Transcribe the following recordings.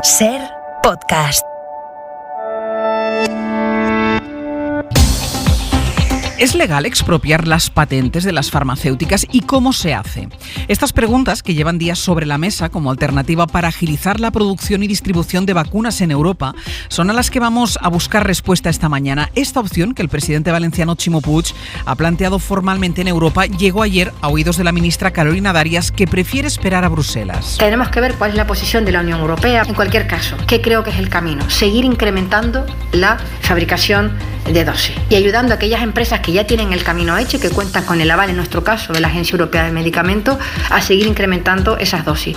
Ser Podcast. ¿Es legal expropiar las patentes de las farmacéuticas y cómo se hace? Estas preguntas, que llevan días sobre la mesa como alternativa para agilizar la producción y distribución de vacunas en Europa, son a las que vamos a buscar respuesta esta mañana. Esta opción, que el presidente valenciano Ximo Puig ha planteado formalmente en Europa, llegó ayer a oídos de la ministra Carolina Darias, que prefiere esperar a Bruselas. Tenemos que ver cuál es la posición de la Unión Europea. En cualquier caso, ¿qué creo que es el camino? Seguir incrementando la fabricación de dosis y ayudando a aquellas empresas que ya tienen el camino hecho y que cuentan con el aval, en nuestro caso, de la Agencia Europea de Medicamentos, a seguir incrementando esas dosis.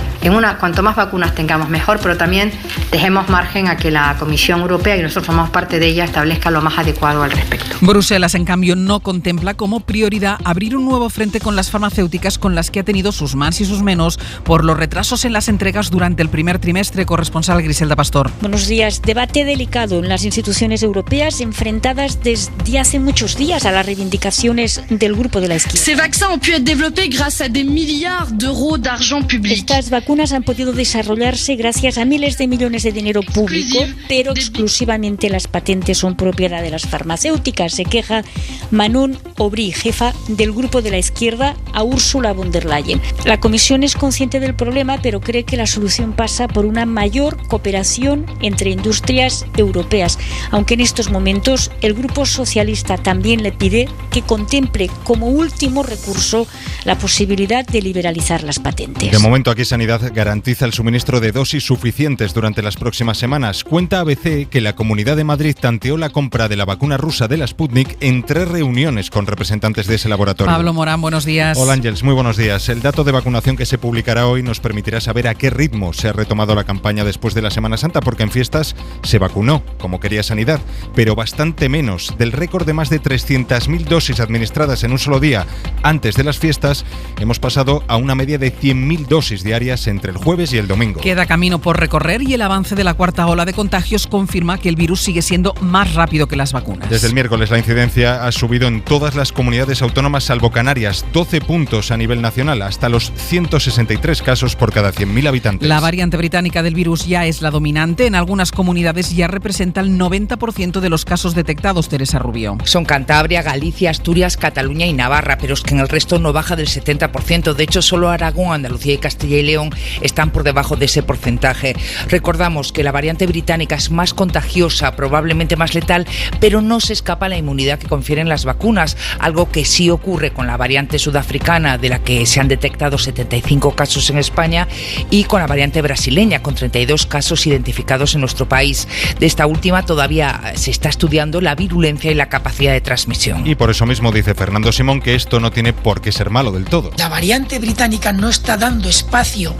Cuanto más vacunas tengamos, mejor, pero también dejemos margen a que la Comisión Europea, y nosotros formamos parte de ella, establezca lo más adecuado al respecto. Bruselas, en cambio, no contempla como prioridad abrir un nuevo frente con las farmacéuticas, con las que ha tenido sus más y sus menos por los retrasos en las entregas durante el primer trimestre. Corresponsal Griselda Pastor. Buenos días. Debate delicado en las instituciones europeas, enfrentadas desde hace muchos días a las reivindicaciones del grupo de la izquierda. Ces vaccins ont pu être développés grâce à des milliards d'euros d'argent public. Estas vacunas han podido desarrollarse gracias a miles de millones de dinero público, pero exclusivamente las patentes son propiedad de las farmacéuticas. Se queja Manon Aubry, jefa del grupo de la izquierda, a Ursula von der Leyen. La Comisión es consciente del problema, pero cree que la solución pasa por una mayor cooperación entre industrias europeas, aunque en estos momentos el Grupo Socialista también le pide que contemple como último recurso la posibilidad de liberalizar las patentes. De momento, aquí Sanidad garantiza el suministro de dosis suficientes durante las próximas semanas. Cuenta ABC que la Comunidad de Madrid tanteó la compra de la vacuna rusa de la Sputnik en 3 reuniones con representantes de ese laboratorio. Pablo Morán, buenos días. Hola Ángels, muy buenos días. El dato de vacunación que se publicará hoy nos permitirá saber a qué ritmo se ha retomado la campaña después de la Semana Santa, porque en fiestas se vacunó, como quería Sanidad, pero bastante menos. Del récord de más de 300.000 dosis administradas en un solo día antes de las fiestas, hemos pasado a una media de 100.000 dosis diarias entre el jueves y el domingo. Queda camino por recorrer y el avance de la cuarta ola de contagios confirma que el virus sigue siendo más rápido que las vacunas. Desde el miércoles la incidencia ha subido en todas las comunidades autónomas salvo Canarias, 12 puntos a nivel nacional, hasta los 163 casos por cada 100.000 habitantes. La variante británica del virus ya es la dominante. En algunas comunidades ya representa el 90% de los casos detectados, Teresa Rubio. Son Cantabria, Galicia, Asturias, Cataluña y Navarra, pero es que en el resto no baja del 70%. De hecho, solo Aragón, Andalucía y Castilla y León están por debajo de ese porcentaje. Recordamos que la variante británica es más contagiosa, probablemente más letal, pero no se escapa la inmunidad que confieren las vacunas, algo que sí ocurre con la variante sudafricana, de la que se han detectado 75 casos en España, y con la variante brasileña, con 32 casos identificados en nuestro país. De esta última todavía se está estudiando la virulencia y la capacidad de transmisión. Y por eso mismo dice Fernando Simón que esto no tiene por qué ser malo del todo. La variante británica no está dando espacio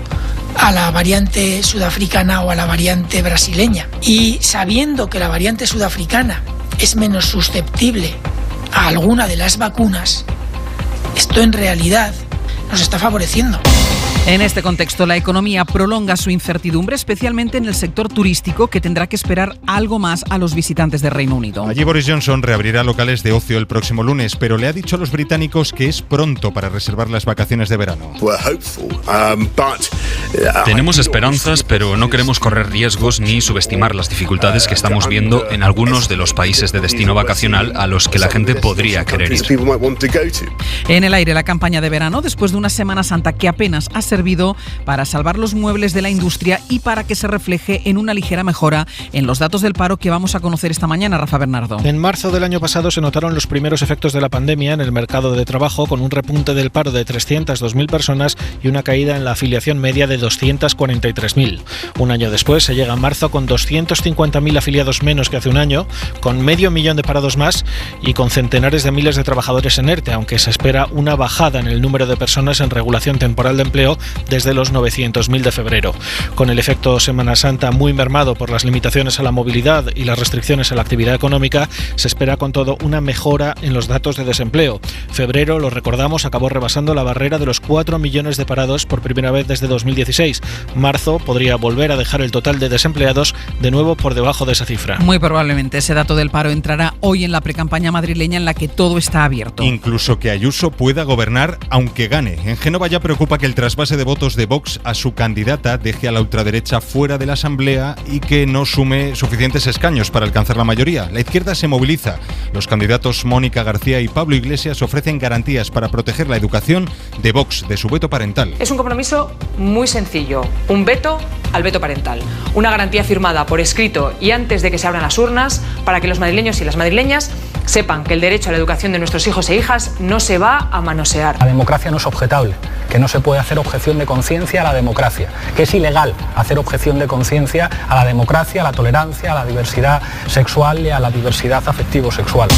a la variante sudafricana o a la variante brasileña. Y sabiendo que la variante sudafricana es menos susceptible a alguna de las vacunas, esto en realidad nos está favoreciendo. En este contexto, la economía prolonga su incertidumbre, especialmente en el sector turístico, que tendrá que esperar algo más a los visitantes del Reino Unido. Allí Boris Johnson reabrirá locales de ocio el próximo lunes, pero le ha dicho a los británicos que es pronto para reservar las vacaciones de verano. Tenemos esperanzas, pero no queremos correr riesgos ni subestimar las dificultades que estamos viendo en algunos de los países de destino vacacional a los que la gente podría querer ir. En el aire, la campaña de verano, después de una Semana Santa que apenas ha servido para salvar los muebles de la industria y para que se refleje en una ligera mejora en los datos del paro que vamos a conocer esta mañana, Rafa Bernardo. En marzo del año pasado se notaron los primeros efectos de la pandemia en el mercado de trabajo, con un repunte del paro de 302.000 personas y una caída en la afiliación media de 243.000. Un año después se llega a marzo con 250.000 afiliados menos que hace un año, con 500.000 de parados más y con centenares de miles de trabajadores en ERTE, aunque se espera una bajada en el número de personas en regulación temporal de empleo desde los 900.000 de febrero. Con el efecto Semana Santa muy mermado por las limitaciones a la movilidad y las restricciones a la actividad económica, se espera con todo una mejora en los datos de desempleo. Febrero, lo recordamos, acabó rebasando la barrera de los 4 millones de parados por primera vez desde 2016. Marzo podría volver a dejar el total de desempleados de nuevo por debajo de esa cifra. Muy probablemente ese dato del paro entrará hoy en la precampaña madrileña, en la que todo está abierto. Incluso que Ayuso pueda gobernar aunque gane. En Génova ya preocupa que el trasvase trasvase de votos de Vox a su candidata deje a la ultraderecha fuera de la Asamblea y que no sume suficientes escaños para alcanzar la mayoría. La izquierda se moviliza. Los candidatos Mónica García y Pablo Iglesias ofrecen garantías para proteger la educación de Vox, de su veto parental. Es un compromiso muy sencillo, un veto al veto parental. Una garantía firmada por escrito y antes de que se abran las urnas para que los madrileños y las madrileñas sepan que el derecho a la educación de nuestros hijos e hijas no se va a manosear. La democracia no es objetable, que no se puede hacer objeción de conciencia a la democracia, que es ilegal hacer objeción de conciencia a la democracia, a la tolerancia, a la diversidad sexual y a la diversidad afectivo-sexual.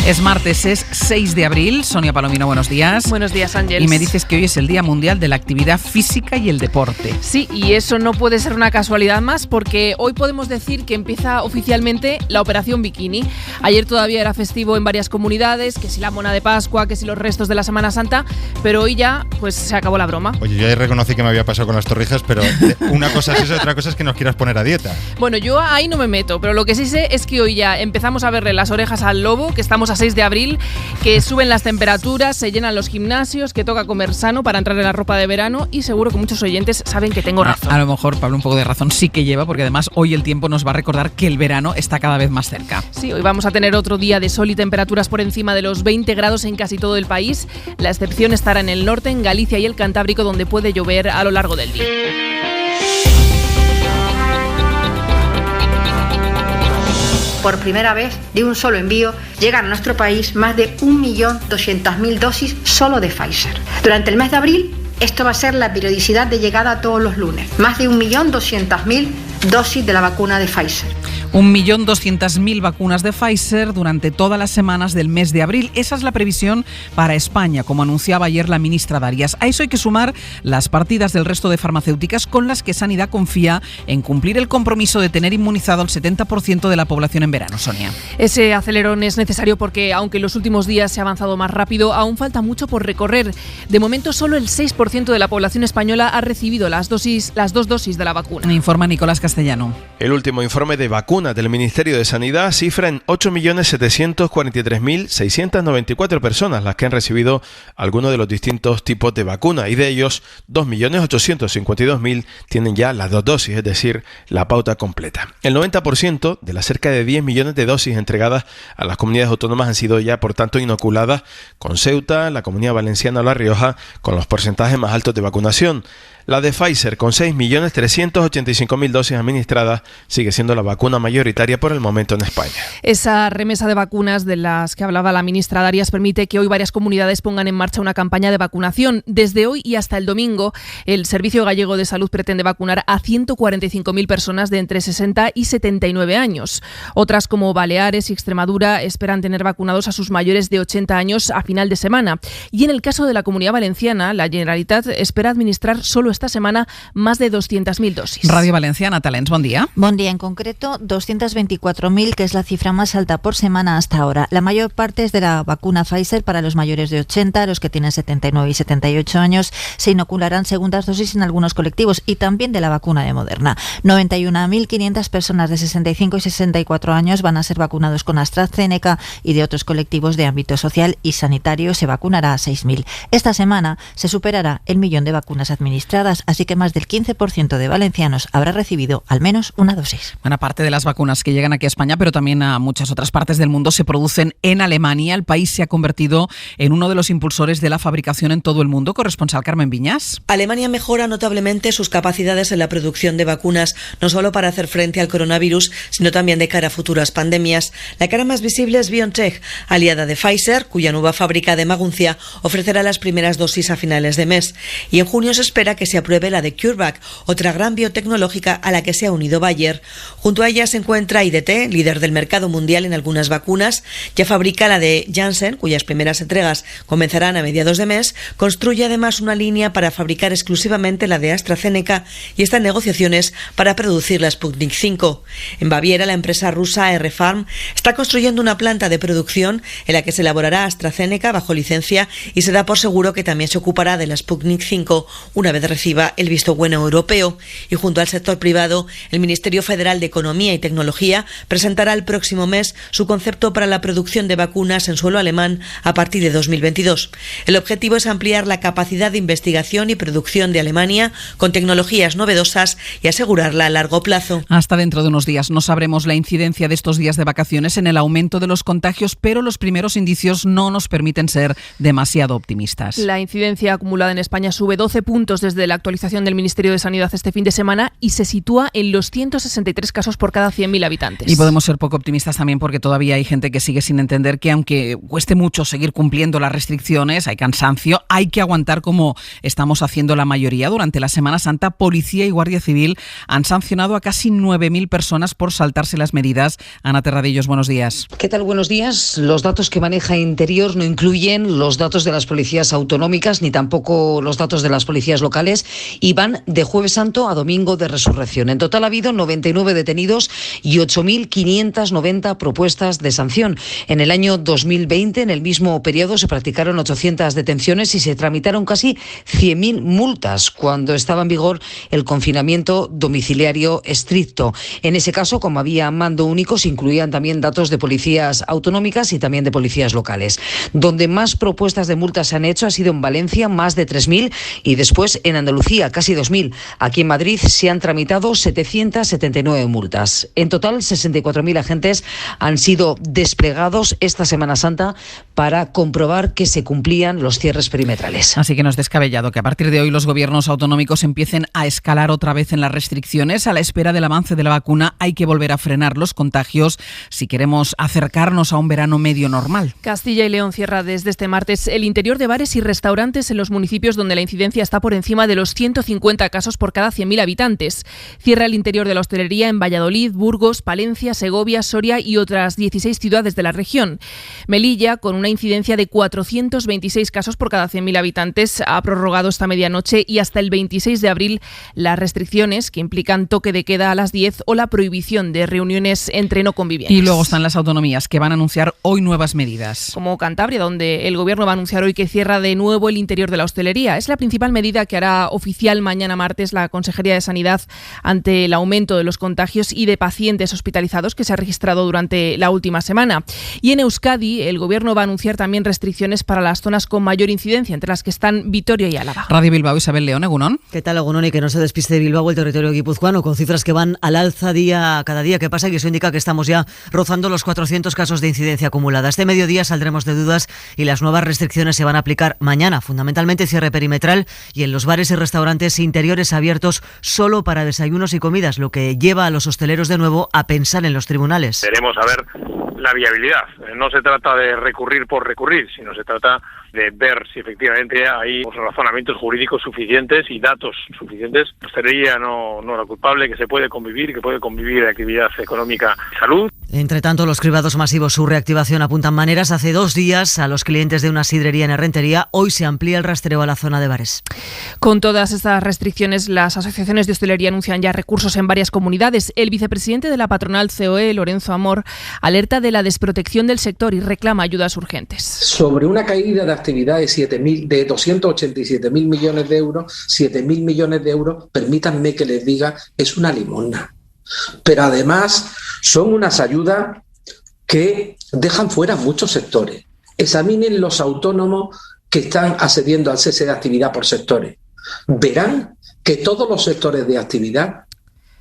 Es martes, es 6 de abril. Sonia Palomino, buenos días. Buenos días, Ángel. Y me dices que hoy es el Día Mundial de la Actividad Física y el Deporte. Sí, y eso no puede ser una casualidad más, porque hoy podemos decir que empieza oficialmente la Operación Bikini. Ayer todavía era festivo en varias comunidades, que si la Mona de Pascua, que si los restos de la Semana Santa, pero hoy ya pues se acabó la broma. Oye, yo ya reconocí que me había pasado con las torrijas, pero una cosa es eso, otra cosa es que nos quieras poner a dieta. Bueno, yo ahí no me meto, pero lo que sí sé es que hoy ya empezamos a verle las orejas al lobo, que estamos a 6 de abril, que suben las temperaturas, se llenan los gimnasios, que toca comer sano para entrar en la ropa de verano, y seguro que muchos oyentes saben que tengo razón. A lo mejor, Pablo, un poco de razón sí que lleva, porque además hoy el tiempo nos va a recordar que el verano está cada vez más cerca. Sí, hoy vamos a tener otro día de sol y temperaturas por encima de los 20 grados en casi todo el país. La excepción estará en el norte, en Galicia y el Cantábrico, donde puede llover a lo largo del día. Por primera vez, de un solo envío, llegan a nuestro país más de 1.200.000 dosis solo de Pfizer. Durante el mes de abril, esto va a ser la periodicidad de llegada todos los lunes. Más de 1.200.000 dosis de la vacuna de Pfizer. 1.200.000 vacunas de Pfizer durante todas las semanas del mes de abril. Esa es la previsión para España, como anunciaba ayer la ministra Darias. A eso hay que sumar las partidas del resto de farmacéuticas con las que Sanidad confía en cumplir el compromiso de tener inmunizado al 70% de la población en verano. Sonia. Ese acelerón es necesario porque, aunque en los últimos días se ha avanzado más rápido, aún falta mucho por recorrer. De momento, solo el 6% de la población española ha recibido las dos dosis de la vacuna. Informa Nicolás Castellano. El último informe de vacunas del Ministerio de Sanidad cifra en 8.743.694 personas las que han recibido alguno de los distintos tipos de vacuna, y de ellos 2.852.000 tienen ya las dos dosis, es decir, la pauta completa. El 90% de las cerca de 10 millones de dosis entregadas a las comunidades autónomas han sido ya, por tanto, inoculadas, con Ceuta, la Comunidad Valenciana o La Rioja con los porcentajes más altos de vacunación. La de Pfizer, con 6.385.000 dosis administradas, sigue siendo la vacuna mayoritaria por el momento en España. Esa remesa de vacunas de las que hablaba la ministra Darias permite que hoy varias comunidades pongan en marcha una campaña de vacunación. Desde hoy y hasta el domingo, el Servicio Gallego de Salud pretende vacunar a 145.000 personas de entre 60 y 79 años. Otras, como Baleares y Extremadura, esperan tener vacunados a sus mayores de 80 años a final de semana. Y en el caso de la Comunidad Valenciana, la Generalitat espera administrar solo esta semana más de 200.000 dosis. Radio Valenciana, Talents, bon dia. Bon dia, en concreto 224.000, que es la cifra más alta por semana hasta ahora. La mayor parte es de la vacuna Pfizer para los mayores de 80, los que tienen 79 y 78 años. Se inocularán segundas dosis en algunos colectivos, y también de la vacuna de Moderna. 91.500 personas de 65 y 64 años van a ser vacunados con AstraZeneca, y de otros colectivos de ámbito social y sanitario se vacunará a 6.000. Esta semana se superará el 1.000.000 de vacunas administradas, así que más del 15% de valencianos habrá recibido al menos una dosis. Buena parte de las vacunas que llegan aquí a España, pero también a muchas otras partes del mundo, se producen en Alemania. El país se ha convertido en uno de los impulsores de la fabricación en todo el mundo. Corresponsal Carmen Viñas. Alemania mejora notablemente sus capacidades en la producción de vacunas, no solo para hacer frente al coronavirus, sino también de cara a futuras pandemias. La cara más visible es BioNTech, aliada de Pfizer, cuya nueva fábrica de Maguncia ofrecerá las primeras dosis a finales de mes. Y en junio se espera que se apruebe la de CureVac, otra gran biotecnológica a la que se ha unido Bayer. Junto a ella se encuentra IDT, líder del mercado mundial en algunas vacunas. Ya fabrica la de Janssen, cuyas primeras entregas comenzarán a mediados de mes. Construye además una línea para fabricar exclusivamente la de AstraZeneca y está en negociaciones para producir la Sputnik 5. En Baviera, la empresa rusa R-Pharm está construyendo una planta de producción en la que se elaborará AstraZeneca bajo licencia, y se da por seguro que también se ocupará de la Sputnik 5 una vez reciba el visto bueno europeo. Y junto al sector privado, el Ministerio Federal de Economía y Tecnología presentará el próximo mes su concepto para la producción de vacunas en suelo alemán a partir de 2022. El objetivo es ampliar la capacidad de investigación y producción de Alemania con tecnologías novedosas y asegurarla a largo plazo. Hasta dentro de unos días no sabremos la incidencia de estos días de vacaciones en el aumento de los contagios, pero los primeros indicios no nos permiten ser demasiado optimistas. La incidencia acumulada en España sube 12 puntos desde la actualización del Ministerio de Sanidad este fin de semana y se sitúa en los 163 casos por cada 100.000 habitantes. Y podemos ser poco optimistas también porque todavía hay gente que sigue sin entender que aunque cueste mucho seguir cumpliendo las restricciones, hay cansancio, hay que aguantar como estamos haciendo la mayoría. Durante la Semana Santa, Policía y Guardia Civil han sancionado a casi 9.000 personas por saltarse las medidas. Ana Terradillos, buenos días. ¿Qué tal? Buenos días. Los datos que maneja Interior no incluyen los datos de las policías autonómicas ni tampoco los datos de las policías locales y van de Jueves Santo a Domingo de Resurrección. En total ha habido 99 detenidos y 8.590 propuestas de sanción. En el año 2020, en el mismo periodo, se practicaron 800 detenciones y se tramitaron casi 100.000 multas cuando estaba en vigor el confinamiento domiciliario estricto. En ese caso, como había mando único, se incluían también datos de policías autonómicas y también de policías locales. Donde más propuestas de multas se han hecho ha sido en Valencia, más de 3.000, y después en Andalucía, casi 2.000. Aquí en Madrid se han tramitado 779 multas. En total, 64.000 agentes han sido desplegados esta Semana Santa para comprobar que se cumplían los cierres perimetrales. Así que no es descabellado que a partir de hoy los gobiernos autonómicos empiecen a escalar otra vez en las restricciones. A la espera del avance de la vacuna hay que volver a frenar los contagios si queremos acercarnos a un verano medio normal. Castilla y León cierra desde este martes el interior de bares y restaurantes en los municipios donde la incidencia está por encima de los 150 casos por cada 100.000 habitantes. Cierra el interior de la hostelería en Valladolid, Burgos, Palencia, Segovia, Soria y otras 16 ciudades de la región. Melilla, con una incidencia de 426 casos por cada 100.000 habitantes, ha prorrogado esta medianoche y hasta el 26 de abril las restricciones que implican toque de queda a las 10 o la prohibición de reuniones entre no convivientes. Y luego están las autonomías que van a anunciar hoy nuevas medidas. Como Cantabria, donde el Gobierno va a anunciar hoy que cierra de nuevo el interior de la hostelería. Es la principal medida que hará oficial mañana martes la Consejería de Sanidad ante el aumento de los contagios y de pacientes hospitalizados que se ha registrado durante la última semana. Y en Euskadi, el Gobierno va a anunciar también restricciones para las zonas con mayor incidencia, entre las que están Vitoria y Álava. Radio Bilbao, Isabel León, Egunon. ¿Qué tal, Egunon? Y que no se despiste de Bilbao el territorio guipuzcoano, con cifras que van al alza cada día que pasa, y eso indica que estamos ya rozando los 400 casos de incidencia acumulada. Este mediodía saldremos de dudas y las nuevas restricciones se van a aplicar mañana, fundamentalmente cierre perimetral y en los bares y restaurantes interiores abiertos solo para desayunos y comidas, lo que lleva a los hosteleros de nuevo a pensar en los tribunales. Queremos saber la viabilidad. No se trata de recurrir por recurrir, sino se trata de ver si efectivamente hay razonamientos jurídicos suficientes y datos suficientes. La hostelería no era culpable, que se puede convivir, actividad económica y salud. Entre tanto, los cribados masivos, su reactivación apuntan maneras. Hace 2 días a los clientes de una sidrería en Errentería, hoy se amplía el rastreo a la zona de bares. Con todas estas restricciones, las asociaciones de hostelería anuncian ya recursos en varias comunidades. El vicepresidente de la patronal COE, Lorenzo Amor, alerta de la desprotección del sector y reclama ayudas urgentes. Sobre una caída de actividad de 287.000 millones de euros, 7.000 millones de euros, permítanme que les diga, es una limosna. Pero además son unas ayudas que dejan fuera muchos sectores. Examinen los autónomos que están accediendo al cese de actividad por sectores. Verán que todos los sectores de actividad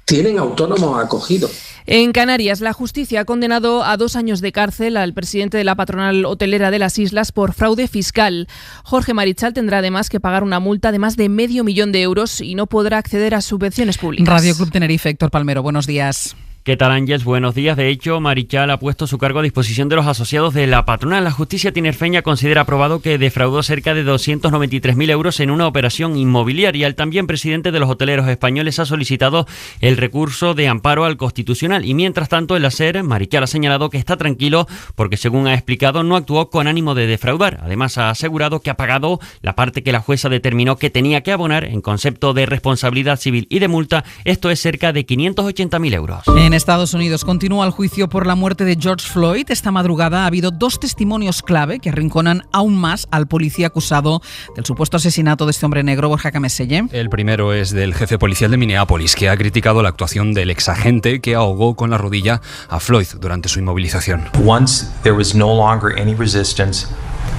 tienen autónomos acogidos. En Canarias, la justicia ha condenado a 2 años de cárcel al presidente de la patronal hotelera de las islas por fraude fiscal. Jorge Marichal tendrá además que pagar una multa de más de $500.000 y no podrá acceder a subvenciones públicas. Radio Club Tenerife, Héctor Palmero, buenos días. ¿Qué tal, Ángeles? Buenos días. De hecho, Marichal ha puesto su cargo a disposición de los asociados de la patronal. La justicia tinerfeña considera aprobado que defraudó cerca de 293.000 euros en una operación inmobiliaria. El también presidente de los hoteleros españoles ha solicitado el recurso de amparo al Constitucional y mientras tanto el SER, Marichal, ha señalado que está tranquilo porque, según ha explicado, no actuó con ánimo de defraudar. Además, ha asegurado que ha pagado la parte que la jueza determinó que tenía que abonar en concepto de responsabilidad civil y de multa. Esto es cerca de 580.000 euros. En Estados Unidos continúa el juicio por la muerte de George Floyd. Esta madrugada ha habido 2 testimonios clave que arrinconan aún más al policía acusado del supuesto asesinato de este hombre negro, Borja Cameselle. El primero es del jefe policial de Minneapolis, que ha criticado la actuación del exagente que ahogó con la rodilla a Floyd durante su inmovilización. Once there was no longer any resistance,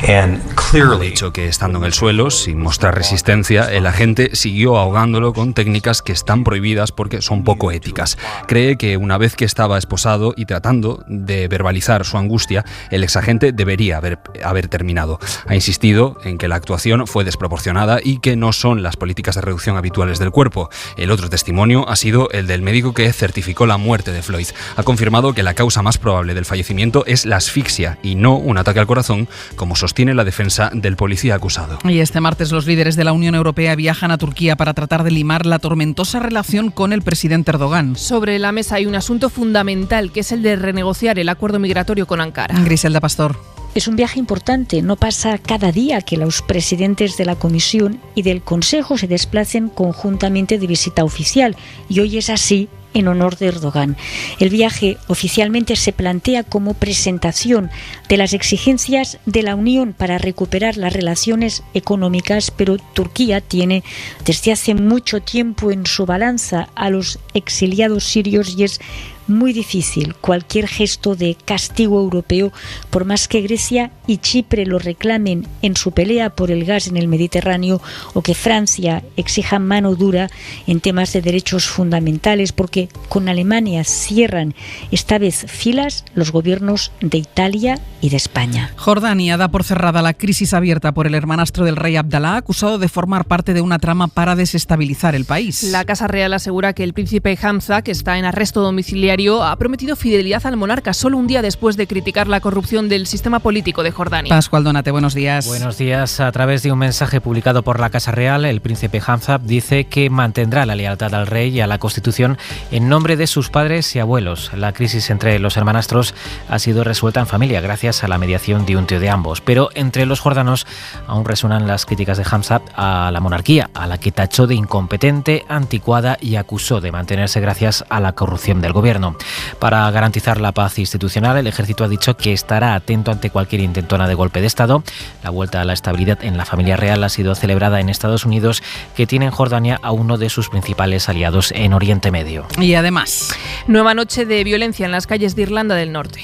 and clearly, ha dicho que estando en el suelo, sin mostrar resistencia, el agente siguió ahogándolo con técnicas que están prohibidas porque son poco éticas. Cree que una vez que estaba esposado y tratando de verbalizar su angustia, el exagente debería haber terminado. Ha insistido en que la actuación fue desproporcionada y que no son las políticas de reducción habituales del cuerpo. El otro testimonio ha sido el del médico que certificó la muerte de Floyd. Ha confirmado que la causa más probable del fallecimiento es la asfixia y no un ataque al corazón, como sostiene la defensa del policía acusado. Y este martes los líderes de la Unión Europea viajan a Turquía para tratar de limar la tormentosa relación con el presidente Erdogan. Sobre la mesa hay un asunto fundamental, que es el de renegociar el acuerdo migratorio con Ankara. Griselda Pastor. Es un viaje importante. No pasa cada día que los presidentes de la Comisión y del Consejo se desplacen conjuntamente de visita oficial. Y hoy es así en honor de Erdogan. El viaje oficialmente se plantea como presentación de las exigencias de la Unión para recuperar las relaciones económicas, pero Turquía tiene desde hace mucho tiempo en su balanza a los exiliados sirios y es muy difícil cualquier gesto de castigo europeo, por más que Grecia y Chipre lo reclamen en su pelea por el gas en el Mediterráneo o que Francia exija mano dura en temas de derechos fundamentales, porque con Alemania cierran esta vez filas los gobiernos de Italia y de España. Jordania da por cerrada la crisis abierta por el hermanastro del rey Abdalá, acusado de formar parte de una trama para desestabilizar el país. La Casa Real asegura que el príncipe Hamza, que está en arresto domiciliario, ha prometido fidelidad al monarca solo un día después de criticar la corrupción del sistema político de Jordania. Pascual Donate, buenos días. Buenos días. A través de un mensaje publicado por la Casa Real, el príncipe Hamza dice que mantendrá la lealtad al rey y a la Constitución en nombre de sus padres y abuelos. La crisis entre los hermanastros ha sido resuelta en familia gracias a la mediación de un tío de ambos. Pero entre los jordanos aún resuenan las críticas de Hamza a la monarquía, a la que tachó de incompetente, anticuada y acusó de mantenerse gracias a la corrupción del gobierno. Para garantizar la paz institucional, el ejército ha dicho que estará atento ante cualquier intentona de golpe de Estado. La vuelta a la estabilidad en la familia real ha sido celebrada en Estados Unidos, que tiene en Jordania a uno de sus principales aliados en Oriente Medio. Y además, nueva noche de violencia en las calles de Irlanda del Norte.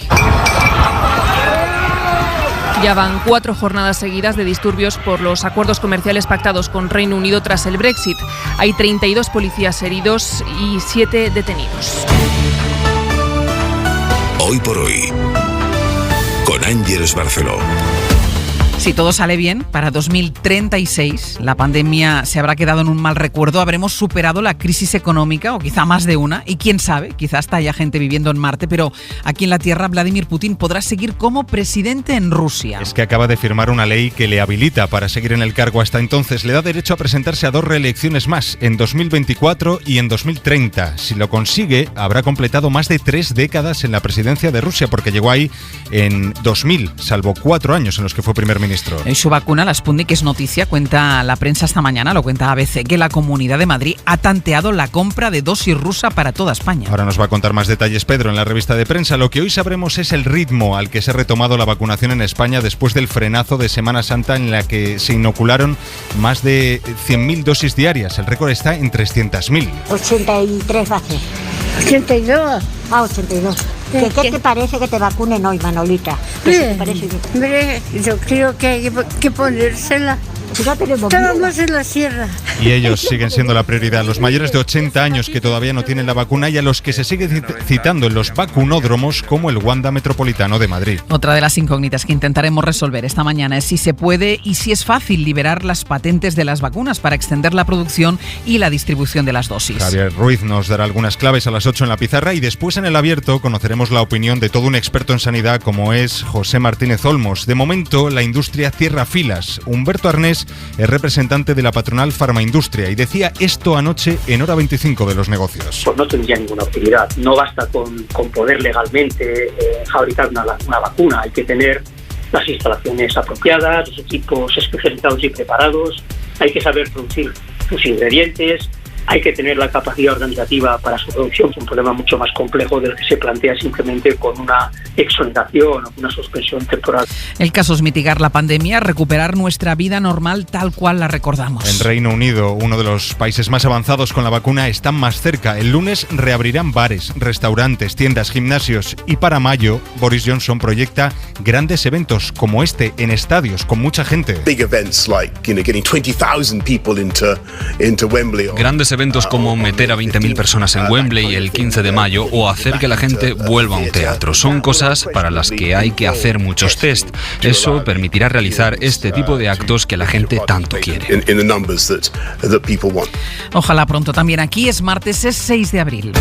Ya van 4 jornadas seguidas de disturbios por los acuerdos comerciales pactados con Reino Unido tras el Brexit. Hay 32 policías heridos y 7 detenidos. Hoy por hoy, con Ángeles Barceló. Si todo sale bien, para 2036 la pandemia se habrá quedado en un mal recuerdo, habremos superado la crisis económica o quizá más de una, y quién sabe, quizá hasta haya gente viviendo en Marte, pero aquí en la Tierra Vladimir Putin podrá seguir como presidente en Rusia. Es que acaba de firmar una ley que le habilita para seguir en el cargo hasta entonces. Le da derecho a presentarse a 2 reelecciones más, en 2024 y en 2030. Si lo consigue, habrá completado más de 3 décadas en la presidencia de Rusia, porque llegó ahí en 2000, salvo 4 años en los que fue primer ministro. En su vacuna, la Sputnik, es noticia, cuenta la prensa esta mañana, lo cuenta ABC, que la Comunidad de Madrid ha tanteado la compra de dosis rusa para toda España. Ahora nos va a contar más detalles Pedro en la revista de prensa. Lo que hoy sabremos es el ritmo al que se ha retomado la vacunación en España después del frenazo de Semana Santa, en la que se inocularon más de 100.000 dosis diarias. El récord está en 300.000. 83 va a ser. 82. 82. ¿Qué te parece que te vacunen hoy, Manolita? Bien, hombre, yo creo que hay que ponérsela. Estábamos en la sierra. Y ellos siguen siendo la prioridad. Los mayores de 80 años que todavía no tienen la vacuna y a los que se sigue citando en los vacunódromos como el Wanda Metropolitano de Madrid. Otra de las incógnitas que intentaremos resolver esta mañana es si se puede y si es fácil liberar las patentes de las vacunas para extender la producción y la distribución de las dosis. Javier Ruiz nos dará algunas claves a las 8 en la pizarra y después en el abierto conoceremos la opinión de todo un experto en sanidad como es José Martínez Olmos. De momento, la industria cierra filas. Humberto Arnés es representante de la patronal Farmaindustria y decía esto anoche en Hora 25 de los negocios. Pues no tendría ninguna utilidad. No basta con poder legalmente fabricar una vacuna. Hay que tener las instalaciones apropiadas, los equipos especializados y preparados. Hay que saber producir sus ingredientes. hay que tener la capacidad organizativa para su producción, es un problema mucho más complejo del que se plantea simplemente con una exoneración o una suspensión temporal. El caso es mitigar la pandemia, recuperar nuestra vida normal tal cual la recordamos. En Reino Unido, uno de los países más avanzados con la vacuna, están más cerca. El lunes reabrirán bares, restaurantes, tiendas, gimnasios y para mayo Boris Johnson proyecta grandes eventos como este en estadios con mucha gente. Grandes eventos como meter a 20.000 personas en Wembley el 15 de mayo o hacer que la gente vuelva a un teatro. Son cosas para las que hay que hacer muchos test. Eso permitirá realizar este tipo de actos que la gente tanto quiere. Ojalá pronto también aquí. Es martes, es 6 de abril.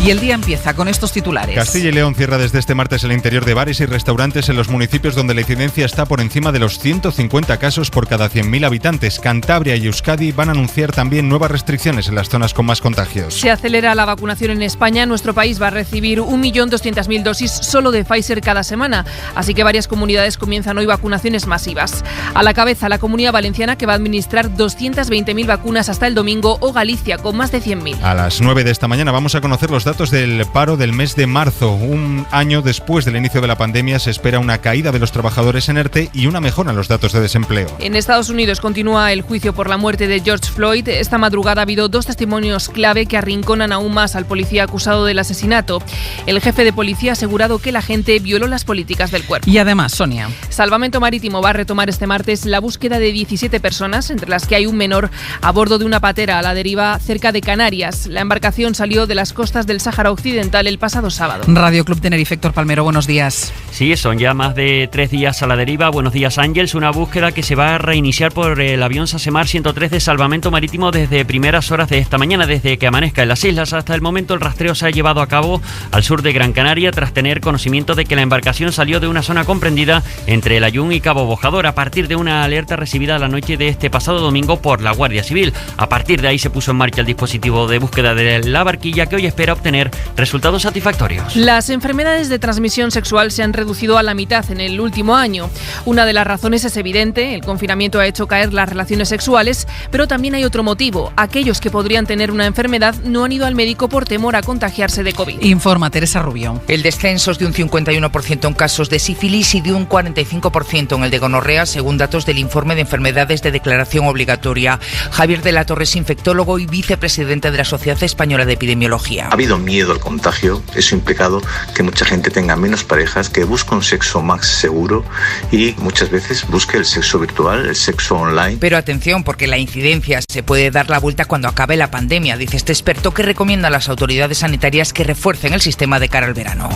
Y el día empieza con estos titulares. Castilla y León cierra desde este martes el interior de bares y restaurantes en los municipios donde la incidencia está por encima de los 150 casos por cada 100.000 habitantes. Cantabria y Euskadi van a anunciar también nuevas restricciones en las zonas con más contagios. Se acelera la vacunación en España. Nuestro país va a recibir 1.200.000 dosis solo de Pfizer cada semana. Así que varias comunidades comienzan hoy vacunaciones masivas. A la cabeza, la Comunidad Valenciana, que va a administrar 220.000 vacunas hasta el domingo, o Galicia, con más de 100.000. A las 9 de esta mañana vamos a conocer los datos del paro del mes de marzo. Un año después del inicio de la pandemia se espera una caída de los trabajadores en ERTE y una mejora en los datos de desempleo. En Estados Unidos continúa el juicio por la muerte de George Floyd. Esta madrugada ha habido 2 testimonios clave que arrinconan aún más al policía acusado del asesinato. El jefe de policía ha asegurado que la gente violó las políticas del cuerpo. Y además, Sonia, Salvamento Marítimo va a retomar este martes la búsqueda de 17 personas, entre las que hay un menor, a bordo de una patera a la deriva cerca de Canarias. La embarcación salió de las costas del Sáhara Occidental el pasado sábado. Radio Club Tenerife, Héctor Palmero, buenos días. Sí, son ya más de 3 días a la deriva. Buenos días, Ángels. Una búsqueda que se va a reiniciar por el avión Sasemar 103 de Salvamento Marítimo desde primeras horas de esta mañana, desde que amanezca en las islas. Hasta el momento el rastreo se ha llevado a cabo al sur de Gran Canaria tras tener conocimiento de que la embarcación salió de una zona comprendida entre el Ayun y Cabo Bojador a partir de una alerta recibida la noche de este pasado domingo por la Guardia Civil. A partir de ahí se puso en marcha el dispositivo de búsqueda de la barquilla, que hoy espera obtener resultados satisfactorios. Las enfermedades de transmisión sexual se han reducido a la mitad en el último año. Una de las razones es evidente: el confinamiento ha hecho caer las relaciones sexuales, pero también hay otro motivo. Aquellos que podrían tener una enfermedad no han ido al médico por temor a contagiarse de COVID. Informa Teresa Rubio. El descenso es de un 51% en casos de sífilis y de un 45% en el de gonorrea, según datos del informe de enfermedades de declaración obligatoria. Javier de la Torre es infectólogo y vicepresidente de la Sociedad Española de Epidemiología. Ha habido miedo al contagio, eso ha implicado que mucha gente tenga menos parejas, que busque un sexo más seguro y muchas veces busque el sexo virtual, el sexo online. Pero atención, porque la incidencia se puede dar la vuelta cuando acabe la pandemia, dice este experto, que recomienda a las autoridades sanitarias que refuercen el sistema de cara al verano.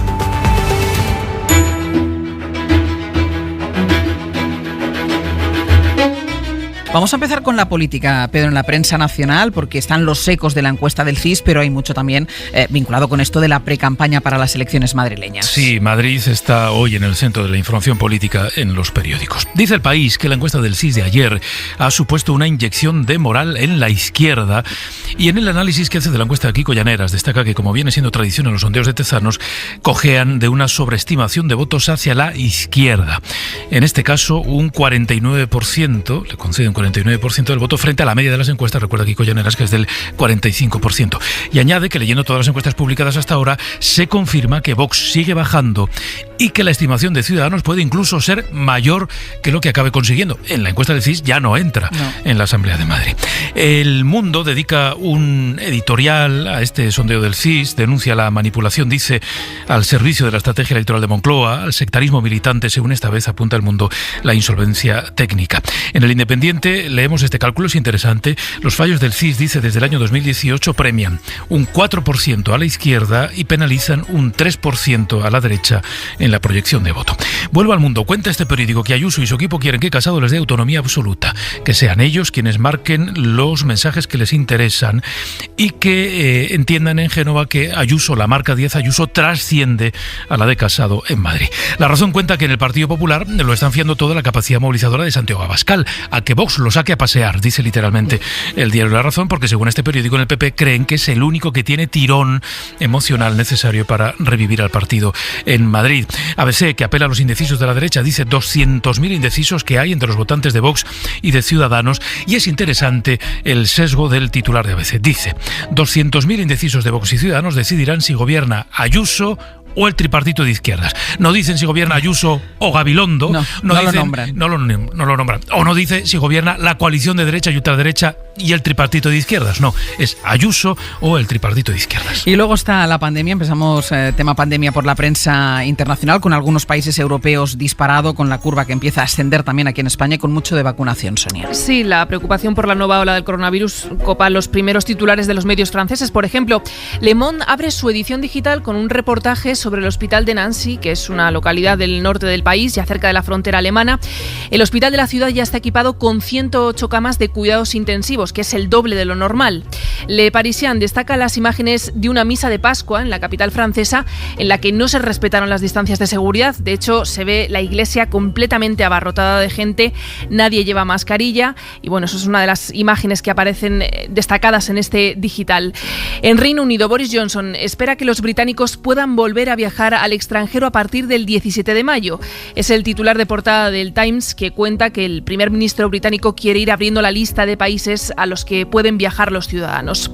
Vamos a empezar con la política, Pedro, en la prensa nacional, porque están los ecos de la encuesta del CIS, pero hay mucho también vinculado con esto de la precampaña para las elecciones madrileñas. Sí, Madrid está hoy en el centro de la información política en los periódicos. Dice El País que la encuesta del CIS de ayer ha supuesto una inyección de moral en la izquierda, y en el análisis que hace de la encuesta de Kiko Llaneras destaca que, como viene siendo tradición en los sondeos de Tezanos, cojean de una sobreestimación de votos hacia la izquierda. En este caso, un 49%, le conceden 49% del voto frente a la media de las encuestas, recuerda Kiko Llaneras, que es del 45%. Y añade que, leyendo todas las encuestas publicadas hasta ahora, se confirma que Vox sigue bajando y que la estimación de Ciudadanos puede incluso ser mayor que lo que acabe consiguiendo. En la encuesta del CIS ya no entra en la Asamblea de Madrid. El Mundo dedica un editorial a este sondeo del CIS, denuncia la manipulación, dice, al servicio de la estrategia electoral de Moncloa, al sectarismo militante, según esta vez apunta El Mundo, la insolvencia técnica. En El Independiente leemos este cálculo, es interesante. Los fallos del CIS, dice, desde el año 2018 premian un 4% a la izquierda y penalizan un 3% a la derecha en la proyección de voto. Vuelvo al Mundo. Cuenta este periódico que Ayuso y su equipo quieren que Casado les dé autonomía absoluta, que sean ellos quienes marquen los mensajes que les interesan y que entiendan en Génova que Ayuso, la marca 10 Ayuso, trasciende a la de Casado en Madrid. La Razón cuenta que en el Partido Popular lo están fiando toda la capacidad movilizadora de Santiago Abascal, a que Vox lo saque a pasear, dice literalmente el diario La Razón, porque según este periódico en el PP creen que es el único que tiene tirón emocional necesario para revivir al partido en Madrid. ABC, que apela a los indecisos de la derecha, dice 200.000 indecisos que hay entre los votantes de Vox y de Ciudadanos, y es interesante el sesgo del titular de ABC. Dice, 200.000 indecisos de Vox y Ciudadanos decidirán si gobierna Ayuso o el tripartito de izquierdas. No dicen si gobierna Ayuso o Gabilondo. No dicen, lo nombran. No lo nombran. O no dice si gobierna la coalición de derecha y ultraderecha y el tripartito de izquierdas. No, es Ayuso o el tripartito de izquierdas. Y luego está la pandemia. Empezamos tema pandemia por la prensa internacional, con algunos países europeos disparado, con la curva que empieza a ascender también aquí en España y con mucho de vacunación, Sonia. Sí, la preocupación por la nueva ola del coronavirus copa los primeros titulares de los medios franceses. Por ejemplo, Le Monde abre su edición digital con un reportaje sobre el hospital de Nancy, que es una localidad del norte del país, ya cerca de la frontera alemana. El hospital de la ciudad ya está equipado con 108 camas de cuidados intensivos, que es el doble de lo normal. Le Parisien destaca las imágenes de una misa de Pascua en la capital francesa, en la que no se respetaron las distancias de seguridad. De hecho, se ve la iglesia completamente abarrotada de gente, nadie lleva mascarilla, y bueno, eso es una de las imágenes que aparecen destacadas en este digital. En Reino Unido, Boris Johnson espera que los británicos puedan volver a viajar al extranjero a partir del 17 de mayo. Es el titular de portada del Times, que cuenta que el primer ministro británico quiere ir abriendo la lista de países a los que pueden viajar los ciudadanos.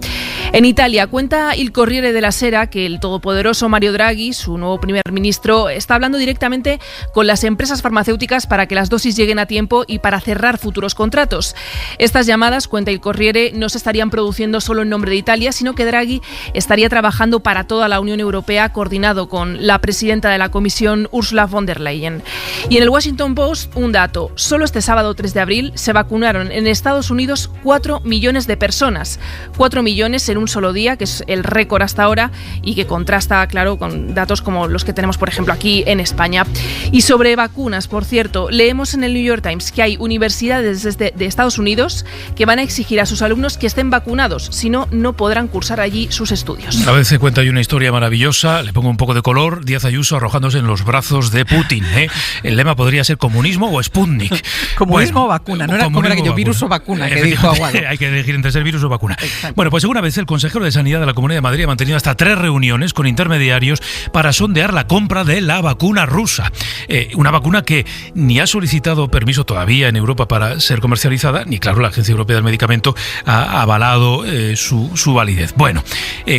En Italia, cuenta Il Corriere della Sera que el todopoderoso Mario Draghi, su nuevo primer ministro, está hablando directamente con las empresas farmacéuticas para que las dosis lleguen a tiempo y para cerrar futuros contratos. Estas llamadas, cuenta Il Corriere, no se estarían produciendo solo en nombre de Italia, sino que Draghi estaría trabajando para toda la Unión Europea, coordinado con la presidenta de la Comisión, Ursula von der Leyen. Y en el Washington Post, un dato. Solo este sábado 3 de abril se vacunaron en Estados Unidos 4 millones de personas. 4 millones en un solo día, que es el récord hasta ahora y que contrasta, claro, con datos como los que tenemos, por ejemplo, aquí en España. Y sobre vacunas, por cierto, leemos en el New York Times que hay universidades de Estados Unidos que van a exigir a sus alumnos que estén vacunados, si no, no podrán cursar allí sus estudios. A veces cuenta ahí una historia maravillosa, le pongo un poco de color, Díaz Ayuso arrojándose en los brazos de Putin. El lema podría ser comunismo o Sputnik. Comunismo o vacuna, no era como era aquello, virus o vacuna, que dijo Aguado. Hay que elegir entre ser virus o vacuna. Exacto. Bueno, pues según ABC, el consejero de Sanidad de la Comunidad de Madrid ha mantenido hasta 3 reuniones con intermediarios para sondear la compra de la vacuna rusa. Una vacuna que ni ha solicitado permiso todavía en Europa para ser comercializada, ni claro, la Agencia Europea del Medicamento ha avalado su validez. Bueno,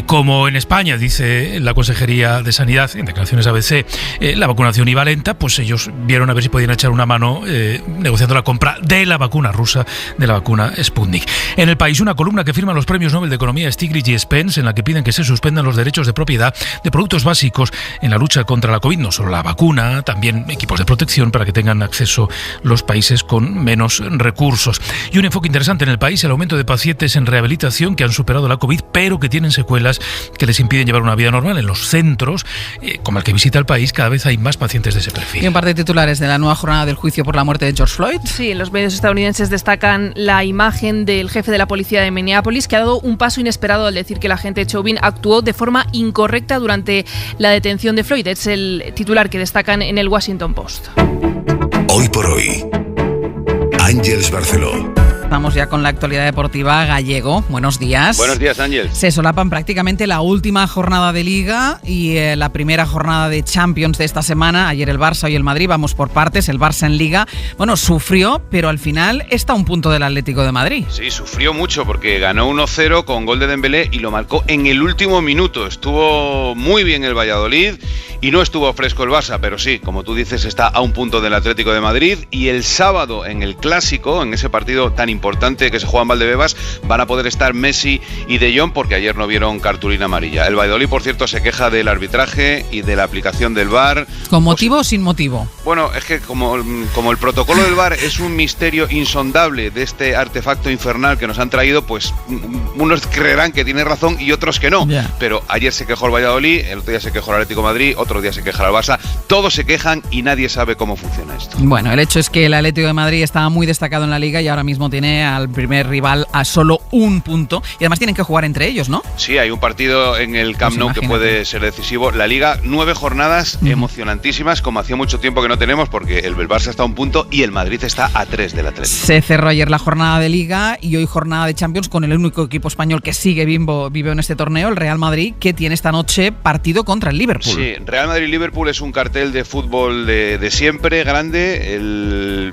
como en España, dice la Consejería de Sanidad, en declaraciones ABC, la vacunación iba lenta, pues ellos vieron a ver si podían echar una mano negociando la compra de la vacuna rusa, de la vacuna Sputnik. En El País, una columna que firman los premios Nobel de Economía Stiglitz y Spence, en la que piden que se suspendan los derechos de propiedad de productos básicos en la lucha contra la COVID, no solo la vacuna, también equipos de protección para que tengan acceso los países con menos recursos. Y un enfoque interesante en El País, el aumento de pacientes en rehabilitación que han superado la COVID, pero que tienen secuelas que les impiden llevar una vida normal. En los centros, como el que visita El País, cada vez hay más pacientes de ese perfil. Y un par de titulares de la nueva jornada del juicio por la muerte de George Floyd. Sí, en los medios estadounidenses destacan la imagen del jefe de la policía de Minneapolis, que ha dado un paso inesperado al decir que el agente Chauvin actuó de forma incorrecta durante la detención de Floyd. Es el titular que destacan en el Washington Post. Hoy por hoy, Ángeles Barceló. Estamos ya con la actualidad deportiva. Gallego, buenos días. Buenos días, Ángel. Se solapan prácticamente la última jornada de Liga y la primera jornada de Champions de esta semana. Ayer el Barça, hoy el Madrid. Vamos por partes. El Barça en Liga, bueno, sufrió, pero al final está a un punto del Atlético de Madrid. Sí, sufrió mucho porque ganó 1-0 con gol de Dembélé y lo marcó en el último minuto. Estuvo muy bien el Valladolid y no estuvo fresco el Barça, pero sí, como tú dices, está a un punto del Atlético de Madrid. Y el sábado en el Clásico, en ese partido tan importante que se juega en Valdebebas, van a poder estar Messi y De Jong porque ayer no vieron cartulina amarilla. El Valladolid, por cierto, se queja del arbitraje y de la aplicación del VAR. ¿Con motivo o sin motivo? Bueno, es que como el protocolo del VAR es un misterio insondable de este artefacto infernal que nos han traído, pues unos creerán que tiene razón y otros que no. Yeah. Pero ayer se quejó el Valladolid, el otro día se quejó el Atlético de Madrid, otro día se queja el Barça. Todos se quejan y nadie sabe cómo funciona esto. Bueno, el hecho es que el Atlético de Madrid estaba muy destacado en la Liga y ahora mismo tiene tiene al primer rival a solo un punto y además tienen que jugar entre ellos, ¿no? Sí, hay un partido en el Camp Nou que puede ser decisivo. La Liga, 9 jornadas emocionantísimas, como hacía mucho tiempo que no tenemos, porque el Barça está a un punto y el Madrid está a 3 del Atlético. Se cerró ayer la jornada de Liga y hoy jornada de Champions con el único equipo español que sigue vivo en este torneo, el Real Madrid, que tiene esta noche partido contra el Liverpool. Sí, Real Madrid-Liverpool es un cartel de fútbol de siempre, grande.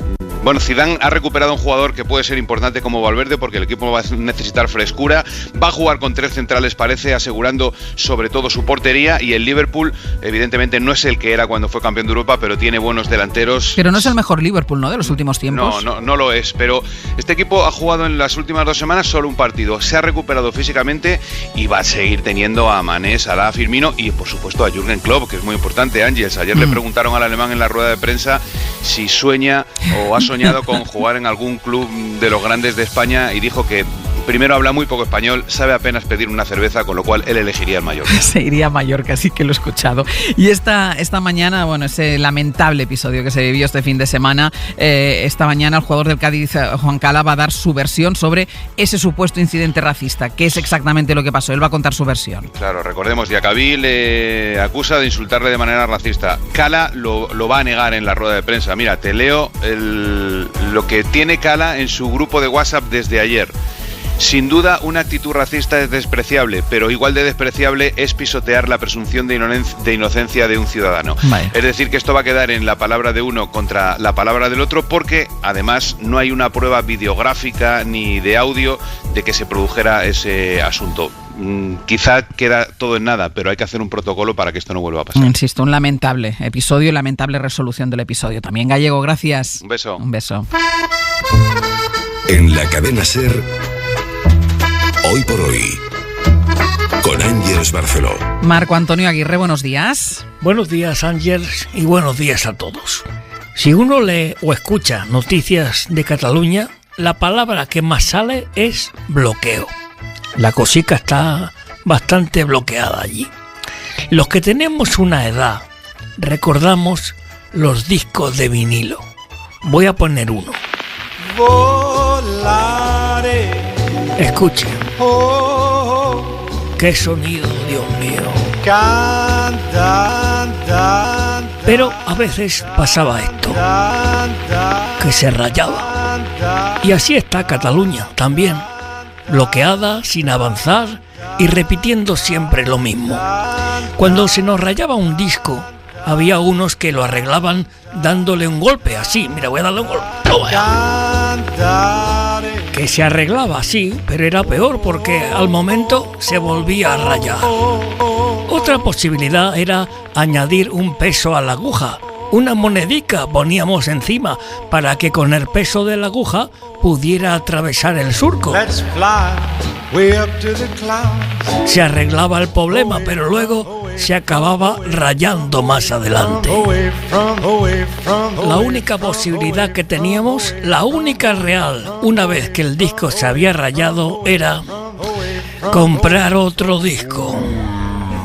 Zidane ha recuperado un jugador que puede ser importante como Valverde, porque el equipo va a necesitar frescura. Va a jugar con 3 centrales, parece, asegurando sobre todo su portería, y el Liverpool evidentemente no es el que era cuando fue campeón de Europa, pero tiene buenos delanteros. Pero no es el mejor Liverpool, ¿no?, de los últimos tiempos. No lo es, pero este equipo ha jugado en las últimas 2 semanas solo un partido. Se ha recuperado físicamente y va a seguir teniendo a Mané, Salah, Firmino y por supuesto a Jürgen Klopp, que es muy importante. Ángels, ayer le preguntaron al alemán en la rueda de prensa si sueña o ha soñado con jugar en algún club de los grandes de España, y dijo que primero habla muy poco español, sabe apenas pedir una cerveza, con lo cual él elegiría el Mallorca. Se iría a Mallorca, sí que lo he escuchado. Y esta mañana, ese lamentable episodio que se vivió este fin de semana, esta mañana el jugador del Cádiz, Juan Cala, va a dar su versión sobre ese supuesto incidente racista. ¿Qué es exactamente lo que pasó? Él va a contar su versión. Claro, recordemos, Diacabí le acusa de insultarle de manera racista. Cala lo va a negar en la rueda de prensa. Mira, te leo lo que tiene Cala en su grupo de WhatsApp desde ayer. Sin duda, una actitud racista es despreciable, pero igual de despreciable es pisotear la presunción de inocencia de un ciudadano. Vale. Es decir, que esto va a quedar en la palabra de uno contra la palabra del otro, porque además no hay una prueba videográfica ni de audio de que se produjera ese asunto. Quizá queda todo en nada, pero hay que hacer un protocolo para que esto no vuelva a pasar. Insisto, un lamentable episodio y lamentable resolución del episodio. También, Gallego, gracias. Un beso. Un beso. En la cadena SER, Hoy por Hoy, con Ángels Barceló. Marco Antonio Aguirre, buenos días. Buenos días, Ángels, y buenos días a todos. Si uno lee o escucha noticias de Cataluña, la palabra que más sale es bloqueo. La cosica está bastante bloqueada allí. Los que tenemos una edad recordamos los discos de vinilo. Voy a poner uno. Volare. Escuchen. ¡Qué sonido, Dios mío! Pero a veces pasaba esto, que se rayaba. Y así está Cataluña también, bloqueada, sin avanzar y repitiendo siempre lo mismo. Cuando se nos rayaba un disco, había unos que lo arreglaban dándole un golpe, así, mira, voy a darle un golpe. Que se arreglaba así, pero era peor porque al momento se volvía a rayar. Otra posibilidad era añadir un peso a la aguja. Una monedica poníamos encima para que con el peso de la aguja pudiera atravesar el surco. Se arreglaba el problema, pero luego se acababa rayando más adelante. La única posibilidad que teníamos, la única real, una vez que el disco se había rayado, era comprar otro disco.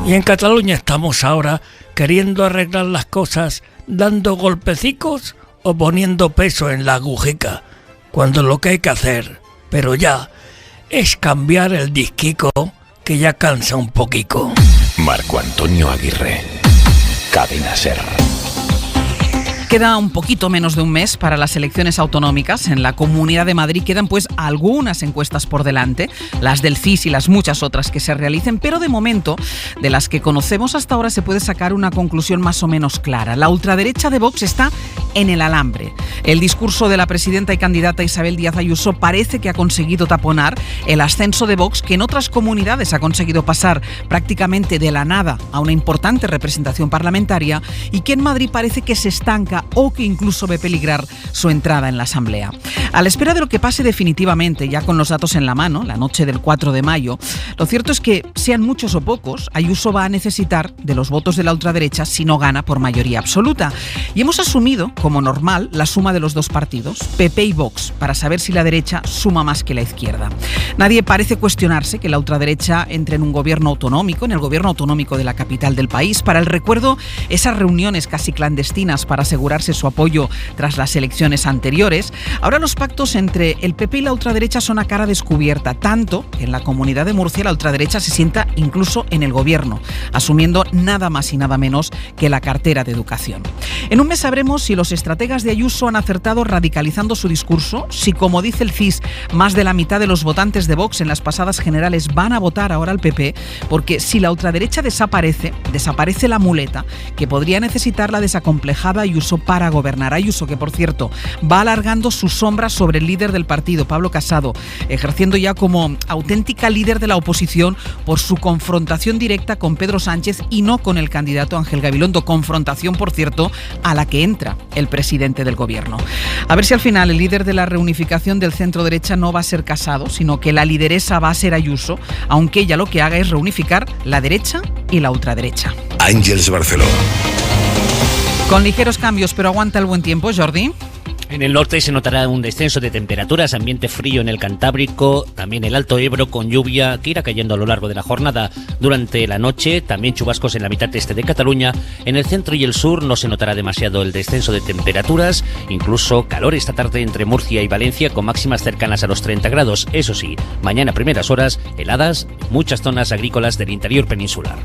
Y en Cataluña estamos ahora queriendo arreglar las cosas dando golpecicos o poniendo peso en la agujica, cuando lo que hay que hacer, pero ya, es cambiar el disquico, que ya cansa un poquito. Marco Antonio Aguirre, Cadena SER. Queda un poquito menos de un mes para las elecciones autonómicas. En la Comunidad de Madrid quedan pues algunas encuestas por delante, las del CIS y las muchas otras que se realicen, pero de momento, de las que conocemos hasta ahora, se puede sacar una conclusión más o menos clara. La ultraderecha de Vox está en el alambre. El discurso de la presidenta y candidata Isabel Díaz Ayuso parece que ha conseguido taponar el ascenso de Vox, que en otras comunidades ha conseguido pasar prácticamente de la nada a una importante representación parlamentaria, y que en Madrid parece que se estanca o que incluso ve peligrar su entrada en la Asamblea. A la espera de lo que pase definitivamente, ya con los datos en la mano, la noche del 4 de mayo, lo cierto es que, sean muchos o pocos, Ayuso va a necesitar de los votos de la ultraderecha si no gana por mayoría absoluta. Y hemos asumido, como normal, la suma de los dos partidos, PP y Vox, para saber si la derecha suma más que la izquierda. Nadie parece cuestionarse que la ultraderecha entre en un gobierno autonómico, en el gobierno autonómico de la capital del país. Para el recuerdo, esas reuniones casi clandestinas para asegurarse su apoyo tras las elecciones anteriores. Ahora los pactos entre el PP y la ultraderecha son a cara descubierta, tanto que en la Comunidad de Murcia la ultraderecha se sienta incluso en el gobierno, asumiendo nada más y nada menos que la cartera de Educación. En un mes sabremos si los estrategas de Ayuso han acertado radicalizando su discurso, si, como dice el CIS, más de la mitad de los votantes de Vox en las pasadas generales van a votar ahora al PP, porque si la ultraderecha desaparece la muleta que podría necesitar la desacomplejada Ayuso para gobernar. Ayuso, que por cierto va alargando su sombra sobre el líder del partido, Pablo Casado, ejerciendo ya como auténtica líder de la oposición por su confrontación directa con Pedro Sánchez y no con el candidato Ángel Gabilondo, confrontación, por cierto, a la que entra el presidente del gobierno. A ver si al final el líder de la reunificación del centro derecha no va a ser Casado, sino que la lideresa va a ser Ayuso, aunque ella lo que haga es reunificar la derecha y la ultraderecha. Àngels Barceló. Con ligeros cambios, pero aguanta el buen tiempo, Jordi. En el norte se notará un descenso de temperaturas, ambiente frío en el Cantábrico, también el Alto Ebro con lluvia que irá cayendo a lo largo de la jornada. Durante la noche también chubascos en la mitad este de Cataluña. En el centro y el sur no se notará demasiado el descenso de temperaturas, incluso calor esta tarde entre Murcia y Valencia con máximas cercanas a los 30 grados. Eso sí, mañana primeras horas heladas en muchas zonas agrícolas del interior peninsular.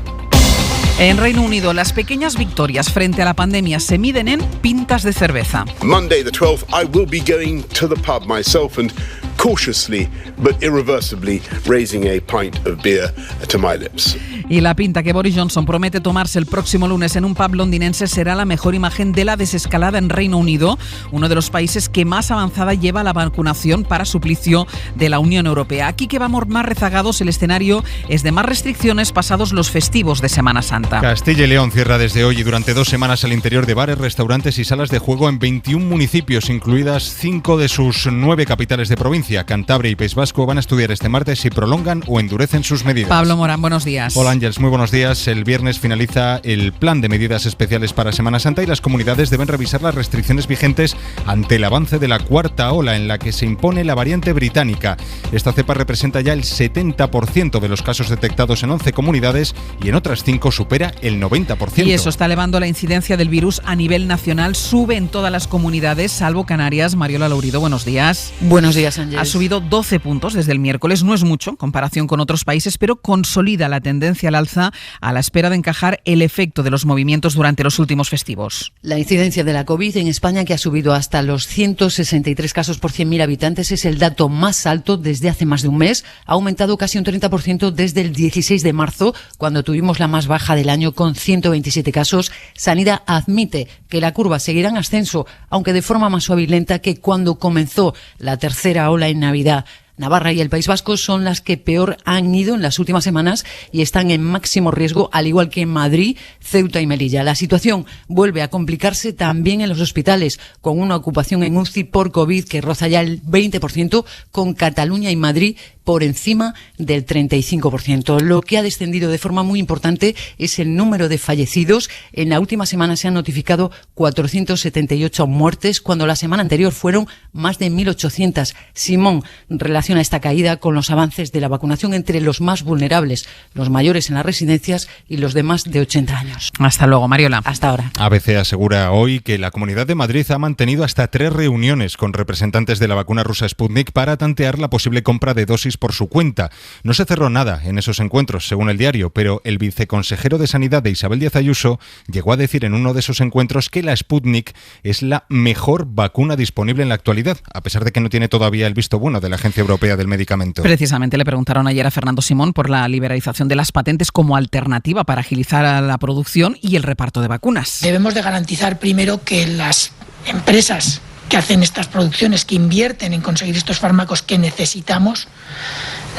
En Reino Unido, las pequeñas victorias frente a la pandemia se miden en pintas de cerveza. Monday the 12th, I will be going to the pub myself and cautiously but irreversibly raising a pint of beer to my lips. Y la pinta que Boris Johnson promete tomarse el próximo lunes en un pub londinense será la mejor imagen de la desescalada en Reino Unido, uno de los países que más avanzada lleva la vacunación para suplicio de la Unión Europea. Aquí que vamos más rezagados, el escenario es de más restricciones pasados los festivos de Semana Santa. Castilla y León cierra desde hoy y durante 2 semanas el interior de bares, restaurantes y salas de juego en 21 municipios, incluidas 5 de sus 9 capitales de provincia. Cantabria y País Vasco van a estudiar este martes si prolongan o endurecen sus medidas. Pablo Morán, buenos días. Hola Ángels, muy buenos días. El viernes finaliza el plan de medidas especiales para Semana Santa y las comunidades deben revisar las restricciones vigentes ante el avance de la cuarta ola en la que se impone la variante británica. Esta cepa representa ya el 70% de los casos detectados en 11 comunidades y en otras 5 supera el 90%. Y eso está elevando la incidencia del virus a nivel nacional. Sube en todas las comunidades, salvo Canarias. Mariola Lourido, buenos días. Buenos días, Ángel. Ha subido 12 puntos desde el miércoles. No es mucho en comparación con otros países, pero consolida la tendencia al alza a la espera de encajar el efecto de los movimientos durante los últimos festivos. La incidencia de la COVID en España, que ha subido hasta los 163 casos por 100.000 habitantes, es el dato más alto desde hace más de un mes. Ha aumentado casi un 30% desde el 16 de marzo, cuando tuvimos la más baja del año con 127 casos. Sanidad admite que la curva seguirá en ascenso, aunque de forma más suave y lenta que cuando comenzó la tercera ola en Navidad. Navarra y el País Vasco son las que peor han ido en las últimas semanas y están en máximo riesgo, al igual que en Madrid, Ceuta y Melilla. La situación vuelve a complicarse también en los hospitales, con una ocupación en UCI por COVID que roza ya el 20%, con Cataluña y Madrid por encima del 35%. Lo que ha descendido de forma muy importante es el número de fallecidos. En la última semana se han notificado 478 muertes, cuando la semana anterior fueron más de 1.800. Simón relaciona esta caída con los avances de la vacunación entre los más vulnerables, los mayores en las residencias y los de más de 80 años. Hasta luego, Mariola. Hasta ahora. ABC asegura hoy que la Comunidad de Madrid ha mantenido hasta 3 reuniones con representantes de la vacuna rusa Sputnik para tantear la posible compra de dosis por su cuenta. No se cerró nada en esos encuentros, según el diario, pero el viceconsejero de Sanidad de Isabel Díaz Ayuso llegó a decir en uno de esos encuentros que la Sputnik es la mejor vacuna disponible en la actualidad, a pesar de que no tiene todavía el visto bueno de la Agencia Europea del Medicamento. Precisamente le preguntaron ayer a Fernando Simón por la liberalización de las patentes como alternativa para agilizar la producción y el reparto de vacunas. Debemos de garantizar primero que las empresas que hacen estas producciones, que invierten en conseguir estos fármacos que necesitamos,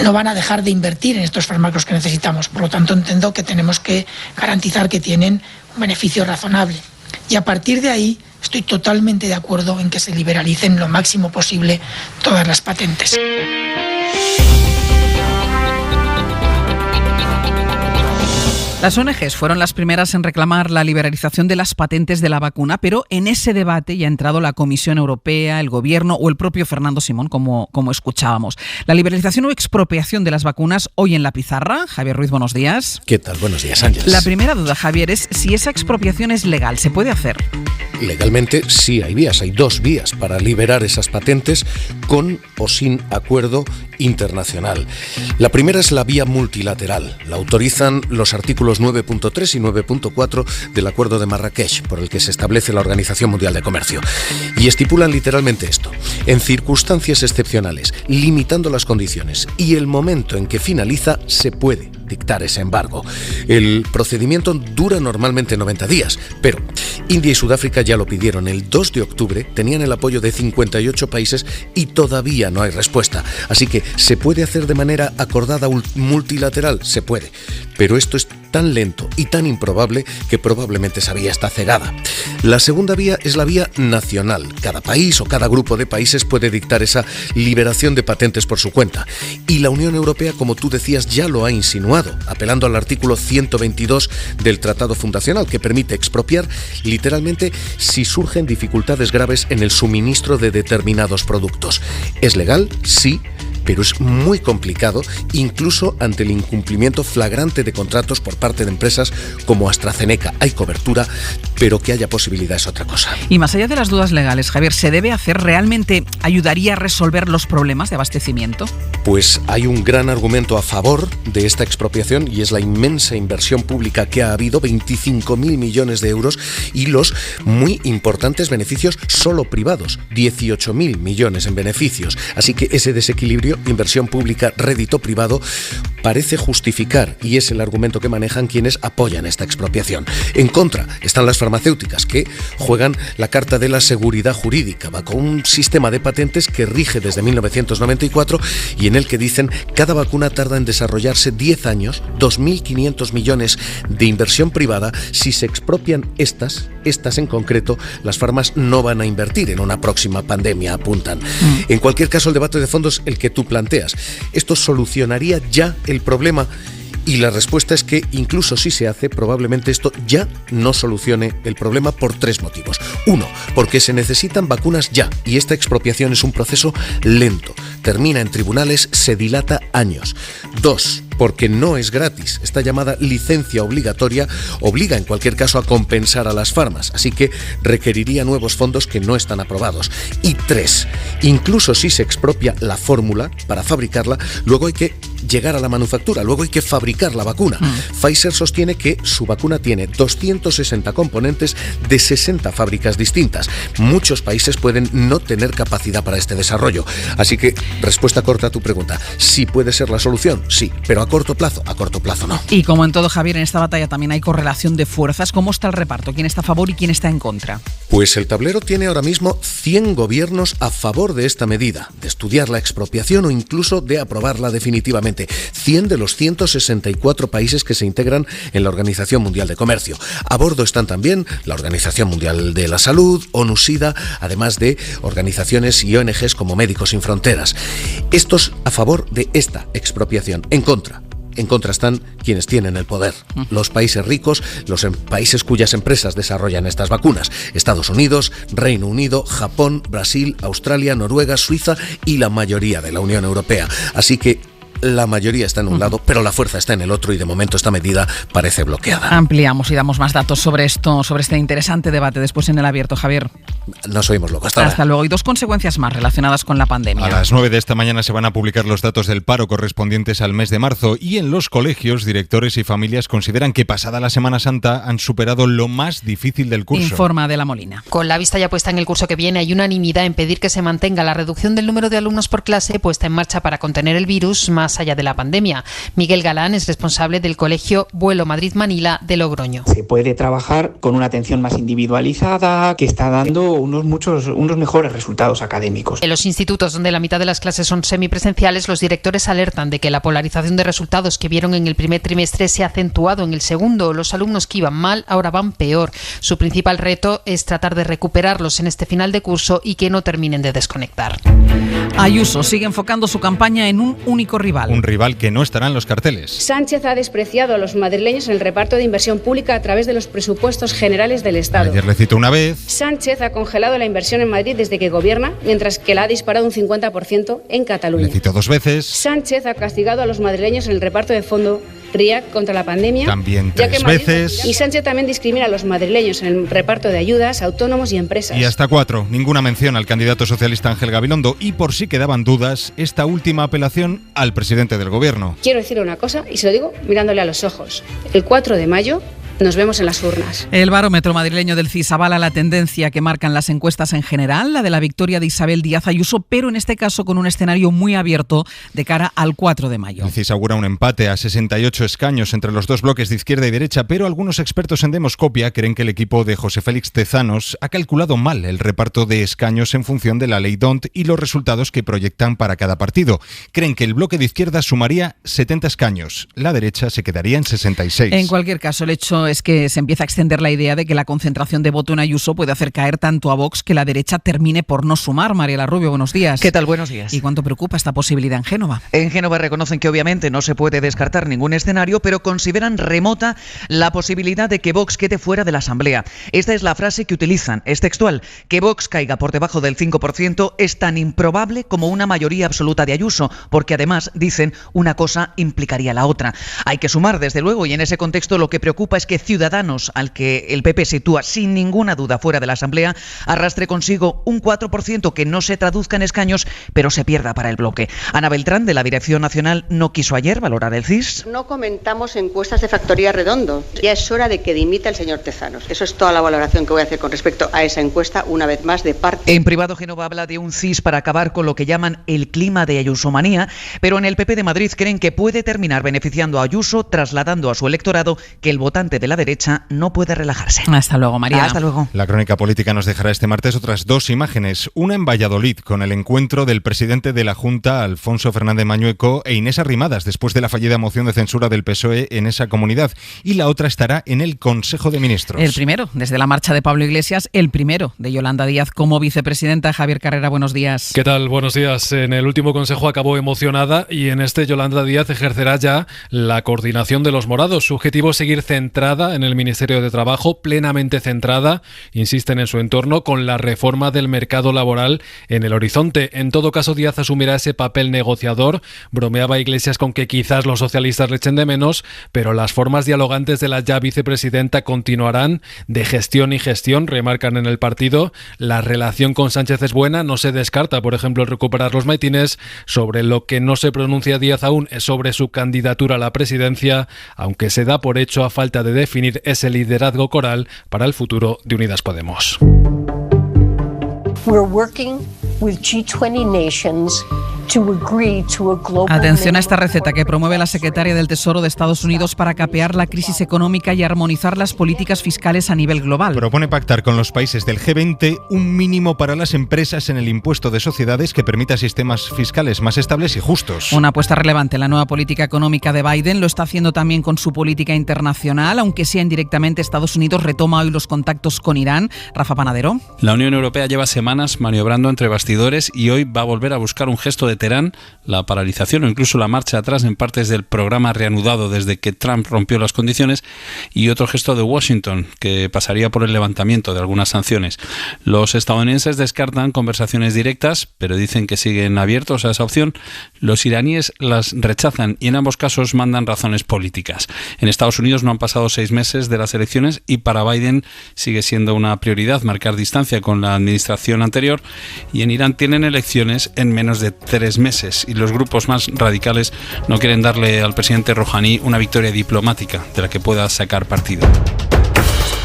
no van a dejar de invertir en estos fármacos que necesitamos. Por lo tanto, entiendo que tenemos que garantizar que tienen un beneficio razonable. Y a partir de ahí, estoy totalmente de acuerdo en que se liberalicen lo máximo posible todas las patentes. Las ONGs fueron las primeras en reclamar la liberalización de las patentes de la vacuna, pero en ese debate ya ha entrado la Comisión Europea, el Gobierno o el propio Fernando Simón, como escuchábamos. La liberalización o expropiación de las vacunas hoy en la pizarra. Javier Ruiz, buenos días. ¿Qué tal? Buenos días, Ángeles. La primera duda, Javier, es si esa expropiación es legal. ¿Se puede hacer? Legalmente sí hay vías, hay dos vías para liberar esas patentes con o sin acuerdo internacional. La primera es la vía multilateral. La autorizan los artículos 9.3 y 9.4 del Acuerdo de Marrakech, por el que se establece la Organización Mundial de Comercio. Y estipulan literalmente esto: en circunstancias excepcionales, limitando las condiciones y el momento en que finaliza, se puede dictar ese embargo. El procedimiento dura normalmente 90 días, pero India y Sudáfrica ya lo pidieron el 2 de octubre, tenían el apoyo de 58 países y todavía no hay respuesta. Así que, ¿se puede hacer de manera acordada multilateral? Se puede, pero esto es tan lento y tan improbable que probablemente esa vía está cegada. La segunda vía es la vía nacional. Cada país o cada grupo de países puede dictar esa liberación de patentes por su cuenta. Y la Unión Europea, como tú decías, ya lo ha insinuado, apelando al artículo 122 del Tratado Fundacional, que permite expropiar literalmente si surgen dificultades graves en el suministro de determinados productos. ¿Es legal? Sí, pero es muy complicado, incluso ante el incumplimiento flagrante de contratos por parte de empresas como AstraZeneca. Hay cobertura, pero que haya posibilidad es otra cosa. Y más allá de las dudas legales, Javier, ¿se debe hacer? ¿Realmente ayudaría a resolver los problemas de abastecimiento? Pues hay un gran argumento a favor de esta expropiación y es la inmensa inversión pública que ha habido, 25.000 millones de euros, y los muy importantes beneficios solo privados, 18.000 millones en beneficios. Así que ese desequilibrio, inversión pública, rédito privado, parece justificar, y es el argumento que manejan quienes apoyan esta expropiación. En contra están las farmacéuticas, que juegan la carta de la seguridad jurídica bajo un sistema de patentes que rige desde 1994 y en el que dicen cada vacuna tarda en desarrollarse 10 años, 2.500 millones de inversión privada. Si se expropian estas en concreto, las farmas no van a invertir en una próxima pandemia, apuntan. En cualquier caso, el debate de fondo es el que tú planteas. ¿Esto solucionaría ya el problema? Y la respuesta es que incluso si se hace, probablemente esto ya no solucione el problema por tres motivos. Uno, porque se necesitan vacunas ya, y esta expropiación es un proceso lento. Termina en tribunales, se dilata años. Dos, porque no es gratis. Esta llamada licencia obligatoria obliga en cualquier caso a compensar a las farmas, así que requeriría nuevos fondos que no están aprobados. Y tres, incluso si se expropia la fórmula para fabricarla, luego hay que llegar a la manufactura, luego hay que fabricar la vacuna. Pfizer sostiene que su vacuna tiene 260 componentes de 60 fábricas distintas. Muchos países pueden no tener capacidad para este desarrollo. Así que, respuesta corta a tu pregunta, ¿sí puede ser la solución? Sí, pero a corto plazo no. Y como en todo, Javier, en esta batalla también hay correlación de fuerzas. ¿Cómo está el reparto? ¿Quién está a favor y quién está en contra? Pues el tablero tiene ahora mismo 100 gobiernos a favor de esta medida, de estudiar la expropiación o incluso de aprobarla definitivamente. 100 de los 164 países que se integran en la Organización Mundial de Comercio. A bordo están también la Organización Mundial de la Salud, ONU-SIDA, además de organizaciones y ONGs como Médicos Sin Fronteras. Estos a favor de esta expropiación. En contra están quienes tienen el poder, los países ricos, los países cuyas empresas desarrollan estas vacunas: Estados Unidos, Reino Unido, Japón, Brasil, Australia, Noruega, Suiza y la mayoría de la Unión Europea. Así que la mayoría está en un lado, pero la fuerza está en el otro y de momento esta medida parece bloqueada. Ampliamos y damos más datos sobre esto, sobre este interesante debate después en El Abierto, Javier. Nos oímos luego. Hasta luego. Y dos consecuencias más relacionadas con la pandemia. A las 9 de esta mañana se van a publicar los datos del paro correspondientes al mes de marzo y en los colegios, directores y familias consideran que pasada la Semana Santa han superado lo más difícil del curso. Informa de La Molina. Con la vista ya puesta en el curso que viene, hay unanimidad en pedir que se mantenga la reducción del número de alumnos por clase puesta en marcha para contener el virus más allá de la pandemia. Miguel Galán es responsable del colegio Vuelo Madrid-Manila de Logroño. Se puede trabajar con una atención más individualizada que está dando unos mejores resultados académicos. En los institutos donde la mitad de las clases son semipresenciales, los directores alertan de que la polarización de resultados que vieron en el primer trimestre se ha acentuado en el segundo. Los alumnos que iban mal ahora van peor. Su principal reto es tratar de recuperarlos en este final de curso y que no terminen de desconectar. Ayuso sigue enfocando su campaña en un único rival. Un rival que no estará en los carteles. Sánchez ha despreciado a los madrileños en el reparto de inversión pública a través de los presupuestos generales del Estado. Ayer le cito una vez. Sánchez ha congelado la inversión en Madrid desde que gobierna, mientras que la ha disparado un 50% en Cataluña. Le cito 2 veces. Sánchez ha castigado a los madrileños en el reparto de fondo RIAC contra la pandemia. También 3 veces. Y Sánchez también discrimina a los madrileños en el reparto de ayudas a autónomos y empresas. Y hasta 4. Ninguna mención al candidato socialista Ángel Gabilondo. Y por si quedaban dudas, esta última apelación al presidente del gobierno. Quiero decirle una cosa, y se lo digo mirándole a los ojos. El 4 de mayo nos vemos en las urnas. El barómetro madrileño del CIS avala la tendencia que marcan las encuestas en general, la de la victoria de Isabel Díaz Ayuso, pero en este caso con un escenario muy abierto de cara al 4 de mayo. El CIS augura un empate a 68 escaños entre los dos bloques de izquierda y derecha, pero algunos expertos en demoscopia creen que el equipo de José Félix Tezanos ha calculado mal el reparto de escaños en función de la ley D'Hondt y los resultados que proyectan para cada partido. Creen que el bloque de izquierda sumaría 70 escaños, la derecha se quedaría en 66. En cualquier caso, el hecho es que se empieza a extender la idea de que la concentración de voto en Ayuso puede hacer caer tanto a Vox que la derecha termine por no sumar. Mariela Rubio, buenos días. ¿Qué tal? Buenos días. ¿Y cuánto preocupa esta posibilidad en Génova? En Génova reconocen que obviamente no se puede descartar ningún escenario, pero consideran remota la posibilidad de que Vox quede fuera de la Asamblea. Esta es la frase que utilizan, es textual. Que Vox caiga por debajo del 5% es tan improbable como una mayoría absoluta de Ayuso, porque además, dicen, una cosa implicaría la otra. Hay que sumar, desde luego, y en ese contexto lo que preocupa es que Ciudadanos, al que el PP sitúa sin ninguna duda fuera de la Asamblea, arrastre consigo un 4% que no se traduzca en escaños, pero se pierda para el bloque. Ana Beltrán, de la Dirección Nacional, no quiso ayer valorar el CIS. No comentamos encuestas de Factoría Redondo. Ya es hora de que dimita el señor Tezanos. Eso es toda la valoración que voy a hacer con respecto a esa encuesta, una vez más, de parte. En privado, Génova habla de un CIS para acabar con lo que llaman el clima de ayusomanía, pero en el PP de Madrid creen que puede terminar beneficiando a Ayuso, trasladando a su electorado que el votante de la derecha no puede relajarse. Hasta luego, María. Hasta luego. La crónica política nos dejará este martes otras 2 imágenes. Una en Valladolid, con el encuentro del presidente de la Junta, Alfonso Fernández Mañueco, e Inés Arrimadas, después de la fallida moción de censura del PSOE en esa comunidad. Y la otra estará en el Consejo de Ministros. El primero, desde la marcha de Pablo Iglesias, el primero de Yolanda Díaz como vicepresidenta. Javier Carrera, buenos días. ¿Qué tal? Buenos días. En el último consejo acabó emocionada y en este Yolanda Díaz ejercerá ya la coordinación de los morados. Su objetivo es seguir centrada en el Ministerio de Trabajo, plenamente centrada, insisten en su entorno, con la reforma del mercado laboral en el horizonte. En todo caso, Díaz asumirá ese papel negociador. Bromeaba Iglesias con que quizás los socialistas le echen de menos, pero las formas dialogantes de la ya vicepresidenta continuarán. De gestión y gestión, remarcan en el partido. La relación con Sánchez es buena, no se descarta, por ejemplo, recuperar los maitines. Sobre lo que no se pronuncia Díaz aún es sobre su candidatura a la presidencia, aunque se da por hecho a falta de definir ese liderazgo coral para el futuro de Unidas Podemos. We're working with G20 nations Atención a esta receta que promueve la secretaria del Tesoro de Estados Unidos para capear la crisis económica y armonizar las políticas fiscales a nivel global. Propone pactar con los países del G20 un mínimo para las empresas en el impuesto de sociedades que permita sistemas fiscales más estables y justos. Una apuesta relevante en la nueva política económica de Biden. Lo está haciendo también con su política internacional, aunque sea indirectamente. Estados Unidos retoma hoy los contactos con Irán. Rafa Panadero. La Unión Europea lleva semanas maniobrando entre bastidores y hoy va a volver a buscar un gesto de Teherán, la paralización o incluso la marcha atrás en partes del programa reanudado desde que Trump rompió las condiciones, y otro gesto de Washington que pasaría por el levantamiento de algunas sanciones. Los estadounidenses descartan conversaciones directas, pero dicen que siguen abiertos a esa opción. Los iraníes las rechazan y en ambos casos mandan razones políticas. En Estados Unidos no han pasado 6 meses de las elecciones y para Biden sigue siendo una prioridad marcar distancia con la administración anterior, y en Irán tienen elecciones en menos de 3 meses y los grupos más radicales no quieren darle al presidente Rouhani una victoria diplomática de la que pueda sacar partido.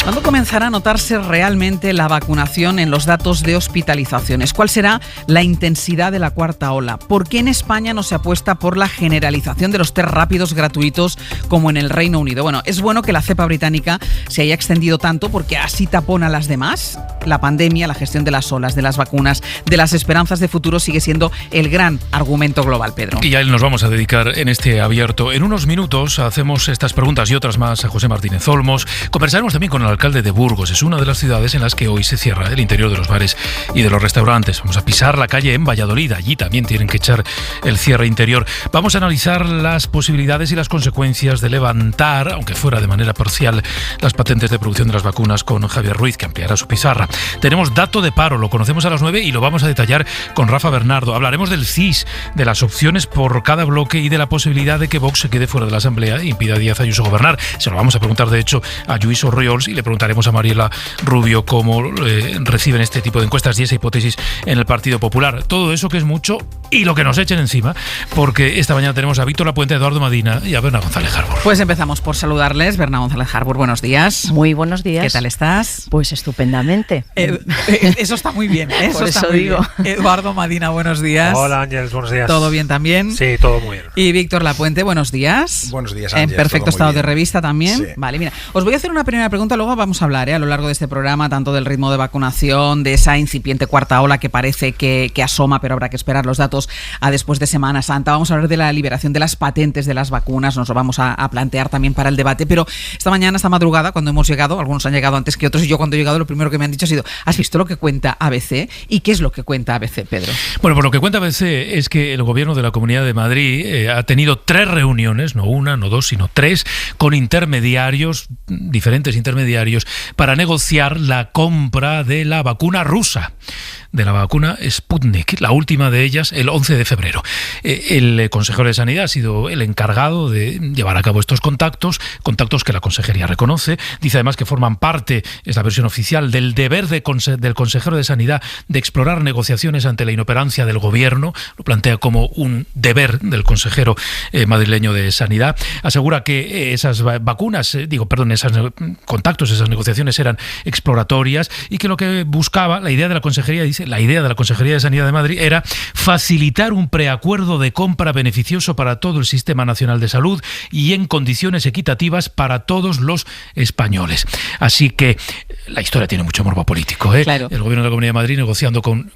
¿Cuándo comenzará a notarse realmente la vacunación en los datos de hospitalizaciones? ¿Cuál será la intensidad de la cuarta ola? ¿Por qué en España no se apuesta por la generalización de los test rápidos gratuitos como en el Reino Unido? Bueno, es bueno que la cepa británica se haya extendido tanto porque así tapona a las demás. La pandemia, la gestión de las olas, de las vacunas, de las esperanzas de futuro sigue siendo el gran argumento global, Pedro. Y a él nos vamos a dedicar en este abierto. En unos minutos hacemos estas preguntas y otras más a José Martínez Olmos. Conversaremos también con el alcalde de Burgos. Es una de las ciudades en las que hoy se cierra el interior de los bares y de los restaurantes. Vamos a pisar la calle en Valladolid. Allí también tienen que echar el cierre interior. Vamos a analizar las posibilidades y las consecuencias de levantar, aunque fuera de manera parcial, las patentes de producción de las vacunas con Javier Ruiz, que ampliará su pizarra. Tenemos dato de paro, lo conocemos a las 9 y lo vamos a detallar con Rafa Bernardo. Hablaremos del CIS, de las opciones por cada bloque y de la posibilidad de que Vox se quede fuera de la Asamblea e impida a Díaz Ayuso gobernar. Se lo vamos a preguntar, de hecho, a Lluís Orriols y le preguntaremos a Mariela Rubio cómo reciben este tipo de encuestas y esa hipótesis en el Partido Popular. Todo eso que es mucho y lo que nos echen encima, porque esta mañana tenemos a Víctor Lapuente, a Eduardo Madina y a Berna González Harbour. Pues empezamos por saludarles. Berna González Harbour, buenos días. Muy buenos días. ¿Qué tal estás? Pues estupendamente. Eso está muy bien. Eso está muy bien. Eduardo Madina, buenos días. Hola Ángeles, buenos días. ¿Todo bien también? Sí, todo muy bien. Y Víctor Lapuente, buenos días. Buenos días, Ángeles. En perfecto estado de revista también. Sí. Vale, mira, os voy a hacer una primera pregunta, luego vamos a hablar a lo largo de este programa tanto del ritmo de vacunación, de esa incipiente cuarta ola que parece que asoma, pero habrá que esperar los datos a después de Semana Santa. Vamos a hablar de la liberación de las patentes de las vacunas, nos lo vamos a plantear también para el debate, pero esta mañana, esta madrugada, cuando hemos llegado, algunos han llegado antes que otros, y yo cuando he llegado lo primero que me han dicho ha sido: ¿has visto lo que cuenta ABC? ¿Y qué es lo que cuenta ABC, Pedro? Bueno, pues lo que cuenta ABC es que el gobierno de la Comunidad de Madrid ha tenido 3 reuniones, no una, no 2, sino 3, con intermediarios, diferentes intermediarios, para negociar la compra de la vacuna rusa, de la vacuna Sputnik, la última de ellas el 11 de febrero. El consejero de Sanidad ha sido el encargado de llevar a cabo estos contactos que la consejería reconoce. Dice además que forman parte, es la versión oficial, del deber del consejero de Sanidad de explorar negociaciones ante la inoperancia del gobierno. Lo plantea como un deber del consejero madrileño de Sanidad. Asegura que esas vacunas, esos contactos, esas negociaciones eran exploratorias y que lo que buscaba, la idea de la consejería de Sanidad de Madrid era facilitar un preacuerdo de compra beneficioso para todo el Sistema Nacional de Salud y en condiciones equitativas para todos los españoles. Así que la historia tiene mucho morbo político, ¿eh? Claro. El gobierno de la Comunidad de Madrid negociando con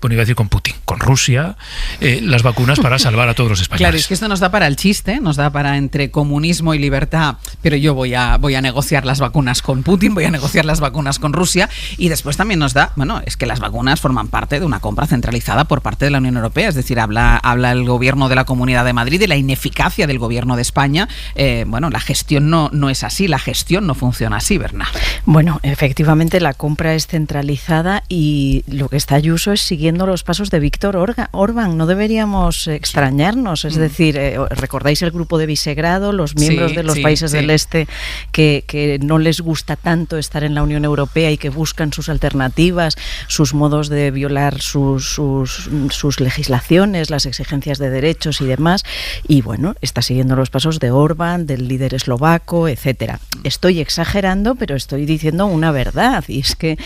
Putin, con Rusia, las vacunas para salvar a todos los españoles. Claro, es que esto nos da para el chiste, nos da para entre comunismo y libertad, pero yo voy a negociar las vacunas con Putin, voy a negociar las vacunas con Rusia, y después también nos da, es que las vacunas forman parte de una compra centralizada por parte de la Unión Europea, es decir, habla el gobierno de la Comunidad de Madrid de la ineficacia del gobierno de España. La gestión no es así, la gestión no funciona así, Berna. Bueno, efectivamente la compra es centralizada y lo que está Ayuso es siguiendo los pasos de Víctor Orbán. No deberíamos extrañarnos, es decir, ¿recordáis el grupo de Visegrado, los miembros de los países del este que no les gusta tanto estar en la Unión Europea y que buscan sus alternativas, sus modos de violar sus legislaciones, las exigencias de derechos y demás? Y bueno, está siguiendo los pasos de Orbán, del líder eslovaco, etcétera. Estoy exagerando, pero estoy diciendo una verdad, y es que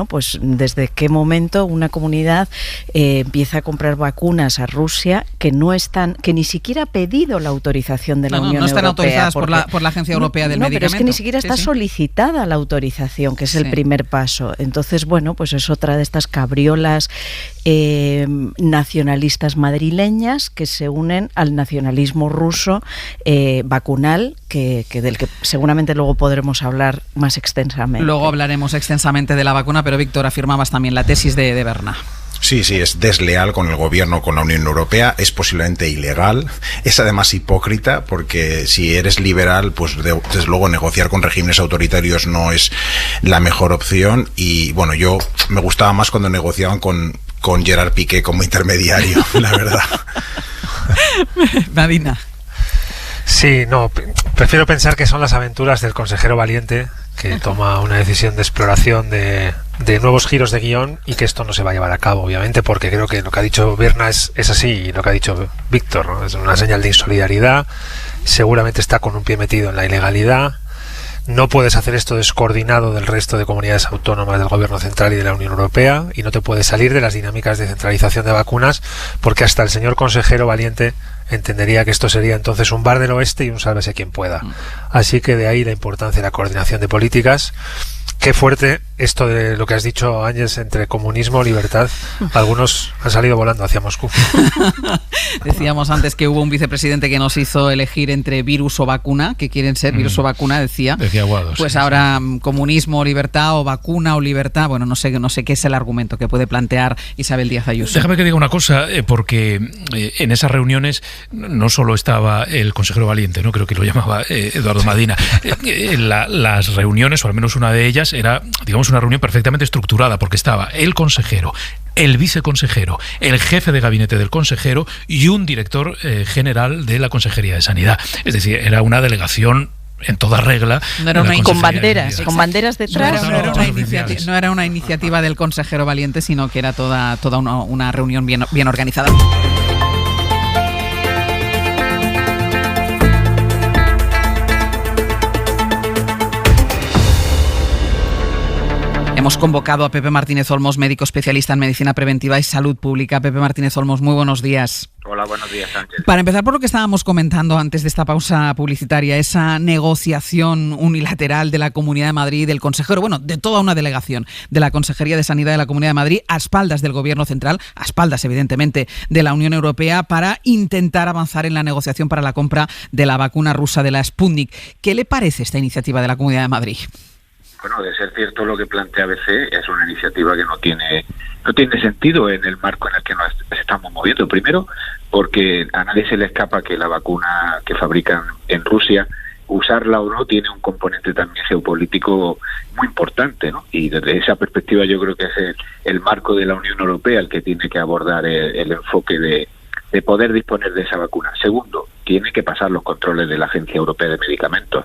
pues desde qué momento una comunidad empieza a comprar vacunas a Rusia que ni siquiera ha pedido la autorización de la Unión Europea. No están autorizadas por la Agencia Europea del Medicamento. Pero es que ni siquiera está solicitada la autorización, que es el primer paso. Entonces, pues es otra de estas cabriolas nacionalistas madrileñas que se unen al nacionalismo ruso vacunal, del que seguramente luego podremos hablar más extensamente. Luego hablaremos extensamente de la vacuna, pero Víctor, afirmabas también la tesis de Berna. Sí, es desleal con el gobierno, con la Unión Europea, es posiblemente ilegal, es además hipócrita, porque si eres liberal, pues desde luego negociar con regímenes autoritarios no es la mejor opción. Y bueno, yo me gustaba más cuando negociaban con Gerard Piqué como intermediario, la verdad. Madina. Sí, prefiero pensar que son las aventuras del consejero valiente que toma una decisión de exploración de nuevos giros de guión, y que esto no se va a llevar a cabo, obviamente, porque creo que lo que ha dicho Berna es así, y lo que ha dicho Víctor, ¿no? Es una señal de insolidaridad, seguramente está con un pie metido en la ilegalidad, No puedes hacer esto descoordinado del resto de comunidades autónomas del Gobierno central y de la Unión Europea, y no te puedes salir de las dinámicas de centralización de vacunas, porque hasta el señor consejero Valiente entendería que esto sería entonces un bar del oeste y un sálvese quien pueda. Así que de ahí la importancia de la coordinación de políticas. Qué fuerte esto de lo que has dicho, Ángels, entre comunismo y libertad. Algunos han salido volando hacia Moscú. Decíamos antes que hubo un vicepresidente que nos hizo elegir entre virus o vacuna, que quieren ser virus o vacuna, decía Guados. Pues sí, ahora comunismo o libertad, o vacuna o libertad. Bueno, no sé qué es el argumento que puede plantear Isabel Díaz Ayuso. Déjame que diga una cosa, porque en esas reuniones no solo estaba el consejero Valiente, no creo que lo llamaba Eduardo Madina. Las reuniones, o al menos una de ellas, era, digamos, una reunión perfectamente estructurada, porque estaba el consejero, el viceconsejero, el jefe de gabinete del consejero y un director general de la Consejería de Sanidad. Es decir, era una delegación en toda regla. No era con banderas detrás. No era una iniciativa del consejero Valiente, sino que era toda una reunión bien organizada. Hemos convocado a Pepe Martínez Olmos, médico especialista en medicina preventiva y salud pública. Pepe Martínez Olmos, muy buenos días. Hola, buenos días, Sánchez. Para empezar por lo que estábamos comentando antes de esta pausa publicitaria, esa negociación unilateral de la Comunidad de Madrid, del consejero, bueno, de toda una delegación de la Consejería de Sanidad de la Comunidad de Madrid, a espaldas del Gobierno central, a espaldas, evidentemente, de la Unión Europea, para intentar avanzar en la negociación para la compra de la vacuna rusa de la Sputnik. ¿Qué le parece esta iniciativa de la Comunidad de Madrid? Bueno, de ser cierto lo que plantea ABC, es una iniciativa que no tiene sentido en el marco en el que nos estamos moviendo. Primero, porque a nadie se le escapa que la vacuna que fabrican en Rusia, usarla o no, tiene un componente también geopolítico muy importante, ¿no? Y desde esa perspectiva yo creo que es el marco de la Unión Europea el que tiene que abordar el enfoque de poder disponer de esa vacuna. Segundo, tiene que pasar los controles de la Agencia Europea de Medicamentos.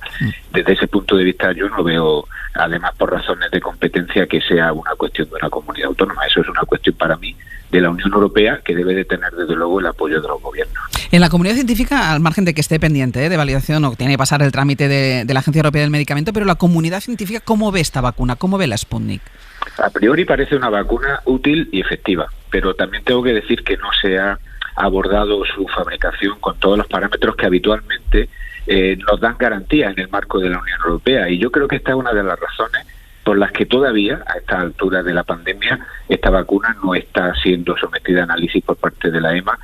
Desde ese punto de vista yo no veo, además por razones de competencia, que sea una cuestión de una comunidad autónoma. Eso es una cuestión para mí de la Unión Europea, que debe de tener desde luego el apoyo de los gobiernos. En la comunidad científica, al margen de que esté pendiente de validación o que tiene que pasar el trámite de la Agencia Europea del Medicamento, pero la comunidad científica, ¿cómo ve esta vacuna? ¿Cómo ve la Sputnik? A priori parece una vacuna útil y efectiva, pero también tengo que decir que no se ha abordado su fabricación con todos los parámetros que habitualmente nos dan garantía en el marco de la Unión Europea, y yo creo que esta es una de las razones por las que todavía, a esta altura de la pandemia, esta vacuna no está siendo sometida a análisis por parte de la EMA,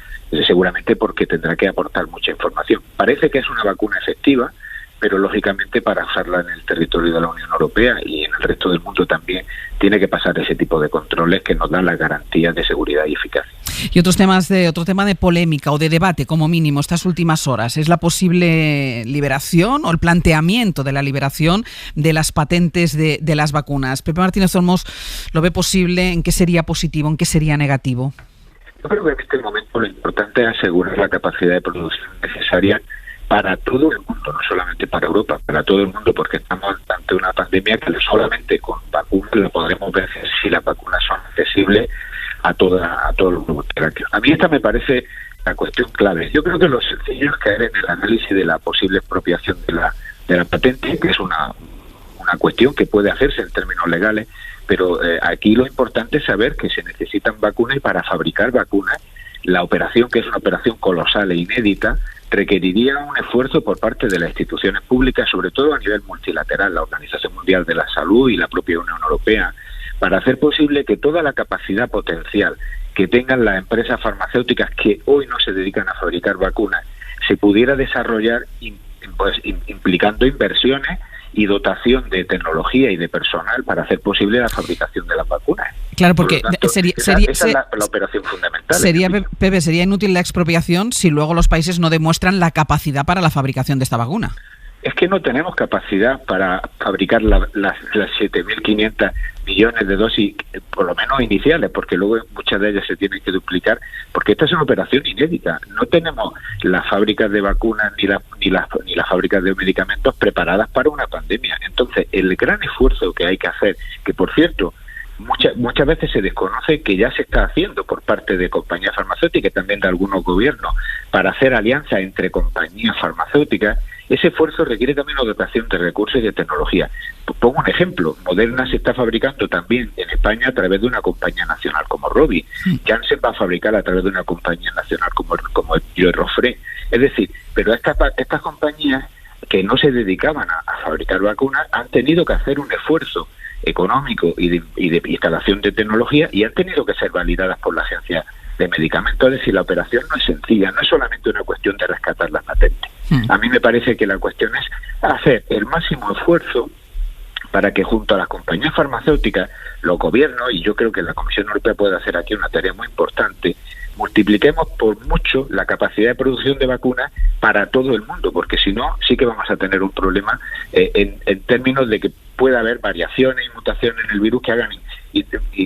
seguramente porque tendrá que aportar mucha información. Parece que es una vacuna efectiva, pero lógicamente para usarla en el territorio de la Unión Europea y en el resto del mundo también tiene que pasar ese tipo de controles que nos dan las garantías de seguridad y eficacia. Y otro tema de polémica o de debate, como mínimo, estas últimas horas, es la posible liberación o el planteamiento de la liberación de las patentes de las vacunas. Pepe Martínez Olmos, ¿lo ve posible? ¿En qué sería positivo? ¿En qué sería negativo? Yo creo que en este momento lo importante es asegurar la capacidad de producción necesaria para todo el mundo, no solamente para Europa, para todo el mundo, porque estamos ante una pandemia que solamente con vacunas la podremos vencer si las vacunas son accesibles a todos los grupos terráqueos. A mí esta me parece la cuestión clave. Yo creo que lo sencillo es caer en el análisis de la posible expropiación de la patente, que es una cuestión que puede hacerse en términos legales, pero aquí lo importante es saber que se necesitan vacunas, y para fabricar vacunas, la operación, que es una operación colosal e inédita, requeriría un esfuerzo por parte de las instituciones públicas, sobre todo a nivel multilateral, la Organización Mundial de la Salud y la propia Unión Europea, para hacer posible que toda la capacidad potencial que tengan las empresas farmacéuticas que hoy no se dedican a fabricar vacunas se pudiera desarrollar implicando inversiones y dotación de tecnología y de personal para hacer posible la fabricación de las vacunas. Claro, porque esa es la operación fundamental. Sería inútil la expropiación si luego los países no demuestran la capacidad para la fabricación de esta vacuna. Es que no tenemos capacidad para fabricar las 7.500 millones de dosis, por lo menos iniciales, porque luego muchas de ellas se tienen que duplicar, porque esta es una operación inédita. No tenemos las fábricas de vacunas ni las fábricas de medicamentos preparadas para una pandemia. Entonces, el gran esfuerzo que hay que hacer, que por cierto, muchas veces se desconoce que ya se está haciendo por parte de compañías farmacéuticas y también de algunos gobiernos, para hacer alianzas entre compañías farmacéuticas, ese esfuerzo requiere también una dotación de recursos y de tecnología. Pongo un ejemplo, Moderna se está fabricando también en España a través de una compañía nacional como Rovi, Janssen va a fabricar a través de una compañía nacional como Eurofre. Es decir, pero estas compañías que no se dedicaban a fabricar vacunas han tenido que hacer un esfuerzo económico y de instalación de tecnología y han tenido que ser validadas por la Agencia de Medicamentos. Es decir, la operación no es sencilla, no es solamente una cuestión de rescatar las patentes. A mí me parece que la cuestión es hacer el máximo esfuerzo para que junto a las compañías farmacéuticas, los gobiernos, y yo creo que la Comisión Europea puede hacer aquí una tarea muy importante, multipliquemos por mucho la capacidad de producción de vacunas para todo el mundo, porque si no, sí que vamos a tener un problema en términos de que pueda haber variaciones y mutaciones en el virus que hagan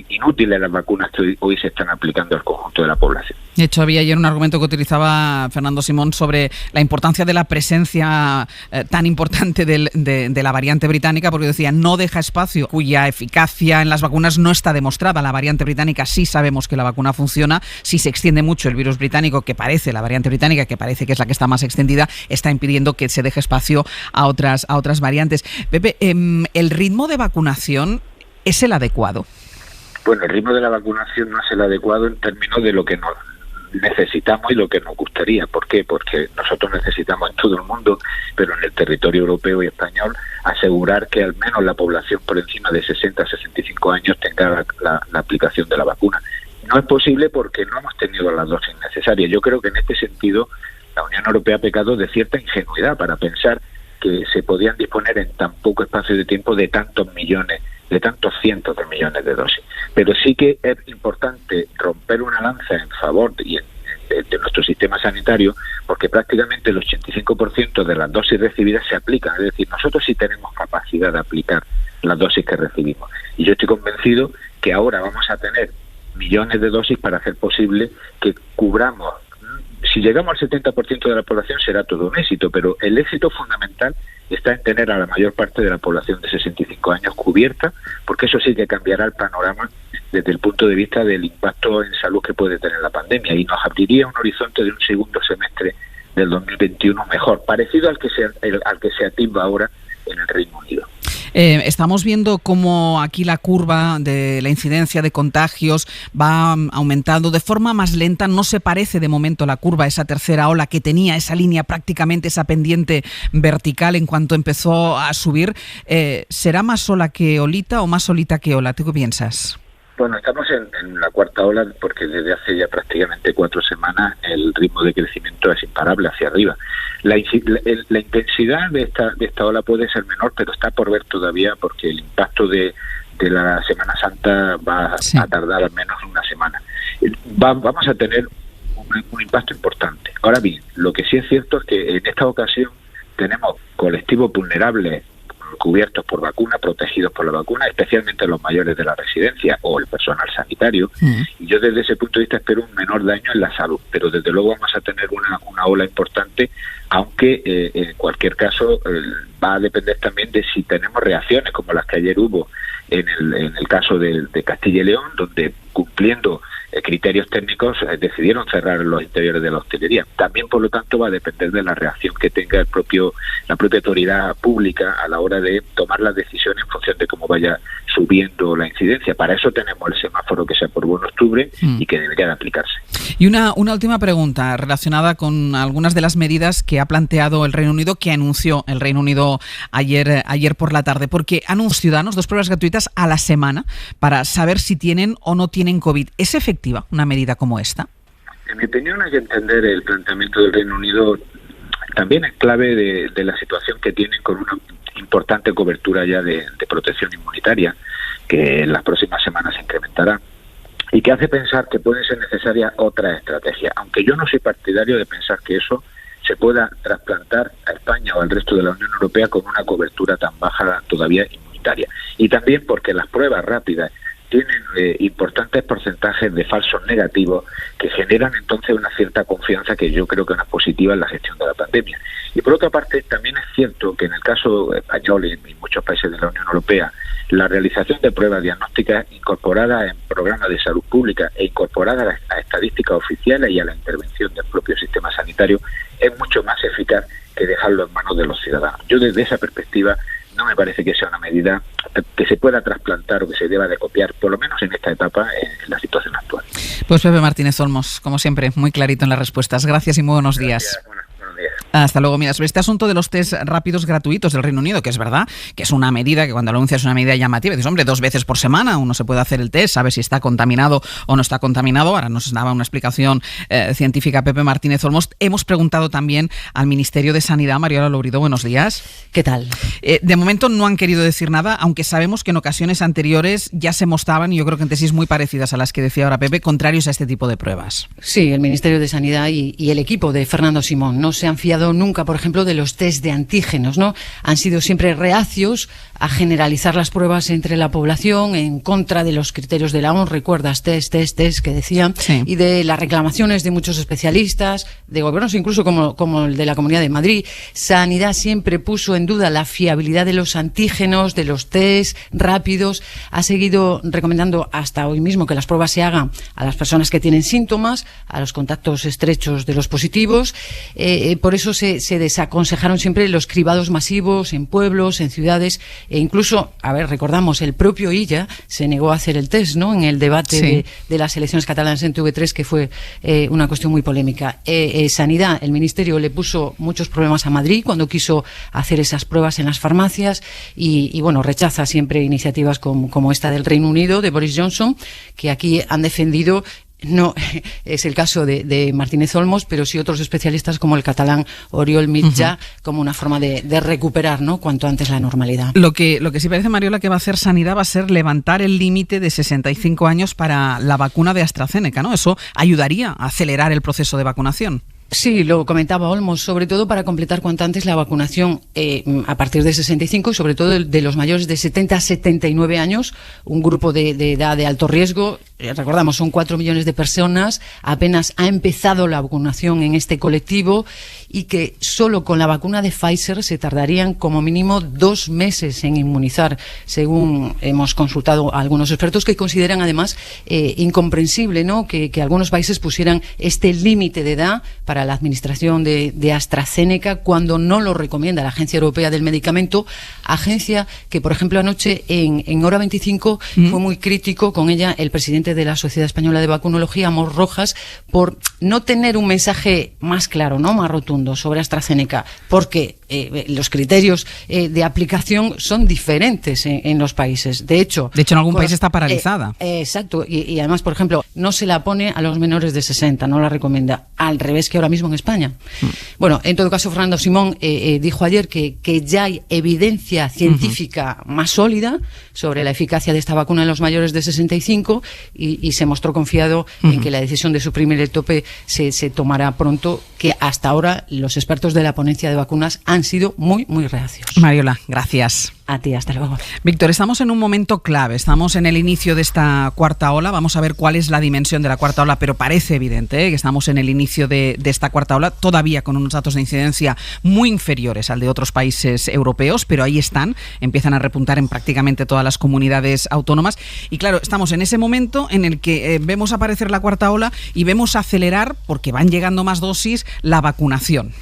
inútiles las vacunas que hoy se están aplicando al conjunto de la población. De hecho, había ayer un argumento que utilizaba Fernando Simón sobre la importancia de la presencia tan importante de la variante británica, porque decía, no deja espacio, cuya eficacia en las vacunas no está demostrada. La variante británica sí sabemos que la vacuna funciona, si se extiende mucho el virus británico, la variante británica, que parece que es la que está más extendida, está impidiendo que se deje espacio a otras variantes. Pepe, ¿el ritmo de vacunación es el adecuado? Bueno, el ritmo de la vacunación no es el adecuado en términos de lo que nos necesitamos y lo que nos gustaría. ¿Por qué? Porque nosotros necesitamos en todo el mundo, pero en el territorio europeo y español, asegurar que al menos la población por encima de 60-65 años tenga la aplicación de la vacuna. No es posible porque no hemos tenido las dosis necesarias. Yo creo que en este sentido la Unión Europea ha pecado de cierta ingenuidad para pensar que se podían disponer en tan poco espacio de tiempo de tantos cientos de millones de dosis. Pero sí que es importante romper una lanza en favor de nuestro sistema sanitario, porque prácticamente el 85% de las dosis recibidas se aplican. Es decir, nosotros sí tenemos capacidad de aplicar las dosis que recibimos. Y yo estoy convencido que ahora vamos a tener millones de dosis para hacer posible que cubramos. Si llegamos al 70% de la población será todo un éxito, pero el éxito fundamental está en tener a la mayor parte de la población de 65 años cubierta, porque eso sí que cambiará el panorama desde el punto de vista del impacto en salud que puede tener la pandemia y nos abriría un horizonte de un segundo semestre del 2021 mejor, parecido al que se atisba ahora en el Reino Unido. Estamos viendo cómo aquí la curva de la incidencia de contagios va aumentando de forma más lenta. No se parece de momento la curva a esa tercera ola que tenía esa línea prácticamente, esa pendiente vertical en cuanto empezó a subir. ¿Será más ola que olita o más olita que ola? ¿Tú qué piensas? Bueno, estamos en la cuarta ola porque desde hace ya prácticamente 4 semanas el ritmo de crecimiento es imparable hacia arriba. La intensidad de esta ola puede ser menor, pero está por ver todavía porque el impacto de la Semana Santa va a tardar al menos una semana. Vamos a tener un impacto importante. Ahora bien, lo que sí es cierto es que en esta ocasión tenemos colectivos vulnerables cubiertos por vacuna, protegidos por la vacuna, especialmente los mayores de la residencia o el personal sanitario. Y yo desde ese punto de vista espero un menor daño en la salud, pero desde luego vamos a tener una ola importante, aunque en cualquier caso va a depender también de si tenemos reacciones como las que ayer hubo en el caso de Castilla y León, donde cumpliendo criterios técnicos decidieron cerrar los interiores de la hostelería. También, por lo tanto, va a depender de la reacción que tenga la propia autoridad pública a la hora de tomar las decisiones en función de cómo vaya subiendo la incidencia. Para eso tenemos el semáforo que se aprobó en octubre y que debería de aplicarse. Y una última pregunta relacionada con algunas de las medidas que ha planteado el Reino Unido, que anunció el Reino Unido ayer por la tarde, porque anuncian ciudadanos 2 pruebas gratuitas a la semana para saber si tienen o no tienen COVID. ¿Es efectiva una medida como esta? En mi opinión hay que entender el planteamiento del Reino Unido también es clave de la situación que tienen con una importante cobertura ya de protección inmunitaria que en las próximas semanas se incrementará y que hace pensar que puede ser necesaria otra estrategia, aunque yo no soy partidario de pensar que eso se pueda trasplantar a España o al resto de la Unión Europea con una cobertura tan baja todavía inmunitaria. Y también porque las pruebas rápidas tienen importantes porcentajes de falsos negativos que generan entonces una cierta confianza que yo creo que no es positiva en la gestión de la pandemia. Y por otra parte, también es cierto que en el caso español y en muchos países de la Unión Europea, la realización de pruebas diagnósticas incorporadas en programas de salud pública e incorporadas a estadísticas oficiales y a la intervención del propio sistema sanitario es mucho más eficaz que dejarlo en manos de los ciudadanos. Yo desde esa perspectiva no me parece que sea una medida que se pueda trasplantar o que se deba de copiar, por lo menos en esta etapa, en la situación actual. Pues Pepe Martínez Olmos, como siempre, muy clarito en las respuestas. Gracias y muy buenos días. Buenos días. Hasta luego. Mira, sobre este asunto de los test rápidos gratuitos del Reino Unido, que es verdad, que es una medida que cuando lo anuncias es una medida llamativa, dices, hombre, 2 veces por semana uno se puede hacer el test, sabe si está contaminado o no está contaminado. Ahora nos daba una explicación científica Pepe Martínez Olmos. Hemos preguntado también al Ministerio de Sanidad, Mariola Lourido, buenos días. ¿Qué tal? De momento no han querido decir nada, aunque sabemos que en ocasiones anteriores ya se mostraban, y yo creo que en tesis muy parecidas a las que decía ahora Pepe, contrarios a este tipo de pruebas. Sí, el Ministerio de Sanidad y el equipo de Fernando Simón no se han fiado nunca, por ejemplo, de los test de antígenos, ¿no? Han sido siempre reacios a generalizar las pruebas entre la población, en contra de los criterios de la OMS, recuerdas, test que decían, sí, y de las reclamaciones de muchos especialistas, de gobiernos incluso como el de la Comunidad de Madrid. Sanidad siempre puso en duda la fiabilidad de los antígenos, de los test rápidos, ha seguido recomendando hasta hoy mismo que las pruebas se hagan a las personas que tienen síntomas, a los contactos estrechos de los positivos, por eso se desaconsejaron siempre los cribados masivos en pueblos, en ciudades, e incluso, recordamos, el propio Illa se negó a hacer el test, ¿no?, en el debate sí, de las elecciones catalanas en TV3, que fue una cuestión muy polémica. Sanidad, el Ministerio le puso muchos problemas a Madrid cuando quiso hacer esas pruebas en las farmacias y bueno, rechaza siempre iniciativas como esta del Reino Unido, de Boris Johnson, que aquí han defendido. No es el caso de Martínez Olmos, pero sí otros especialistas como el catalán Oriol Mitjà, como una forma de recuperar, ¿no?, cuanto antes la normalidad. Lo que sí parece, Mariola, que va a hacer Sanidad va a ser levantar el límite de 65 años para la vacuna de AstraZeneca, ¿no? Eso ayudaría a acelerar el proceso de vacunación. Sí, lo comentaba Olmos, sobre todo para completar cuanto antes la vacunación a partir de 65 y sobre todo de los mayores de 70 a 79 años, un grupo de edad de alto riesgo. Recordamos, son 4 millones de personas, apenas ha empezado la vacunación en este colectivo y que solo con la vacuna de Pfizer se tardarían como mínimo 2 meses en inmunizar, según hemos consultado a algunos expertos que consideran además incomprensible, ¿no?, que algunos países pusieran este límite de edad para la administración de AstraZeneca cuando no lo recomienda la Agencia Europea del Medicamento, agencia que, por ejemplo, anoche en Hora 25 fue muy crítico con ella el presidente de la Sociedad Española de Vacunología, Amor Rojas, por no tener un mensaje más claro, ¿no?, más rotundo sobre AstraZeneca, porque los criterios de aplicación son diferentes en los países. De hecho, en algún país está paralizada. Exacto, y además, por ejemplo, no se la pone a los menores de 60, no la recomienda, al revés que ahora mismo en España. Bueno, en todo caso, Fernando Simón dijo ayer que ya hay evidencia científica más sólida sobre la eficacia de esta vacuna en los mayores de 65 y se mostró confiado en que la decisión de suprimir el tope se tomará pronto, que hasta ahora los expertos de la ponencia de vacunas han sido muy, muy reacios. Mariola, gracias. A ti, hasta luego. Víctor, estamos en un momento clave, estamos en el inicio de esta cuarta ola, vamos a ver cuál es la dimensión de la cuarta ola, pero parece evidente que estamos en el inicio de esta cuarta ola, todavía con unos datos de incidencia muy inferiores al de otros países europeos, pero ahí están, empiezan a repuntar en prácticamente todas las comunidades autónomas y claro, estamos en ese momento en el que vemos aparecer la cuarta ola y vemos acelerar, porque van llegando más dosis, la vacunación.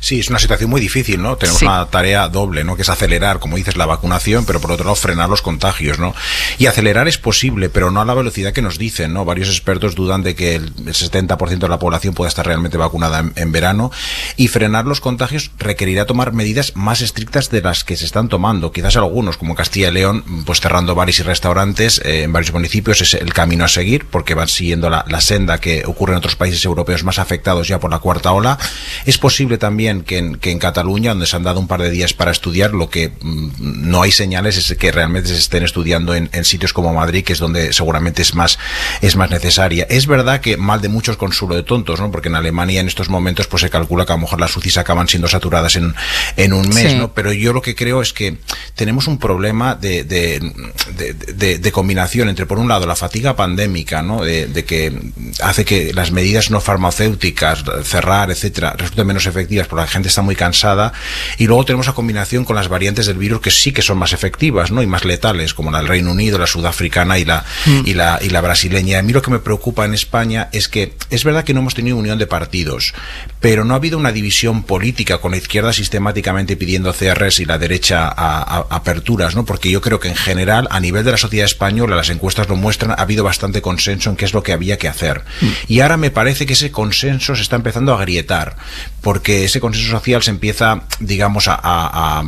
Sí, es una situación muy difícil, ¿no? Tenemos una tarea doble, ¿no? Que es acelerar, como dices, la vacunación, pero por otro lado frenar los contagios, ¿no? Y acelerar es posible, pero no a la velocidad que nos dicen, ¿no? Varios expertos dudan de que el 70% de la población pueda estar realmente vacunada en verano, y frenar los contagios requerirá tomar medidas más estrictas de las que se están tomando. Quizás algunos, como Castilla y León, pues cerrando bares y restaurantes en varios municipios, es el camino a seguir, porque van siguiendo la senda que ocurre en otros países europeos más afectados ya por la cuarta ola. Es posible también que en Cataluña, donde se han dado un par de días para estudiar, lo que no hay señales es que realmente se estén estudiando en sitios como Madrid, que es donde seguramente es más necesaria. Es verdad que mal de muchos consuelo de tontos, ¿no? Porque en Alemania en estos momentos pues se calcula que a lo mejor las UCIs acaban siendo saturadas en un mes, ¿no? Pero yo lo que creo es que tenemos un problema de combinación entre, por un lado, la fatiga pandémica, ¿no? De que hace que las medidas no farmacéuticas, cerrar, etcétera, resulten menos efectivas por la gente está muy cansada, y luego tenemos la combinación con las variantes del virus que sí que son más efectivas, ¿no? Y más letales, como la del Reino Unido, la sudafricana y la brasileña. A mí lo que me preocupa en España es que es verdad que no hemos tenido unión de partidos, pero no ha habido una división política con la izquierda sistemáticamente pidiendo CRs y la derecha a aperturas, ¿no? Porque yo creo que en general, a nivel de la sociedad española, las encuestas lo muestran, ha habido bastante consenso en qué es lo que había que hacer. Y ahora me parece que ese consenso se está empezando a agrietar, porque ese consenso social se empieza, digamos, a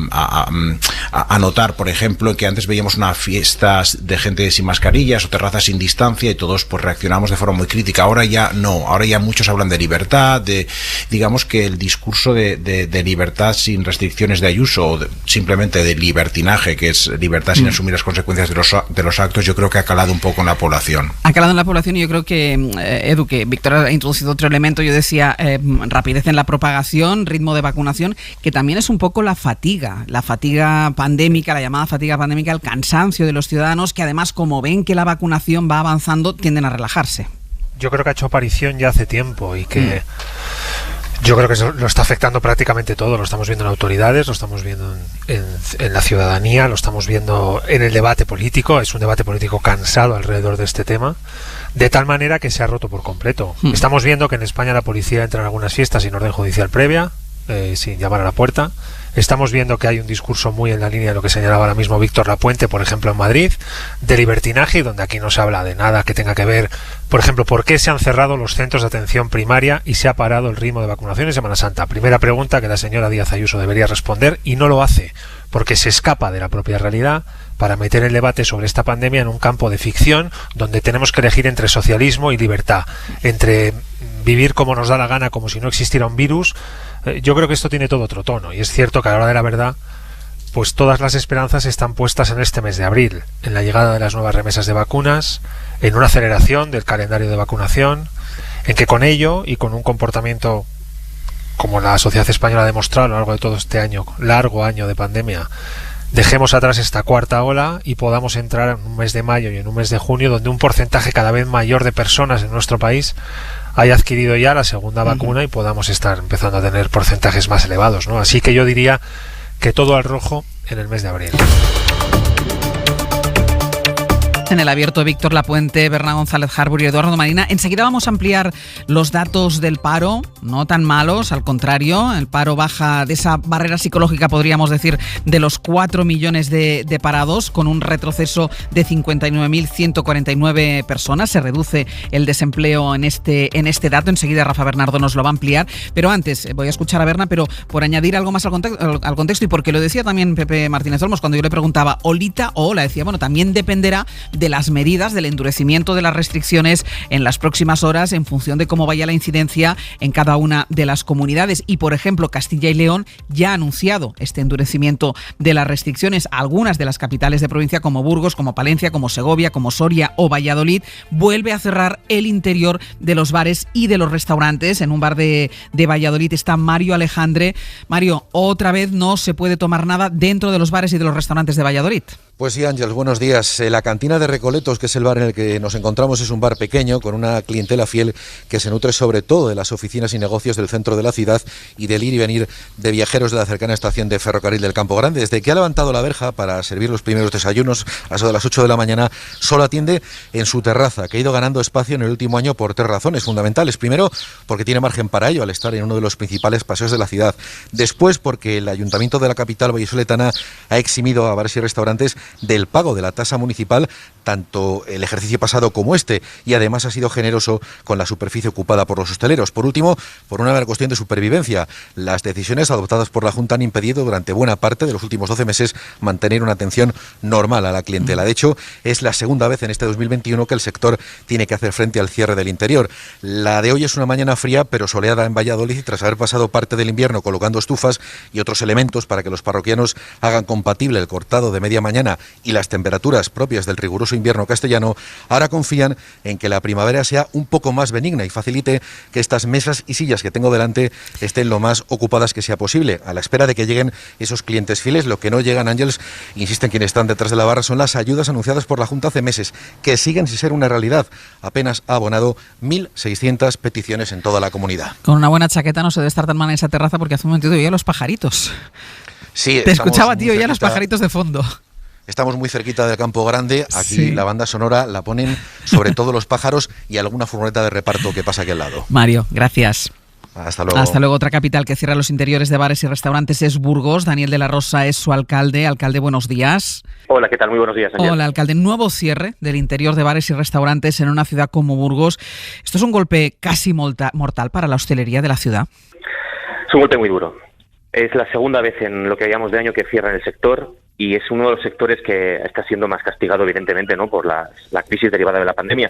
notar, por ejemplo, que antes veíamos unas fiestas de gente sin mascarillas o terrazas sin distancia y todos pues reaccionamos de forma muy crítica. Ahora ya no, ahora ya muchos hablan de libertad, digamos que el discurso de libertad sin restricciones de Ayuso, o simplemente de libertinaje, que es libertad sin asumir las consecuencias de los actos, yo creo que ha calado un poco en la población. Ha calado en la población, y yo creo que, Edu, que Víctor ha introducido otro elemento. Yo decía rapidez en la propagación, ritmo de vacunación, que también es un poco la fatiga pandémica, la llamada fatiga pandémica, el cansancio de los ciudadanos, que además, como ven que la vacunación va avanzando, tienden a relajarse. Yo creo que ha hecho aparición ya hace tiempo, y que yo creo que eso lo está afectando prácticamente todo. Lo estamos viendo en autoridades, lo estamos viendo en la ciudadanía, lo estamos viendo en el debate político. Es un debate político cansado alrededor de este tema, de tal manera que se ha roto por completo. Estamos viendo que en España la policía entra en algunas fiestas sin orden judicial previa, sin llamar a la puerta. Estamos viendo que hay un discurso muy en la línea de lo que señalaba ahora mismo Víctor Lapuente, por ejemplo en Madrid, de libertinaje, donde aquí no se habla de nada que tenga que ver, por ejemplo, por qué se han cerrado los centros de atención primaria y se ha parado el ritmo de vacunación en Semana Santa. Primera pregunta que la señora Díaz Ayuso debería responder, y no lo hace, porque se escapa de la propia realidad para meter el debate sobre esta pandemia en un campo de ficción, donde tenemos que elegir entre socialismo y libertad, entre vivir como nos da la gana, como si no existiera un virus. Yo creo que esto tiene todo otro tono, y es cierto que a la hora de la verdad, pues todas las esperanzas están puestas en este mes de abril, en la llegada de las nuevas remesas de vacunas, en una aceleración del calendario de vacunación, en que con ello y con un comportamiento como la sociedad española ha demostrado a lo largo de todo este largo año de pandemia, dejemos atrás esta cuarta ola y podamos entrar en un mes de mayo y en un mes de junio donde un porcentaje cada vez mayor de personas en nuestro país haya adquirido ya la segunda vacuna y podamos estar empezando a tener porcentajes más elevados, ¿no? Así que yo diría que todo al rojo en el mes de abril. En el abierto, Víctor Lapuente, Berna González Harbour y Eduardo Marina. Enseguida vamos a ampliar los datos del paro, no tan malos, al contrario, el paro baja de esa barrera psicológica, podríamos decir, de los 4 millones de parados, con un retroceso de 59.149 personas. Se reduce el desempleo en este dato. Enseguida Rafa Bernardo nos lo va a ampliar. Pero antes, voy a escuchar a Berna, pero por añadir algo más al contexto, y porque lo decía también Pepe Martínez Olmos cuando yo le preguntaba, Olita o Ola, decía, bueno, también dependerá de las medidas, del endurecimiento de las restricciones en las próximas horas en función de cómo vaya la incidencia en cada una de las comunidades. Y, por ejemplo, Castilla y León ya ha anunciado este endurecimiento de las restricciones. Algunas de las capitales de provincia, como Burgos, como Palencia, como Segovia, como Soria o Valladolid, vuelve a cerrar el interior de los bares y de los restaurantes. En un bar de Valladolid está Mario Alejandre. Mario, otra vez no se puede tomar nada dentro de los bares y de los restaurantes de Valladolid. Pues sí, Ángel, buenos días. La Cantina de Recoletos, que es el bar en el que nos encontramos, es un bar pequeño con una clientela fiel que se nutre sobre todo de las oficinas y negocios del centro de la ciudad y del ir y venir de viajeros de la cercana estación de ferrocarril del Campo Grande. Desde que ha levantado la verja para servir los primeros desayunos a eso de las 8 de la mañana, solo atiende en su terraza, que ha ido ganando espacio en el último año por 3 razones fundamentales. Primero, porque tiene margen para ello al estar en uno de los principales paseos de la ciudad. Después, porque el Ayuntamiento de la capital vallisoletana ha eximido a bares y restaurantes del pago de la tasa municipal, tanto el ejercicio pasado como este, y además ha sido generoso con la superficie ocupada por los hosteleros. Por último, por una mera cuestión de supervivencia, las decisiones adoptadas por la Junta han impedido durante buena parte de los últimos 12 meses mantener una atención normal a la clientela. De hecho, es la segunda vez en este 2021 que el sector tiene que hacer frente al cierre del interior. La de hoy es una mañana fría pero soleada en Valladolid, y tras haber pasado parte del invierno colocando estufas y otros elementos para que los parroquianos hagan compatible el cortado de media mañana y las temperaturas propias del riguroso invierno castellano, ahora confían en que la primavera sea un poco más benigna y facilite que estas mesas y sillas que tengo delante estén lo más ocupadas que sea posible, a la espera de que lleguen esos clientes fieles. Lo que no llegan, Ángeles, insisten quienes están detrás de la barra, son las ayudas anunciadas por la Junta hace meses, que siguen sin ser una realidad. Apenas ha abonado 1.600 peticiones en toda la comunidad. Con una buena chaqueta no se debe estar tan mal en esa terraza, porque hace un momentito oía los pajaritos. Sí, te escuchaba, tío, ya los pajaritos de fondo. Estamos muy cerquita del Campo Grande. Aquí sí. La banda sonora la ponen sobre todo los pájaros y alguna furgoneta de reparto que pasa aquí al lado. Mario, gracias. Hasta luego. Hasta luego. Otra capital que cierra los interiores de bares y restaurantes es Burgos. Daniel de la Rosa es su alcalde. Alcalde, buenos días. Hola, ¿qué tal? Muy buenos días, Ángel. Hola, alcalde. Nuevo cierre del interior de bares y restaurantes en una ciudad como Burgos. ¿Esto es un golpe casi mortal para la hostelería de la ciudad? Es un golpe muy duro. Es la segunda vez en lo que llevamos de año que cierra el sector y es uno de los sectores que está siendo más castigado, evidentemente, ¿no?, por la crisis derivada de la pandemia.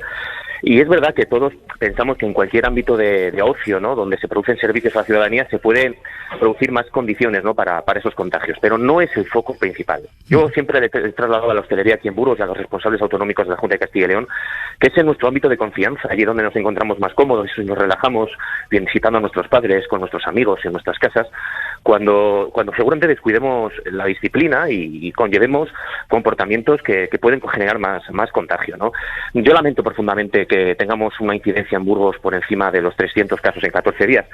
Y es verdad que todos pensamos que en cualquier ámbito de ocio, ¿no?, donde se producen servicios a la ciudadanía, se pueden producir más condiciones, ¿no?, para esos contagios, pero no es el foco principal. Yo siempre le he trasladado a la hostelería aquí en Burgos y a los responsables autonómicos de la Junta de Castilla y León que es en nuestro ámbito de confianza, allí donde nos encontramos más cómodos y nos relajamos visitando a nuestros padres, con nuestros amigos en nuestras casas, cuando seguramente descuidemos la disciplina y conllevemos comportamientos que pueden generar más contagio, ¿no? Yo lamento profundamente que tengamos una incidencia en Burgos por encima de los 300 casos en 14 días.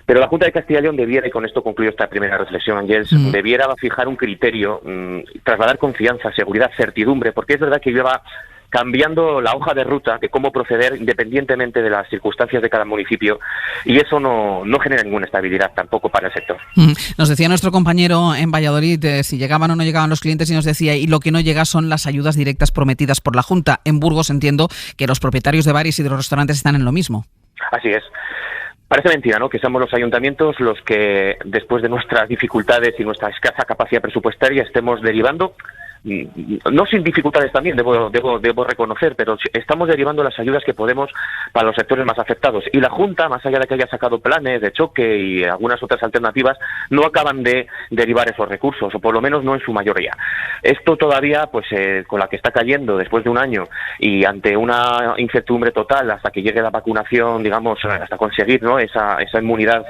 Pero la Junta de Castilla y León debiera, y con esto concluyo esta primera reflexión, Ángeles, debiera fijar un criterio, trasladar confianza, seguridad, certidumbre, porque es verdad que lleva cambiando la hoja de ruta de cómo proceder independientemente de las circunstancias de cada municipio, y eso no genera ninguna estabilidad tampoco para el sector. Nos decía nuestro compañero en Valladolid si llegaban o no llegaban los clientes, y nos decía, y lo que no llega son las ayudas directas prometidas por la Junta. En Burgos entiendo que los propietarios de bares y de los restaurantes están en lo mismo. Así es. Parece mentira, ¿no?, que seamos los ayuntamientos los que, después de nuestras dificultades y nuestra escasa capacidad presupuestaria, estemos derivando, no sin dificultades también, debo reconocer, pero estamos derivando las ayudas que podemos para los sectores más afectados. Y la Junta, más allá de que haya sacado planes de choque y algunas otras alternativas, no acaban de derivar esos recursos, o por lo menos no en su mayoría. Esto todavía, pues con la que está cayendo después de un año y ante una incertidumbre total hasta que llegue la vacunación, digamos, hasta conseguir, ¿no?, esa inmunidad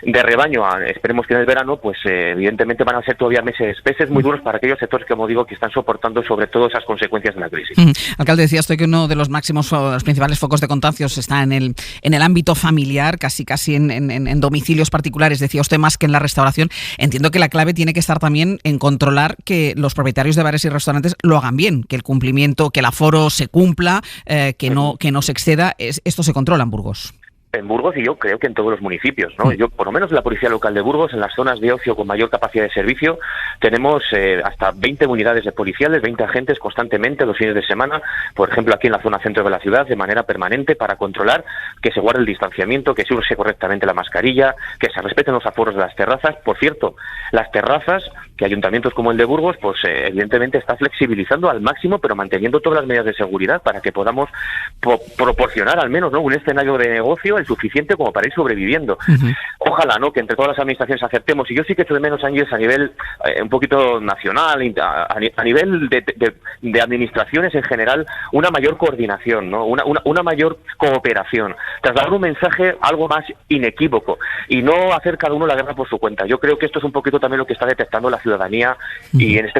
de rebaño, esperemos que en el verano, pues evidentemente van a ser todavía meses muy duros para aquellos sectores, como digo, que están soportando sobre todo esas consecuencias de la crisis. Alcalde, decía usted que uno de los los principales focos de contagios está en el ámbito familiar, casi en domicilios particulares, decía usted, más que en la restauración. Entiendo que la clave tiene que estar también en controlar que los propietarios de bares y restaurantes lo hagan bien, que el cumplimiento, que el aforo se cumpla, que no se exceda. Esto se controla en Burgos. En Burgos, y yo creo que en todos los municipios, ¿no? Yo, por lo menos en la Policía Local de Burgos, en las zonas de ocio con mayor capacidad de servicio, tenemos hasta 20 unidades de policiales, 20 agentes constantemente los fines de semana, por ejemplo aquí en la zona centro de la ciudad, de manera permanente, para controlar que se guarde el distanciamiento, que se use correctamente la mascarilla, que se respeten los aforos de las terrazas. Por cierto, las terrazas, que ayuntamientos como el de Burgos, pues evidentemente está flexibilizando al máximo, pero manteniendo todas las medidas de seguridad para que podamos proporcionar al menos, ¿no?, un escenario de negocio el suficiente como para ir sobreviviendo. Ojalá, ¿no?, que entre todas las administraciones aceptemos, y yo sí que echo de menos, Ángeles, a nivel un poquito nacional, a nivel de administraciones en general, una mayor coordinación, ¿no?, una mayor cooperación, trasladar un mensaje algo más inequívoco y no hacer cada uno la guerra por su cuenta. Yo creo que esto es un poquito también lo que está detectando la ciudadanía y en el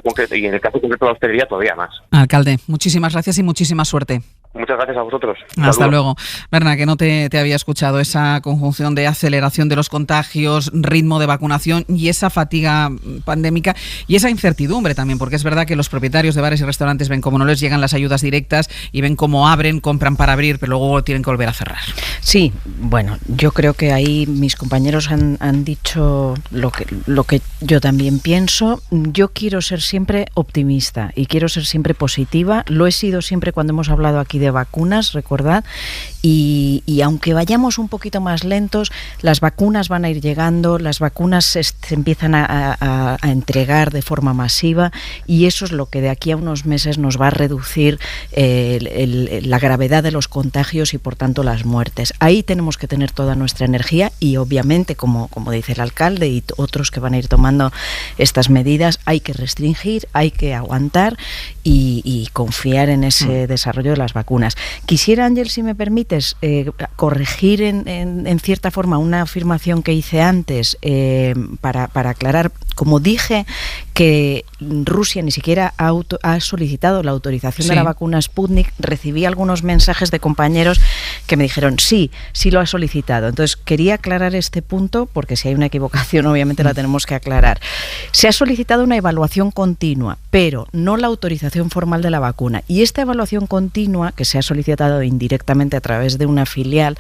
caso concreto de la hostelería todavía más. Alcalde, muchísimas gracias y muchísima suerte. Muchas gracias a vosotros. Hasta luego. Berna, que no te había escuchado esa conjunción de aceleración de los contagios, ritmo de vacunación y esa fatiga pandémica y esa incertidumbre también, porque es verdad que los propietarios de bares y restaurantes ven cómo no les llegan las ayudas directas y ven cómo abren, compran para abrir, pero luego tienen que volver a cerrar. Sí, bueno, yo creo que ahí mis compañeros han dicho lo que yo también pienso. Yo quiero ser siempre optimista y quiero ser siempre positiva. Lo he sido siempre cuando hemos hablado aquí aquí de vacunas, recordad, y aunque vayamos un poquito más lentos, las vacunas van a ir llegando, las vacunas se empiezan a entregar de forma masiva, y eso es lo que de aquí a unos meses nos va a reducir la gravedad de los contagios y por tanto las muertes. Ahí tenemos que tener toda nuestra energía y obviamente, como dice el alcalde y otros que van a ir tomando estas medidas, hay que restringir, hay que aguantar y confiar en ese desarrollo de las vacunas. Quisiera, Ángel, si me permites, corregir en cierta forma una afirmación que hice antes para aclarar. Como dije que Rusia ni siquiera ha solicitado la autorización de la vacuna Sputnik, recibí algunos mensajes de compañeros que me dijeron sí lo ha solicitado. Entonces quería aclarar este punto porque si hay una equivocación obviamente la tenemos que aclarar. Se ha solicitado una evaluación continua, pero no la autorización formal de la vacuna. Y esta evaluación continua, que se ha solicitado indirectamente a través de una filial,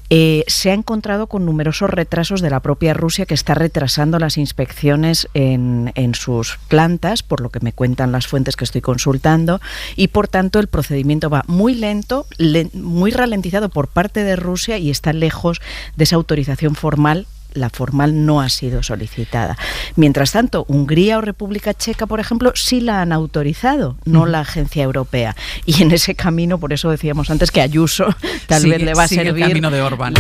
se ha encontrado con numerosos retrasos de la propia Rusia, que está retrasando las inspecciones en sus plantas, por lo que me cuentan las fuentes que estoy consultando, y por tanto el procedimiento va muy lento, muy ralentizado por parte de Rusia y está lejos de esa autorización formal. La formal no ha sido solicitada. Mientras tanto, Hungría o República Checa, por ejemplo, sí la han autorizado, no la agencia europea. Y en ese camino, por eso decíamos antes que Ayuso tal vez le va a servir. El camino de Orbán.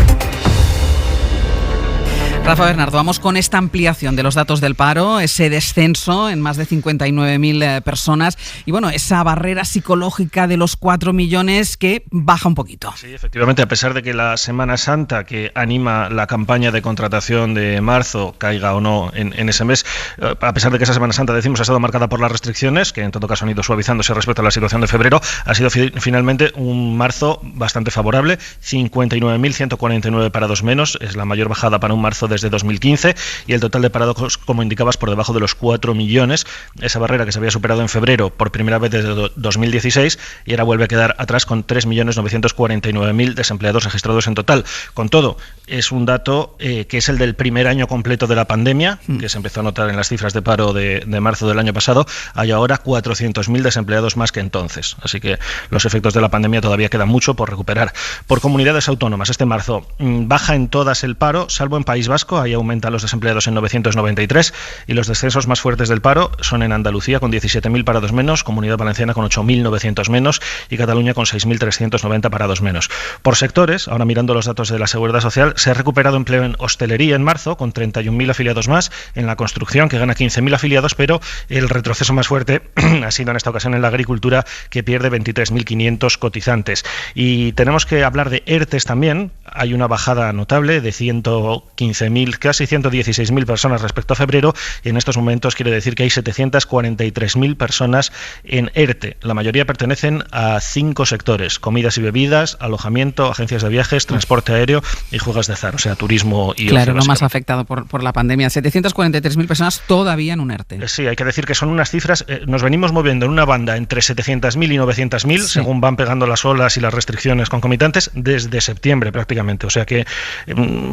Rafa Bernardo, vamos con esta ampliación de los datos del paro, ese descenso en más de 59.000 personas y bueno, esa barrera psicológica de los 4 millones que baja un poquito. Sí, efectivamente, a pesar de que la Semana Santa, que anima la campaña de contratación de marzo, caiga o no en ese mes, a pesar de que esa Semana Santa, decimos, ha estado marcada por las restricciones, que en todo caso han ido suavizándose respecto a la situación de febrero, ha sido finalmente un marzo bastante favorable, 59.149 parados menos, es la mayor bajada para un marzo desde 2015, y el total de parados, como indicabas, por debajo de los 4 millones, esa barrera que se había superado en febrero por primera vez desde 2016 y ahora vuelve a quedar atrás con 3.949.000 desempleados registrados en total. Con todo, es un dato que es el del primer año completo de la pandemia, que se empezó a notar en las cifras de paro de marzo del año pasado. Hay ahora 400.000 desempleados más que entonces, así que los efectos de la pandemia todavía quedan mucho por recuperar. Por comunidades autónomas, este marzo baja en todas el paro, salvo en País Vasco. Ahí aumentan los desempleados en 993 y los descensos más fuertes del paro son en Andalucía con 17.000 parados menos, Comunidad Valenciana con 8.900 menos y Cataluña con 6.390 parados menos. Por sectores, ahora mirando los datos de la Seguridad Social, se ha recuperado empleo en hostelería en marzo con 31.000 afiliados más, en la construcción que gana 15.000 afiliados, pero el retroceso más fuerte ha sido en esta ocasión en la agricultura, que pierde 23.500 cotizantes. Y tenemos que hablar de ERTES también. Hay una bajada notable de 115.000, casi 116.000 personas respecto a febrero, y en estos momentos quiere decir que hay 743.000 personas en ERTE. La mayoría pertenecen a 5 sectores: comidas y bebidas, alojamiento, agencias de viajes, transporte aéreo y juegos de azar, o sea, turismo y claro, lo más afectado por la pandemia. 743.000 personas todavía en un ERTE. Sí, hay que decir que son unas cifras, nos venimos moviendo en una banda entre 700.000 y 900.000, según van pegando las olas y las restricciones concomitantes, desde septiembre prácticamente. O sea que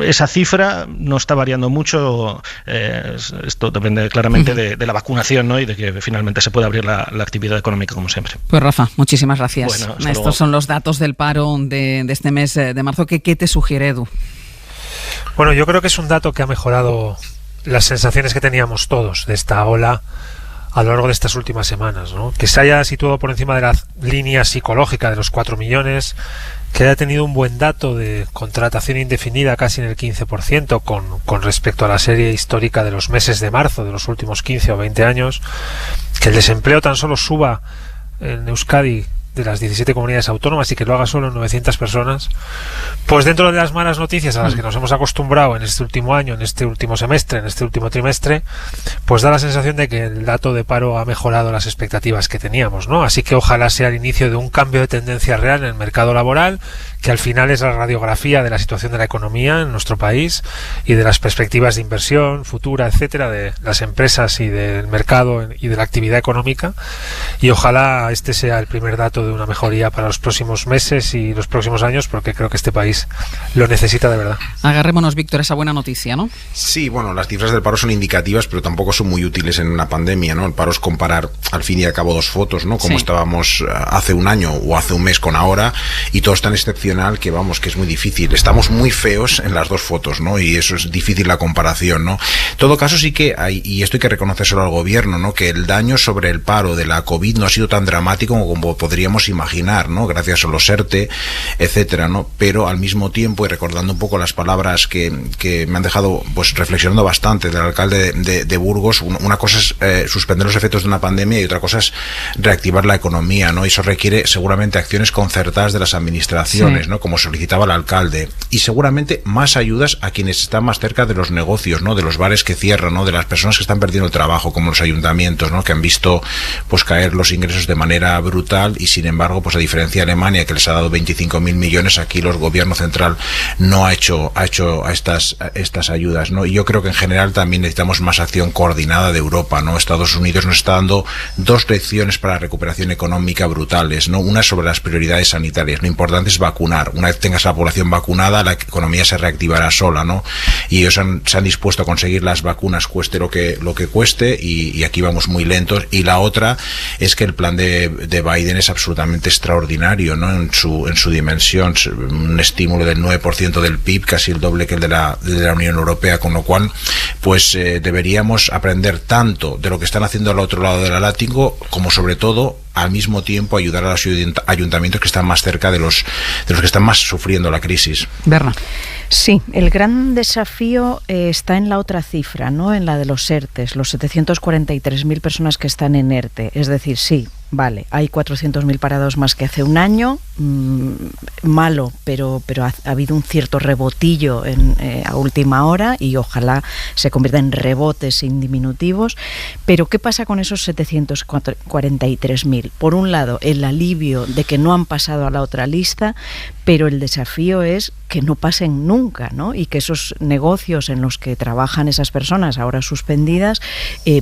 esa cifra no está variando mucho. Esto depende claramente de la vacunación, ¿no? Y de que finalmente se pueda abrir la actividad económica como siempre. Pues Rafa, muchísimas gracias. Bueno, estos luego. Son los datos del paro de este mes de marzo. ¿Qué te sugiere, Edu? Bueno, yo creo que es un dato que ha mejorado las sensaciones que teníamos todos de esta ola a lo largo de estas últimas semanas, ¿no? Que se haya situado por encima de la línea psicológica de los 4 millones, que haya tenido un buen dato de contratación indefinida casi en el 15% con respecto a la serie histórica de los meses de marzo de los últimos 15 o 20 años, que el desempleo tan solo suba en Euskadi de las 17 comunidades autónomas y que lo haga solo en 900 personas, pues dentro de las malas noticias a las que nos hemos acostumbrado en este último año, en este último semestre, en este último trimestre, pues da la sensación de que el dato de paro ha mejorado las expectativas que teníamos, ¿no? Así que ojalá sea el inicio de un cambio de tendencia real en el mercado laboral, que al final es la radiografía de la situación de la economía en nuestro país y de las perspectivas de inversión futura, etcétera, de las empresas y del mercado y de la actividad económica, y ojalá este sea el primer dato de una mejoría para los próximos meses y los próximos años, porque creo que este país lo necesita de verdad. Agarrémonos, Víctor, esa buena noticia, ¿no? Sí, bueno, las cifras del paro son indicativas, pero tampoco son muy útiles en una pandemia, ¿no? El paro es comparar al fin y al cabo dos fotos, ¿no? Como estábamos hace un año o hace un mes con ahora, y todo es tan excepcional que vamos, que es muy difícil. Estamos muy feos en las dos fotos, ¿no? Y eso es difícil la comparación, ¿no? En todo caso sí que hay, y esto hay que reconocérselo al gobierno, ¿no? Que el daño sobre el paro de la COVID no ha sido tan dramático como podríamos imaginar, ¿no? Gracias a los ERTE, etcétera, ¿no? Pero al mismo tiempo, y recordando un poco las palabras que me han dejado pues reflexionando bastante del alcalde de Burgos, una cosa es suspender los efectos de una pandemia y otra cosa es reactivar la economía, ¿no? Y eso requiere seguramente acciones concertadas de las administraciones, ¿no? Como solicitaba el alcalde, y seguramente más ayudas a quienes están más cerca de los negocios, ¿no? De los bares que cierran, ¿no? De las personas que están perdiendo el trabajo, como los ayuntamientos, ¿no? Que han visto pues caer los ingresos de manera brutal, y sin embargo, pues a diferencia de Alemania, que les ha dado 25.000 millones, aquí el gobierno central no ha hecho estas ayudas, ¿no? Y yo creo que en general también necesitamos más acción coordinada de Europa, ¿no? Estados Unidos nos está dando dos lecciones para la recuperación económica brutales, ¿no? Una sobre las prioridades sanitarias. Lo importante es vacunar. Una vez tengas a la población vacunada, la economía se reactivará sola, ¿no? Y ellos se han dispuesto a conseguir las vacunas cueste lo que cueste, y aquí vamos muy lentos. Y la otra es que el plan de Biden es absolutamente extraordinario, ¿no? En su dimensión, un estímulo del 9% del PIB, casi el doble que el de la Unión Europea, con lo cual pues deberíamos aprender tanto de lo que están haciendo al otro lado del Atlántico, como sobre todo al mismo tiempo ayudar a los ayuntamientos que están más cerca de los que están más sufriendo la crisis. Berna. Sí, el gran desafío está en la otra cifra, ¿no? En la de los ERTES, los 743.000 personas que están en ERTE. Es decir, sí, vale, hay 400.000 parados más que hace un año, malo, pero ha habido un cierto rebotillo a última hora, y ojalá se convierta en rebotes indiminutivos. Pero ¿qué pasa con esos 743.000? Por un lado, el alivio de que no han pasado a la otra lista, pero el desafío es que no pasen nunca, ¿no? Y que esos negocios en los que trabajan esas personas ahora suspendidas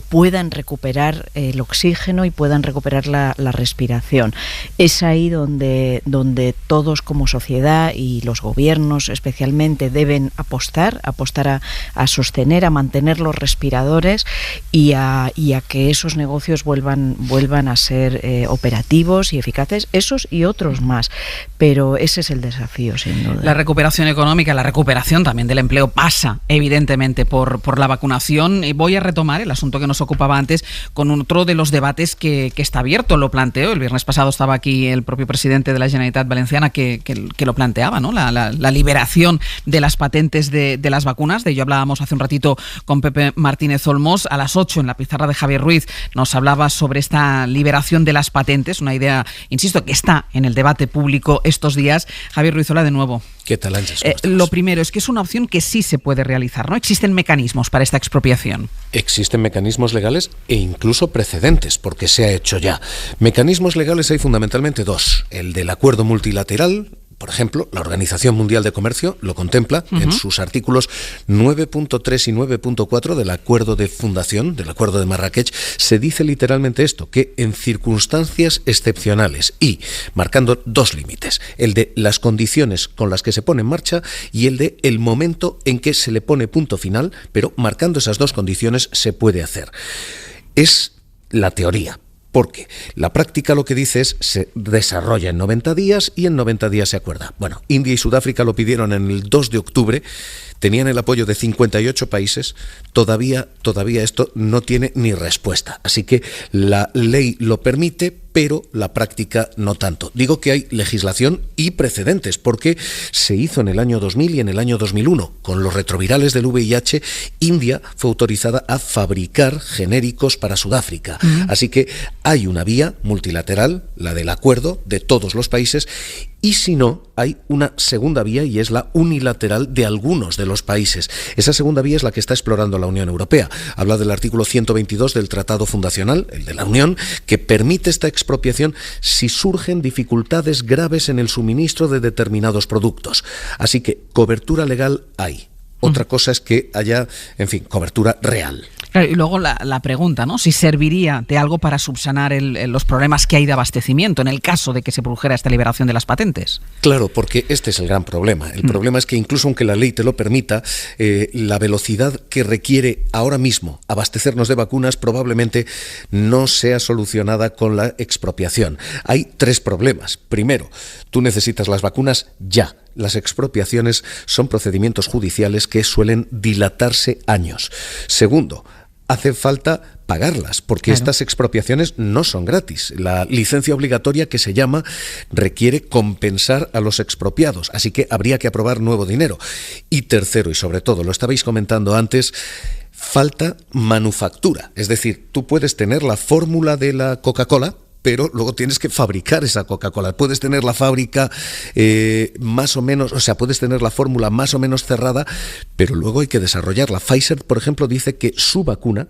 puedan recuperar el oxígeno y puedan recuperar la respiración. Es ahí donde todos como sociedad y los gobiernos especialmente deben apostar a sostener, a mantener los respiradores y a que esos negocios vuelvan a ser operativos y eficaces, esos y otros más. Pero ese es el desafío, sin duda. La recuperación económica, la recuperación también del empleo pasa evidentemente por la vacunación. Voy a retomar el asunto que nos ocupaba antes con otro de los debates que está abierto. Lo planteó el viernes pasado, estaba aquí el propio presidente de la Generalitat Valenciana que lo planteaba, ¿no? La liberación de las patentes de las vacunas. De ello hablábamos hace un ratito con Pepe Martínez Olmos. A las 8 en la pizarra de Javier Ruiz nos hablaba sobre esta liberación de las patentes, una idea, insisto, que está en el debate público estos días. Javier Ruiz, hola de nuevo. ¿Qué tal, Ángeles? Lo primero es que es una opción que sí se puede realizar, ¿no? Existen mecanismos para esta expropiación. Existen mecanismos legales e incluso precedentes, porque se ha hecho ya. Mecanismos legales hay fundamentalmente dos. El del acuerdo multilateral. Por ejemplo, la Organización Mundial de Comercio lo contempla en sus artículos 9.3 y 9.4 del Acuerdo de Fundación, del Acuerdo de Marrakech. Se dice literalmente esto, que en circunstancias excepcionales, y marcando dos límites, el de las condiciones con las que se pone en marcha y el de el momento en que se le pone punto final, pero marcando esas dos condiciones se puede hacer. Es la teoría. Porque la práctica lo que dice es se desarrolla en 90 días y en 90 días se acuerda. Bueno, India y Sudáfrica lo pidieron en el 2 de octubre, tenían el apoyo de 58 países, todavía esto no tiene ni respuesta. Así que la ley lo permite, pero la práctica no tanto. Digo que hay legislación y precedentes, porque se hizo en el año 2000 y en el año 2001. Con los retrovirales del VIH, India fue autorizada a fabricar genéricos para Sudáfrica. Así que hay una vía multilateral, la del acuerdo de todos los países, y si no, hay una segunda vía, y es la unilateral de algunos de los países. Esa segunda vía es la que está explorando la Unión Europea. Habla del artículo 122 del Tratado Fundacional, el de la Unión, que permite esta expropiación si surgen dificultades graves en el suministro de determinados productos. Así que cobertura legal hay. Otra cosa es que haya, en fin, cobertura real. Claro, y luego la pregunta, ¿no? Si serviría de algo para subsanar los problemas que hay de abastecimiento en el caso de que se produjera esta liberación de las patentes. Claro, porque este es el gran problema. El problema es que incluso aunque la ley te lo permita, la velocidad que requiere ahora mismo abastecernos de vacunas probablemente no sea solucionada con la expropiación. Hay 3 problemas. Primero, tú necesitas las vacunas ya. Las expropiaciones son procedimientos judiciales que suelen dilatarse años. Segundo, hace falta pagarlas, porque estas expropiaciones no son gratis. La licencia obligatoria, que se llama, requiere compensar a los expropiados, así que habría que aprobar nuevo dinero. Y tercero, y sobre todo, lo estabais comentando antes, falta manufactura. Es decir, tú puedes tener la fórmula de la Coca-Cola, pero luego tienes que fabricar esa Coca-Cola. Puedes tener la fábrica más o menos, o sea, puedes tener la fórmula más o menos cerrada, pero luego hay que desarrollarla. Pfizer, por ejemplo, dice que su vacuna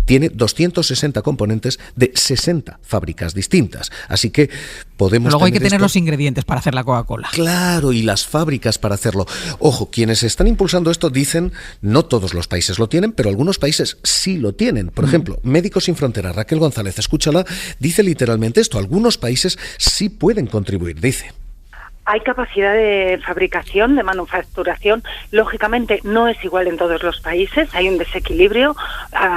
tiene 260 componentes de 60 fábricas distintas. Así que podemos... Luego hay que tener los ingredientes para hacer la Coca-Cola. Claro, y las fábricas para hacerlo. Ojo, quienes están impulsando esto dicen, no todos los países lo tienen, pero algunos países sí lo tienen. Por ejemplo, Médicos Sin Fronteras, Raquel González, escúchala, dice literalmente esto: algunos países sí pueden contribuir, dice. Hay capacidad de fabricación, de manufacturación. Lógicamente no es igual en todos los países, hay un desequilibrio.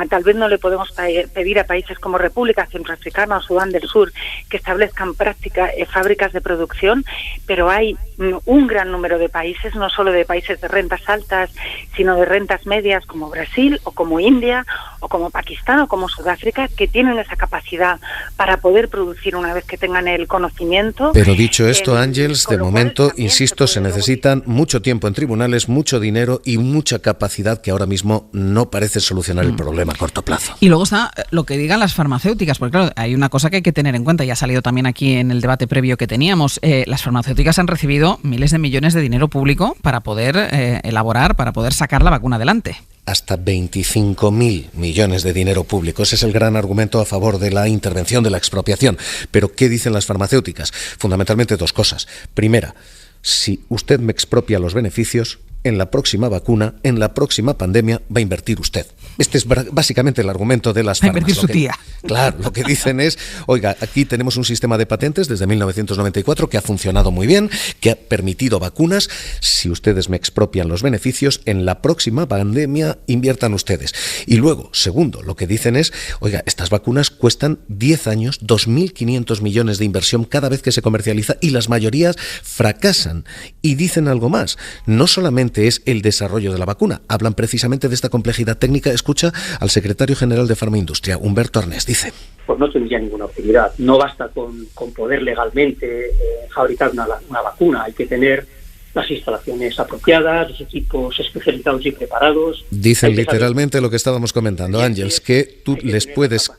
Tal vez no le podemos pedir a países como República Centroafricana o Sudán del Sur que establezcan fábricas de producción, pero hay un gran número de países, no solo de países de rentas altas, sino de rentas medias como Brasil o como India o como Pakistán o como Sudáfrica, que tienen esa capacidad para poder producir una vez que tengan el conocimiento. Pero dicho esto, Ángeles, de momento, insisto, se necesitan mucho tiempo en tribunales, mucho dinero y mucha capacidad que ahora mismo no parece solucionar el problema a corto plazo. Y luego está lo que digan las farmacéuticas, porque claro, hay una cosa que hay que tener en cuenta, ya ha salido también aquí en el debate previo que teníamos. Las farmacéuticas han recibido miles de millones de dinero público para poder elaborar, para poder sacar la vacuna adelante. Hasta 25.000 millones de dinero público. Ese es el gran argumento a favor de la intervención, de la expropiación. Pero ¿qué dicen las farmacéuticas? Fundamentalmente 2 cosas. Primera, si usted me expropia los beneficios, en la próxima vacuna, en la próxima pandemia, va a invertir usted. Este es básicamente el argumento de las farmas. Va a invertir su tía. Claro, lo que dicen es, oiga, aquí tenemos un sistema de patentes desde 1994 que ha funcionado muy bien, que ha permitido vacunas. Si ustedes me expropian los beneficios, en la próxima pandemia inviertan ustedes. Y luego, segundo, lo que dicen es, oiga, estas vacunas cuestan 10 años, 2.500 millones de inversión cada vez que se comercializa y las mayorías fracasan. Y dicen algo más, no solamente es el desarrollo de la vacuna, hablan precisamente de esta complejidad técnica. Escucha al secretario general de Farmaindustria, Humberto Arnés, dice: pues no tendría ninguna utilidad. No basta con poder legalmente fabricar una vacuna, hay que tener las instalaciones apropiadas, los equipos especializados y preparados. Dicen literalmente lo que estábamos comentando, Ángeles, que tú les puedes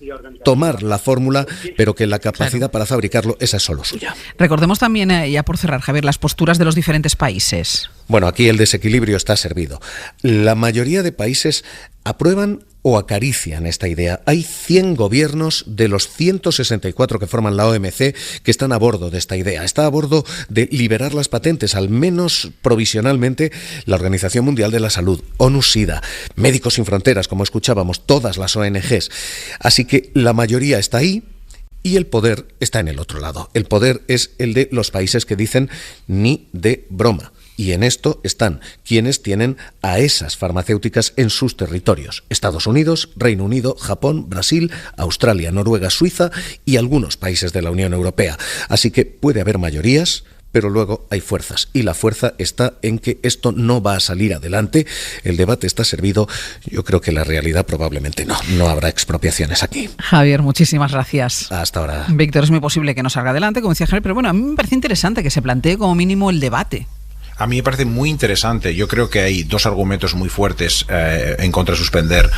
tomar la fórmula, pero que la capacidad para fabricarlo, esa es solo suya. Recordemos también, ya por cerrar, Javier, las posturas de los diferentes países. Bueno, aquí el desequilibrio está servido. La mayoría de países aprueban o acarician esta idea. Hay 100 gobiernos de los 164 que forman la OMC que están a bordo de esta idea. Está a bordo de liberar las patentes, al menos provisionalmente, la Organización Mundial de la Salud, ONU-SIDA, Médicos Sin Fronteras, como escuchábamos, todas las ONGs. Así que la mayoría está ahí. Y el poder está en el otro lado. El poder es el de los países que dicen ni de broma. Y en esto están quienes tienen a esas farmacéuticas en sus territorios: Estados Unidos, Reino Unido, Japón, Brasil, Australia, Noruega, Suiza y algunos países de la Unión Europea. Así que puede haber mayorías, pero luego hay fuerzas, y la fuerza está en que esto no va a salir adelante. El debate está servido. Yo creo que la realidad probablemente no habrá expropiaciones aquí. Javier, muchísimas gracias. Hasta ahora. Víctor, es muy posible que no salga adelante, como decía Javier, pero bueno, a mí me parece interesante que se plantee como mínimo el debate. A mí me parece muy interesante. Yo creo que hay 2 argumentos muy fuertes en contra de suspender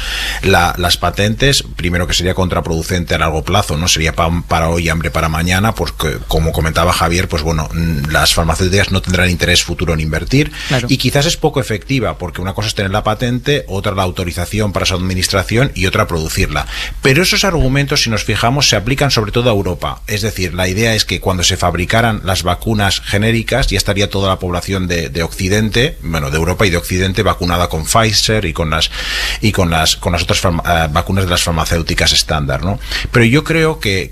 las patentes. Primero, que sería contraproducente a largo plazo, no sería pan para hoy, hambre para mañana, porque como comentaba Javier, pues bueno, las farmacéuticas no tendrán interés futuro en invertir. Claro. Y quizás es poco efectiva, porque una cosa es tener la patente, otra la autorización para su administración y otra producirla. Pero esos argumentos, si nos fijamos, se aplican sobre todo a Europa. Es decir, la idea es que cuando se fabricaran las vacunas genéricas ya estaría toda la población de de Occidente, bueno, de Europa y de Occidente, vacunada con Pfizer y con las otras vacunas de las farmacéuticas estándar, ¿no? Pero yo creo que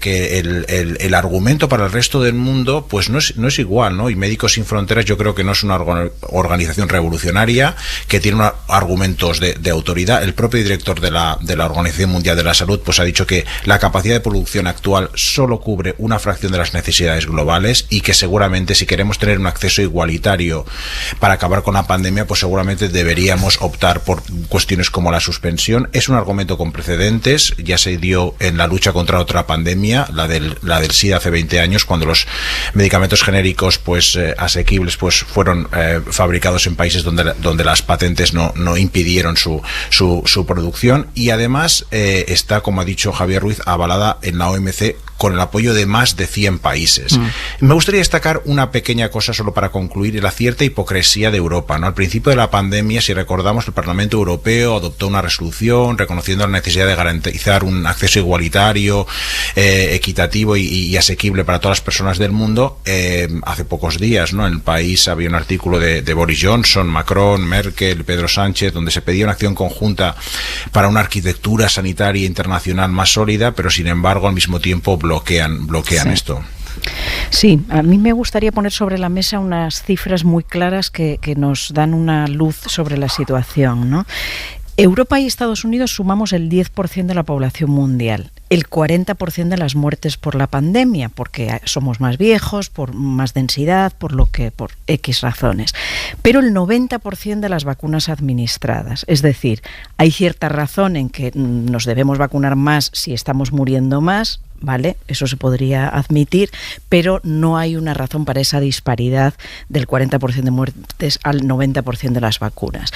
el argumento para el resto del mundo pues no es igual, ¿no? Y Médicos Sin Fronteras yo creo que no es una organización revolucionaria, que tiene argumentos de autoridad. El propio director de la Organización Mundial de la Salud pues ha dicho que la capacidad de producción actual solo cubre una fracción de las necesidades globales, y que seguramente si queremos tener un acceso igualitario para acabar con la pandemia, pues seguramente deberíamos optar por cuestiones como la suspensión. Es un argumento con precedentes, ya se dio en la lucha contra otra pandemia, la del SIDA hace 20 años, cuando los medicamentos genéricos pues asequibles pues fueron fabricados en países donde las patentes no impidieron su producción, y además está, como ha dicho Javier Ruiz, avalada en la OMC con el apoyo de más de 100 países. Me gustaría destacar una pequeña cosa solo para concluir, la cierta hipocresía de Europa, ¿no? Al principio de la pandemia, si recordamos, el Parlamento Europeo adoptó una resolución reconociendo la necesidad de garantizar un acceso igualitario, equitativo y asequible para todas las personas del mundo. Hace pocos días, ¿no?, en El País había un artículo de Boris Johnson, Macron, Merkel, Pedro Sánchez, donde se pedía una acción conjunta para una arquitectura sanitaria internacional más sólida, pero sin embargo al mismo tiempo bloquean esto. Sí, a mí me gustaría poner sobre la mesa unas cifras muy claras que nos dan una luz sobre la situación, ¿no? Europa y Estados Unidos sumamos el 10% de la población mundial, el 40% de las muertes por la pandemia, porque somos más viejos, por más densidad, por X razones. Pero el 90% de las vacunas administradas. Es decir, hay cierta razón en que nos debemos vacunar más si estamos muriendo más, ¿vale? Eso se podría admitir, pero no hay una razón para esa disparidad del 40% de muertes al 90% de las vacunas.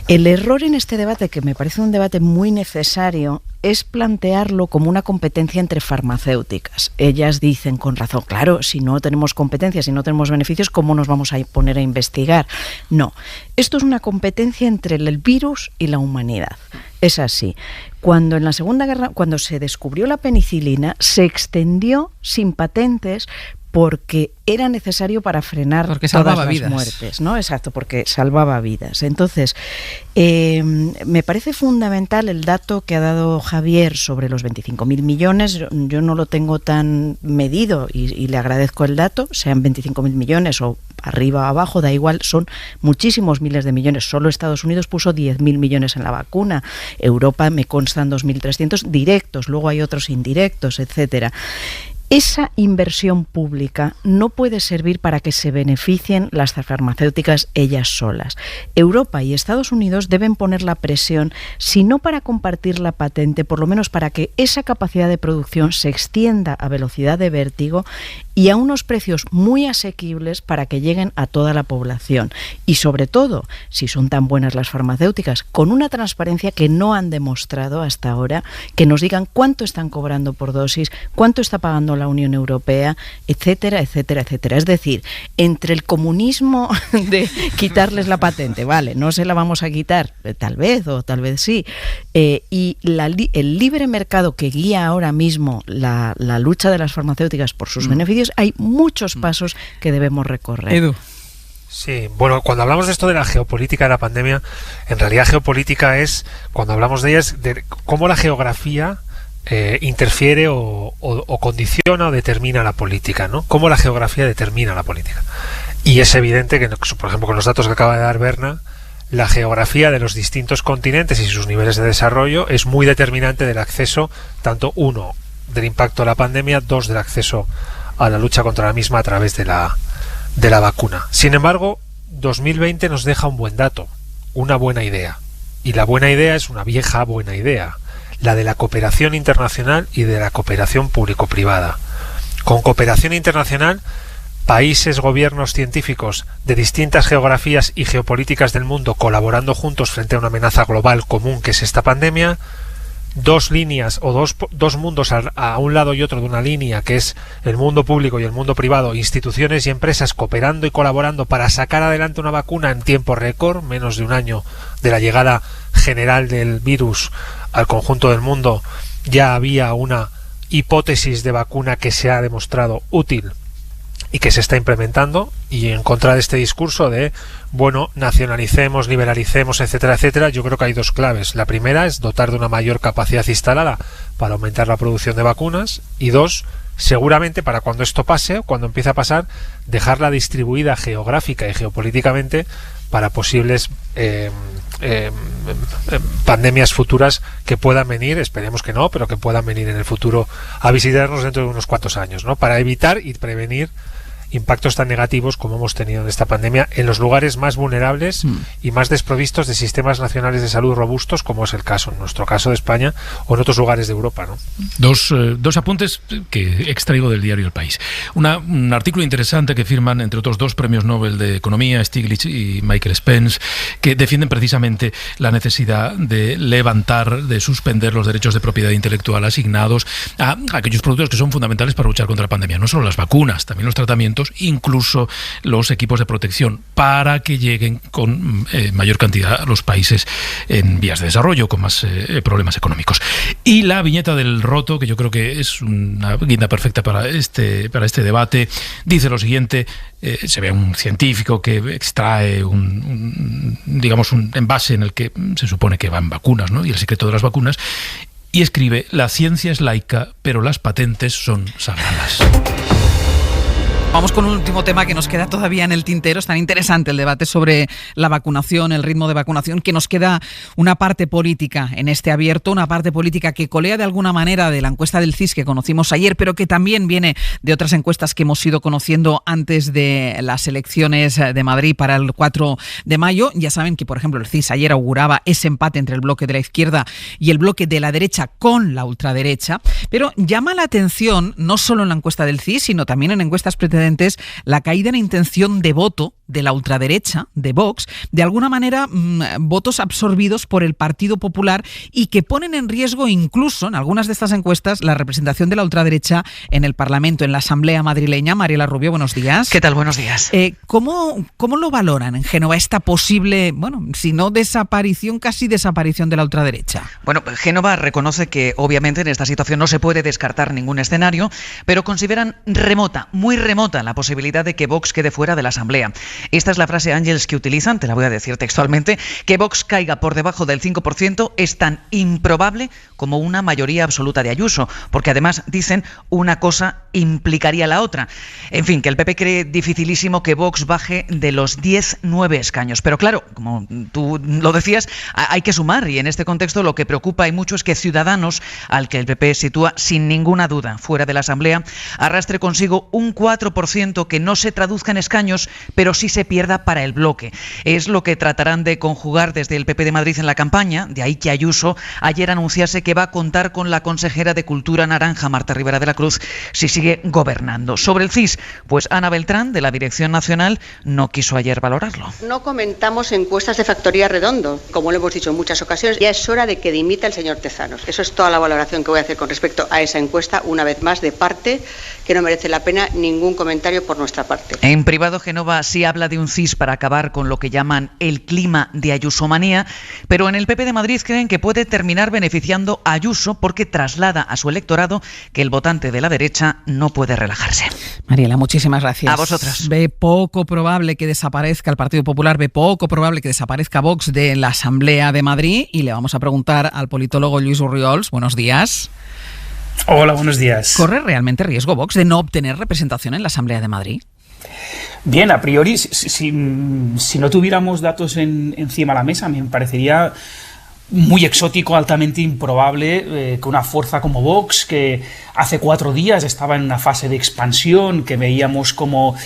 El error en este debate, que me parece un debate muy necesario, es plantearlo como una competencia entre farmacéuticas. Ellas dicen con razón, claro, si no tenemos competencia, si no tenemos beneficios, ¿cómo nos vamos a poner a investigar? No, esto es una competencia entre el virus y la humanidad. Es así. Cuando en la Segunda Guerra, cuando se descubrió la penicilina, se extendió sin patentes porque era necesario para frenar todas las muertes, ¿no? Exacto, porque salvaba vidas. Entonces, me parece fundamental el dato que ha dado Javier sobre los 25.000 millones. Yo no lo tengo tan medido y le agradezco el dato, sean 25.000 millones o arriba o abajo, da igual, son muchísimos miles de millones. Solo Estados Unidos puso 10.000 millones en la vacuna. Europa me constan 2.300 directos, luego hay otros indirectos, etcétera. Esa inversión pública no puede servir para que se beneficien las farmacéuticas ellas solas. Europa y Estados Unidos deben poner la presión, si no para compartir la patente, por lo menos para que esa capacidad de producción se extienda a velocidad de vértigo y a unos precios muy asequibles para que lleguen a toda la población. Y sobre todo, si son tan buenas las farmacéuticas, con una transparencia que no han demostrado hasta ahora, que nos digan cuánto están cobrando por dosis, cuánto está pagando la Unión Europea, etcétera, etcétera, etcétera. Es decir, entre el comunismo de quitarles la patente, vale, no se la vamos a quitar, tal vez o tal vez sí, y el libre mercado que guía ahora mismo la lucha de las farmacéuticas por sus beneficios, hay muchos pasos que debemos recorrer. Edu. Sí, bueno, cuando hablamos de esto de la geopolítica de la pandemia, en realidad geopolítica es, cuando hablamos de ella, es de cómo la geografía interfiere o condiciona o determina la política, ¿no? Cómo la geografía determina la política. Y es evidente que, por ejemplo, con los datos que acaba de dar Berna, la geografía de los distintos continentes y sus niveles de desarrollo es muy determinante del acceso, tanto uno, del impacto de la pandemia, dos, del acceso a la lucha contra la misma a través de la vacuna. Sin embargo, 2020 nos deja un buen dato, una buena idea. Y la buena idea es una vieja buena idea, la de la cooperación internacional y de la cooperación público-privada. Con cooperación internacional, países, gobiernos, científicos de distintas geografías y geopolíticas del mundo colaborando juntos frente a una amenaza global común que es esta pandemia, dos líneas o dos mundos a un lado y otro de una línea, que es el mundo público y el mundo privado, instituciones y empresas cooperando y colaborando para sacar adelante una vacuna en tiempo récord, menos de un año de la llegada general del virus al conjunto del mundo. Ya había una hipótesis de vacuna que se ha demostrado útil y que se está implementando, y en contra de este discurso de, bueno, nacionalicemos, liberalicemos, etcétera, etcétera. Yo creo que hay dos claves. La primera es dotar de una mayor capacidad instalada para aumentar la producción de vacunas, y dos, seguramente para cuando esto pase, o cuando empiece a pasar, dejarla distribuida geográfica y geopolíticamente para posibles pandemias futuras que puedan venir, esperemos que no, pero que puedan venir en el futuro a visitarnos dentro de unos cuantos años, ¿no? Para evitar y prevenir impactos tan negativos como hemos tenido en esta pandemia en los lugares más vulnerables y más desprovistos de sistemas nacionales de salud robustos, como es el caso, en nuestro caso de España o en otros lugares de Europa, ¿no? Dos apuntes que extraigo del diario El País. Un artículo interesante que firman, entre otros, 2 premios Nobel de Economía, Stiglitz y Michael Spence, que defienden precisamente la necesidad de levantar, de suspender los derechos de propiedad intelectual asignados a aquellos productos que son fundamentales para luchar contra la pandemia. No solo las vacunas, también los tratamientos, incluso los equipos de protección, para que lleguen con mayor cantidad a los países en vías de desarrollo, con más problemas económicos. Y la viñeta del roto, que yo creo que es una guinda perfecta para este debate, dice lo siguiente: se ve a un científico que extrae un envase en el que se supone que van vacunas, ¿no? Y el secreto de las vacunas, y escribe: la ciencia es laica, pero las patentes son sagradas. Vamos con un último tema que nos queda todavía en el tintero. Es tan interesante el debate sobre la vacunación, el ritmo de vacunación, que nos queda una parte política en este abierto, una parte política que colea de alguna manera de la encuesta del CIS que conocimos ayer, pero que también viene de otras encuestas que hemos ido conociendo antes de las elecciones de Madrid para el 4 de mayo. Ya saben que, por ejemplo, el CIS ayer auguraba ese empate entre el bloque de la izquierda y el bloque de la derecha con la ultraderecha, pero llama la atención, no solo en la encuesta del CIS, sino también en encuestas precedentes, la caída en intención de voto de la ultraderecha, de Vox, de alguna manera votos absorbidos por el Partido Popular, y que ponen en riesgo incluso en algunas de estas encuestas la representación de la ultraderecha en el Parlamento, en la Asamblea madrileña. Mariela Rubio, buenos días. ¿Qué tal? Buenos días. ¿Cómo lo valoran en Génova esta posible, si no desaparición, casi desaparición de la ultraderecha? Bueno, Génova reconoce que obviamente en esta situación no se puede descartar ningún escenario, pero consideran remota, muy remota, la posibilidad de que Vox quede fuera de la Asamblea. Esta es la frase, Ángels, que utilizan, te la voy a decir textualmente: que Vox caiga por debajo del 5% es tan improbable como una mayoría absoluta de Ayuso, porque además dicen una cosa implicaría la otra. En fin, que el PP cree dificilísimo que Vox baje de los 19 escaños. Pero claro, como tú lo decías, hay que sumar, y en este contexto lo que preocupa y mucho es que Ciudadanos, al que el PP sitúa sin ninguna duda fuera de la Asamblea, arrastre consigo un 4% que no se traduzca en escaños, pero sí se pierda para el bloque. Es lo que tratarán de conjugar desde el PP de Madrid en la campaña, de ahí que Ayuso ayer anunciase que va a contar con la consejera de Cultura naranja, Marta Rivera de la Cruz, si sigue gobernando. Sobre el CIS, pues Ana Beltrán, de la Dirección Nacional, no quiso ayer valorarlo. No comentamos encuestas de factoría redondo, como lo hemos dicho en muchas ocasiones. Ya es hora de que dimita el señor Tezanos. Eso es toda la valoración que voy a hacer con respecto a esa encuesta, una vez más, de parte que no merece la pena ningún comentario por nuestra parte. En privado, Génova sí habla de un CIS para acabar con lo que llaman el clima de ayusomanía, pero en el PP de Madrid creen que puede terminar beneficiando a Ayuso porque traslada a su electorado que el votante de la derecha no puede relajarse. Mariela, muchísimas gracias. A vosotros. Ve poco probable que desaparezca el Partido Popular, ve poco probable que desaparezca Vox de la Asamblea de Madrid, y le vamos a preguntar al politólogo Lluís Orriols. Buenos días. Hola, buenos días. ¿Corre realmente riesgo Vox de no obtener representación en la Asamblea de Madrid? Bien, a priori, si no tuviéramos datos encima de la mesa, me parecería muy exótico, altamente improbable que una fuerza como Vox, que hace 4 días estaba en una fase de expansión, que veíamos como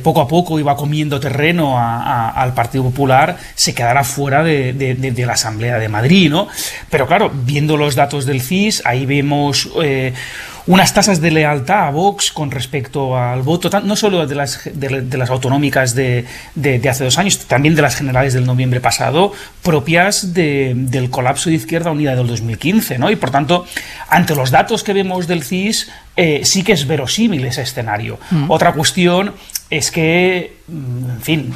poco a poco iba comiendo terreno al Partido Popular, se quedara fuera de la Asamblea de Madrid, ¿no? Pero claro, viendo los datos del CIS, ahí vemos unas tasas de lealtad a Vox con respecto al voto, no solo de las autonómicas de hace 2 años, también de las generales del noviembre pasado, propias del colapso de Izquierda Unida del 2015, ¿no? Y por tanto, ante los datos que vemos del CIS, sí que es verosímil ese escenario. Otra cuestión es que, en fin,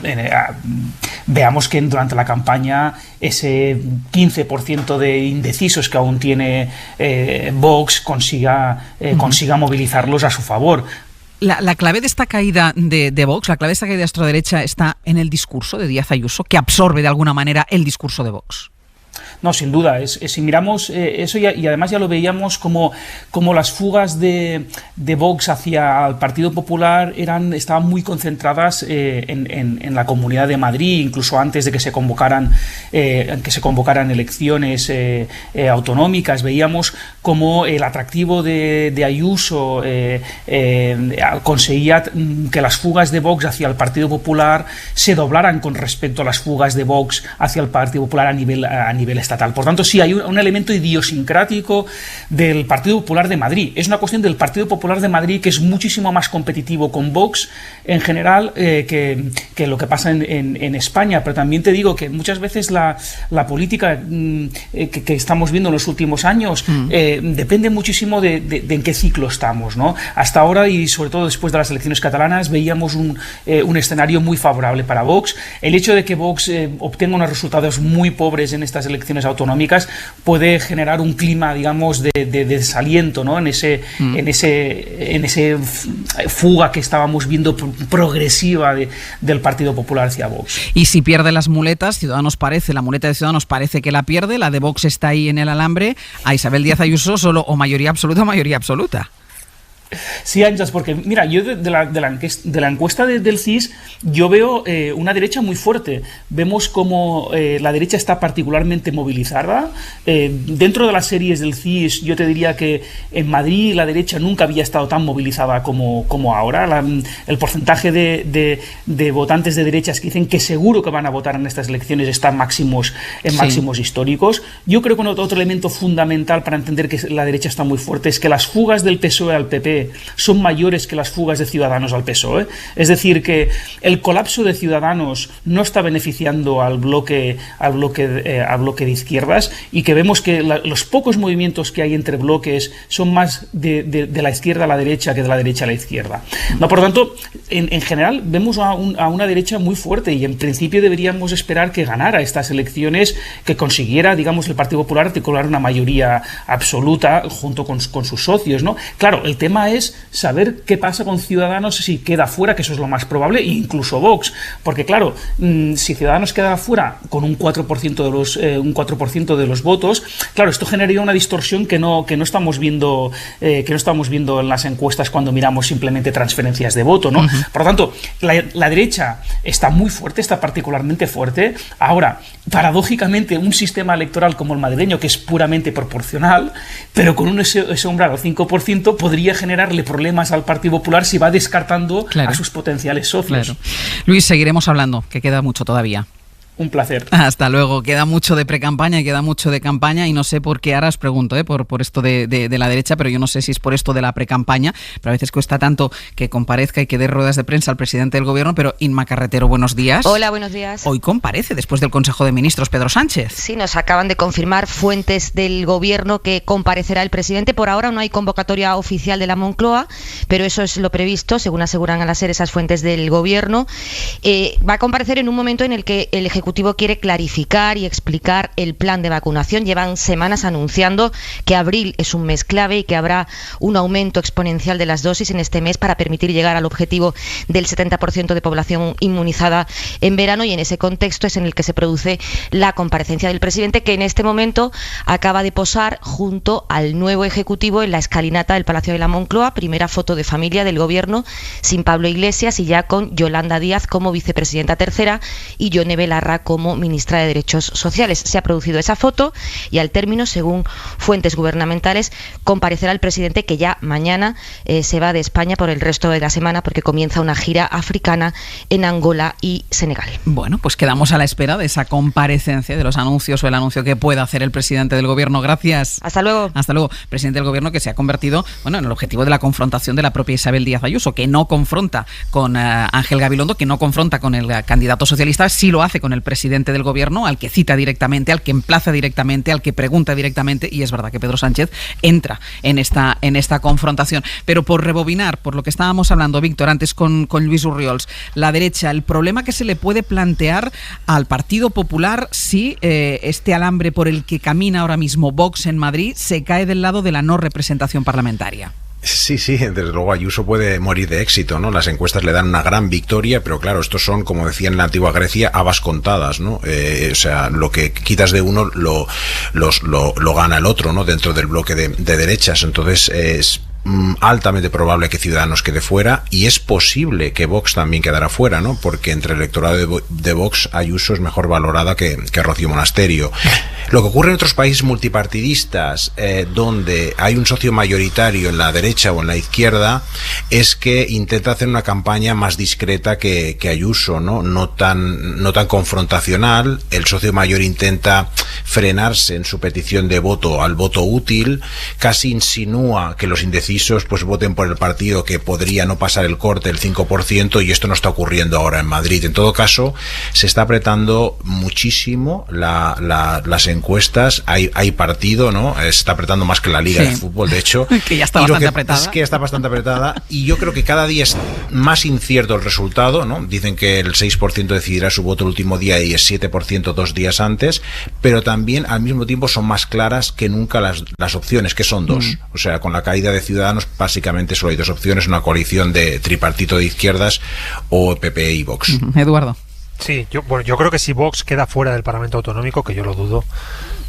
veamos que durante la campaña ese 15% de indecisos que aún tiene Vox consiga movilizarlos a su favor. La clave de esta caída de Vox, la clave de esta caída de extraderecha está en el discurso de Díaz Ayuso, que absorbe de alguna manera el discurso de Vox. No, sin duda. Si miramos eso, y además ya lo veíamos como las fugas de Vox hacia el Partido Popular estaban muy concentradas en la Comunidad de Madrid, incluso antes de que se convocaran elecciones autonómicas. Veíamos como el atractivo de Ayuso conseguía que las fugas de Vox hacia el Partido Popular se doblaran con respecto a las fugas de Vox hacia el Partido Popular a nivel estatal. Por tanto, sí, hay un elemento idiosincrático del Partido Popular de Madrid. Es una cuestión del Partido Popular de Madrid que es muchísimo más competitivo con Vox en general que lo que pasa en España. Pero también te digo que muchas veces la política que estamos viendo en los últimos años depende muchísimo de en qué ciclo estamos, ¿no? Hasta ahora, y sobre todo después de las elecciones catalanas, veíamos un escenario muy favorable para Vox. El hecho de que Vox obtenga unos resultados muy pobres en estas elecciones autonómicas puede generar un clima, digamos, de desaliento, ¿no? en ese fuga que estábamos viendo progresiva del Partido Popular hacia Vox. Y si pierde las muletas, la muleta de Ciudadanos parece que la pierde, la de Vox está ahí en el alambre, a Isabel Díaz Ayuso solo o mayoría absoluta o mayoría absoluta. Sí, Ángeles, porque mira, yo de la encuesta del CIS yo veo una derecha muy fuerte. Vemos como la derecha está particularmente movilizada. Dentro de las series del CIS yo te diría que en Madrid la derecha nunca había estado tan movilizada como ahora. El porcentaje de votantes de derechas que dicen que seguro que van a votar en estas elecciones está en máximos históricos. Yo creo que otro elemento fundamental para entender que la derecha está muy fuerte es que las fugas del PSOE al PP son mayores que las fugas de Ciudadanos al PSOE. Es decir, que el colapso de Ciudadanos no está beneficiando al bloque de izquierdas, y que vemos que los pocos movimientos que hay entre bloques son más de la izquierda a la derecha que de la derecha a la izquierda. No, por lo tanto, en general vemos a una derecha muy fuerte, y en principio deberíamos esperar que ganara estas elecciones, que consiguiera, digamos, el Partido Popular articular una mayoría absoluta junto con sus socios, ¿no? Claro, el tema es saber qué pasa con Ciudadanos si queda fuera, que eso es lo más probable, e incluso Vox, porque claro, si Ciudadanos queda fuera con un 4% de los votos, claro, esto generaría una distorsión que no estamos viendo en las encuestas cuando miramos simplemente transferencias de voto, ¿no? Por lo tanto, la derecha está muy fuerte, está particularmente fuerte. Ahora, paradójicamente, un sistema electoral como el madrileño, que es puramente proporcional, pero con ese umbral al 5%, podría generarle problemas al Partido Popular si va descartando a sus potenciales socios. Claro. Luis, seguiremos hablando, que queda mucho todavía. Un placer. Hasta luego. Queda mucho de pre-campaña y queda mucho de campaña, y no sé por qué ahora os pregunto, por esto de la derecha, pero yo no sé si es por esto de la pre-campaña, pero a veces cuesta tanto que comparezca y que dé ruedas de prensa al presidente del gobierno. Pero Inma Carretero, buenos días. Hola, buenos días. Hoy comparece después del Consejo de Ministros Pedro Sánchez. Sí, nos acaban de confirmar fuentes del gobierno que comparecerá el presidente. Por ahora no hay convocatoria oficial de la Moncloa, pero eso es lo previsto, según aseguran a la SER esas fuentes del gobierno. Va a comparecer en un momento en el que el Ejecutivo quiere clarificar y explicar el plan de vacunación. Llevan semanas anunciando que abril es un mes clave y que habrá un aumento exponencial de las dosis en este mes para permitir llegar al objetivo del 70% de población inmunizada en verano, y en ese contexto es en el que se produce la comparecencia del presidente, que en este momento acaba de posar junto al nuevo Ejecutivo en la escalinata del Palacio de la Moncloa. Primera foto de familia del gobierno sin Pablo Iglesias y ya con Yolanda Díaz como vicepresidenta tercera y Yone Belarra como ministra de Derechos Sociales. Se ha producido esa foto y al término, según fuentes gubernamentales, comparecerá el presidente, que ya mañana se va de España por el resto de la semana porque comienza una gira africana en Angola y Senegal. Bueno, pues quedamos a la espera de esa comparecencia, de los anuncios o el anuncio que pueda hacer el presidente del gobierno. Gracias. Hasta luego. Hasta luego. Presidente del gobierno que se ha convertido, en el objetivo de la confrontación de la propia Isabel Díaz Ayuso, que no confronta con Ángel Gabilondo, que no confronta con el candidato socialista, sí lo hace con el presidente del gobierno, al que cita directamente, al que emplaza directamente, al que pregunta directamente, y es verdad que Pedro Sánchez entra en esta confrontación. Pero por rebobinar, por lo que estábamos hablando, Víctor, antes con Luis Urriols, la derecha, el problema que se le puede plantear al Partido Popular si este alambre por el que camina ahora mismo Vox en Madrid se cae del lado de la no representación parlamentaria. Sí, desde luego Ayuso puede morir de éxito, ¿no? Las encuestas le dan una gran victoria, pero claro, estos son, como decía en la antigua Grecia, habas contadas, ¿no? O sea, lo que quitas de uno lo gana el otro, ¿no? Dentro del bloque de derechas. Entonces es altamente probable que Ciudadanos quede fuera, y es posible que Vox también quedara fuera, ¿no? Porque entre el electorado de Vox, Ayuso es mejor valorada que Rocío Monasterio. Lo que ocurre en otros países multipartidistas, donde hay un socio mayoritario en la derecha o en la izquierda, es que intenta hacer una campaña más discreta que Ayuso, no tan confrontacional. El socio mayor intenta frenarse en su petición de voto al voto útil, casi insinúa que los indecisos pues voten por el partido que podría no pasar el corte del 5%, y esto no está ocurriendo ahora en Madrid. En todo caso, se está apretando muchísimo las encuestas. Hay partido, ¿no? Se está apretando más que la Liga de Fútbol, de hecho. Que ya está bastante apretada. Es que está bastante apretada, y yo creo que cada día es más incierto el resultado, ¿no? Dicen que el 6% decidirá su voto el último día y el 7% 2 días antes, pero también al mismo tiempo son más claras que nunca las opciones, que son dos. O sea, con la caída de Ciudadanos, básicamente solo hay dos opciones: una coalición de tripartito de izquierdas o PP y Vox. Eduardo. Sí, yo creo que si Vox queda fuera del Parlamento Autonómico, que yo lo dudo,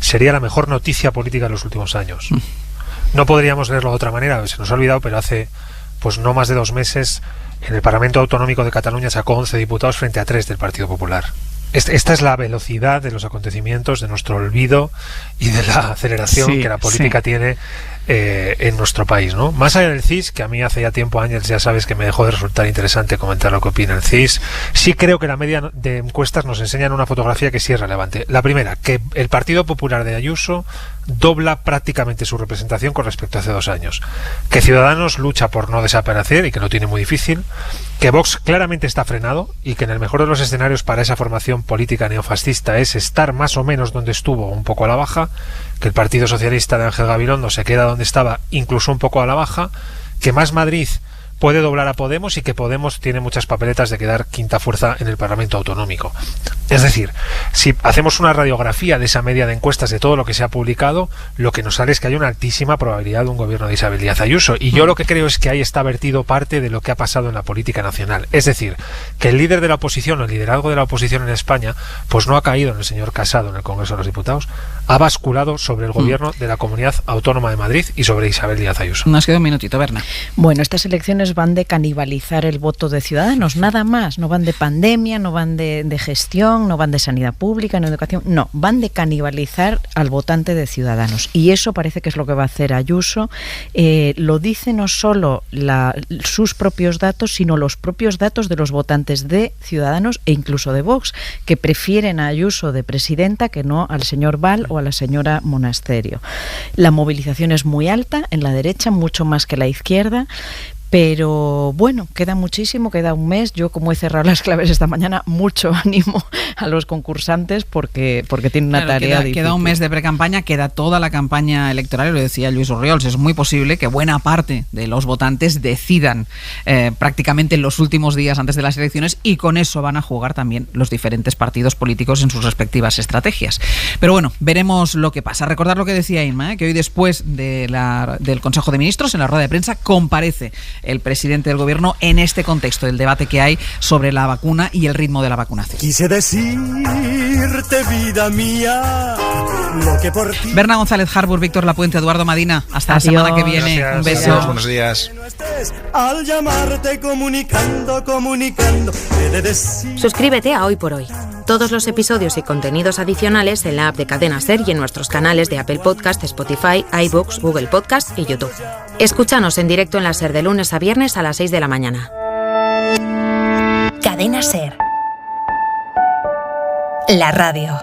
sería la mejor noticia política de los últimos años. No podríamos leerlo de otra manera, se nos ha olvidado, pero hace pues no más de 2 meses en el Parlamento Autonómico de Cataluña sacó 11 diputados frente a 3 del Partido Popular. Esta es la velocidad de los acontecimientos, de nuestro olvido y de la aceleración que la política tiene en nuestro país, ¿no? Más allá del CIS, que a mí hace ya tiempo, Ángel, ya sabes que me dejó de resultar interesante comentar lo que opina el CIS, sí creo que la media de encuestas nos enseñan una fotografía que sí es relevante. La primera, que el Partido Popular de Ayuso dobla prácticamente su representación con respecto a hace 2 años, que Ciudadanos lucha por no desaparecer y que lo tiene muy difícil, que Vox claramente está frenado y que en el mejor de los escenarios para esa formación política neofascista es estar más o menos donde estuvo, un poco a la baja, que el Partido Socialista de Ángel Gabilondo se queda donde estaba, incluso un poco a la baja, que Más Madrid puede doblar a Podemos y que Podemos tiene muchas papeletas de quedar quinta fuerza en el Parlamento Autonómico. Es decir, si hacemos una radiografía de esa media de encuestas de todo lo que se ha publicado, lo que nos sale es que hay una altísima probabilidad de un gobierno de Isabel Díaz Ayuso, y yo lo que creo es que ahí está vertido parte de lo que ha pasado en la política nacional. Es decir, que el líder de la oposición o el liderazgo de la oposición en España pues no ha caído en el señor Casado en el Congreso de los Diputados, ha basculado sobre el gobierno de la Comunidad Autónoma de Madrid y sobre Isabel Díaz Ayuso. Nos queda un minutito, Berna. Bueno, estas elecciones van de canibalizar el voto de Ciudadanos, nada más. No van de pandemia, no van de gestión, no van de sanidad pública, no de educación, no, van de canibalizar al votante de Ciudadanos, y eso parece que es lo que va a hacer Ayuso. Lo dice no solo sus propios datos, sino los propios datos de los votantes de Ciudadanos e incluso de Vox, que prefieren a Ayuso de presidenta que no al señor Val o a la señora Monasterio. La movilización es muy alta en la derecha, mucho más que la izquierda. Pero bueno, queda muchísimo, queda un mes. Yo, como he cerrado las claves esta mañana, mucho ánimo a los concursantes porque tienen una tarea difícil. Queda un mes de precampaña, queda toda la campaña electoral, y lo decía Luis Orriols, es muy posible que buena parte de los votantes decidan prácticamente en los últimos días antes de las elecciones, y con eso van a jugar también los diferentes partidos políticos en sus respectivas estrategias. Pero bueno, veremos lo que pasa. Recordar lo que decía Inma, que hoy, después del Consejo de Ministros, en la rueda de prensa, comparece el presidente del gobierno en este contexto del debate que hay sobre la vacuna y el ritmo de la vacunación. Quise decirte, vida mía, lo que por ti... Berna González Harbour, Víctor Lapuente, Eduardo Madina. Hasta Adiós. La semana que viene. Gracias. Un beso. Adiós, buenos días. Al llamarte comunicando, he de decir... Suscríbete a Hoy por Hoy. Todos los episodios y contenidos adicionales en la app de Cadena SER y en nuestros canales de Apple Podcast, Spotify, iVoox, Google Podcast y YouTube. Escúchanos en directo en la SER de lunes a viernes a las 6 de la mañana. Cadena SER. La radio.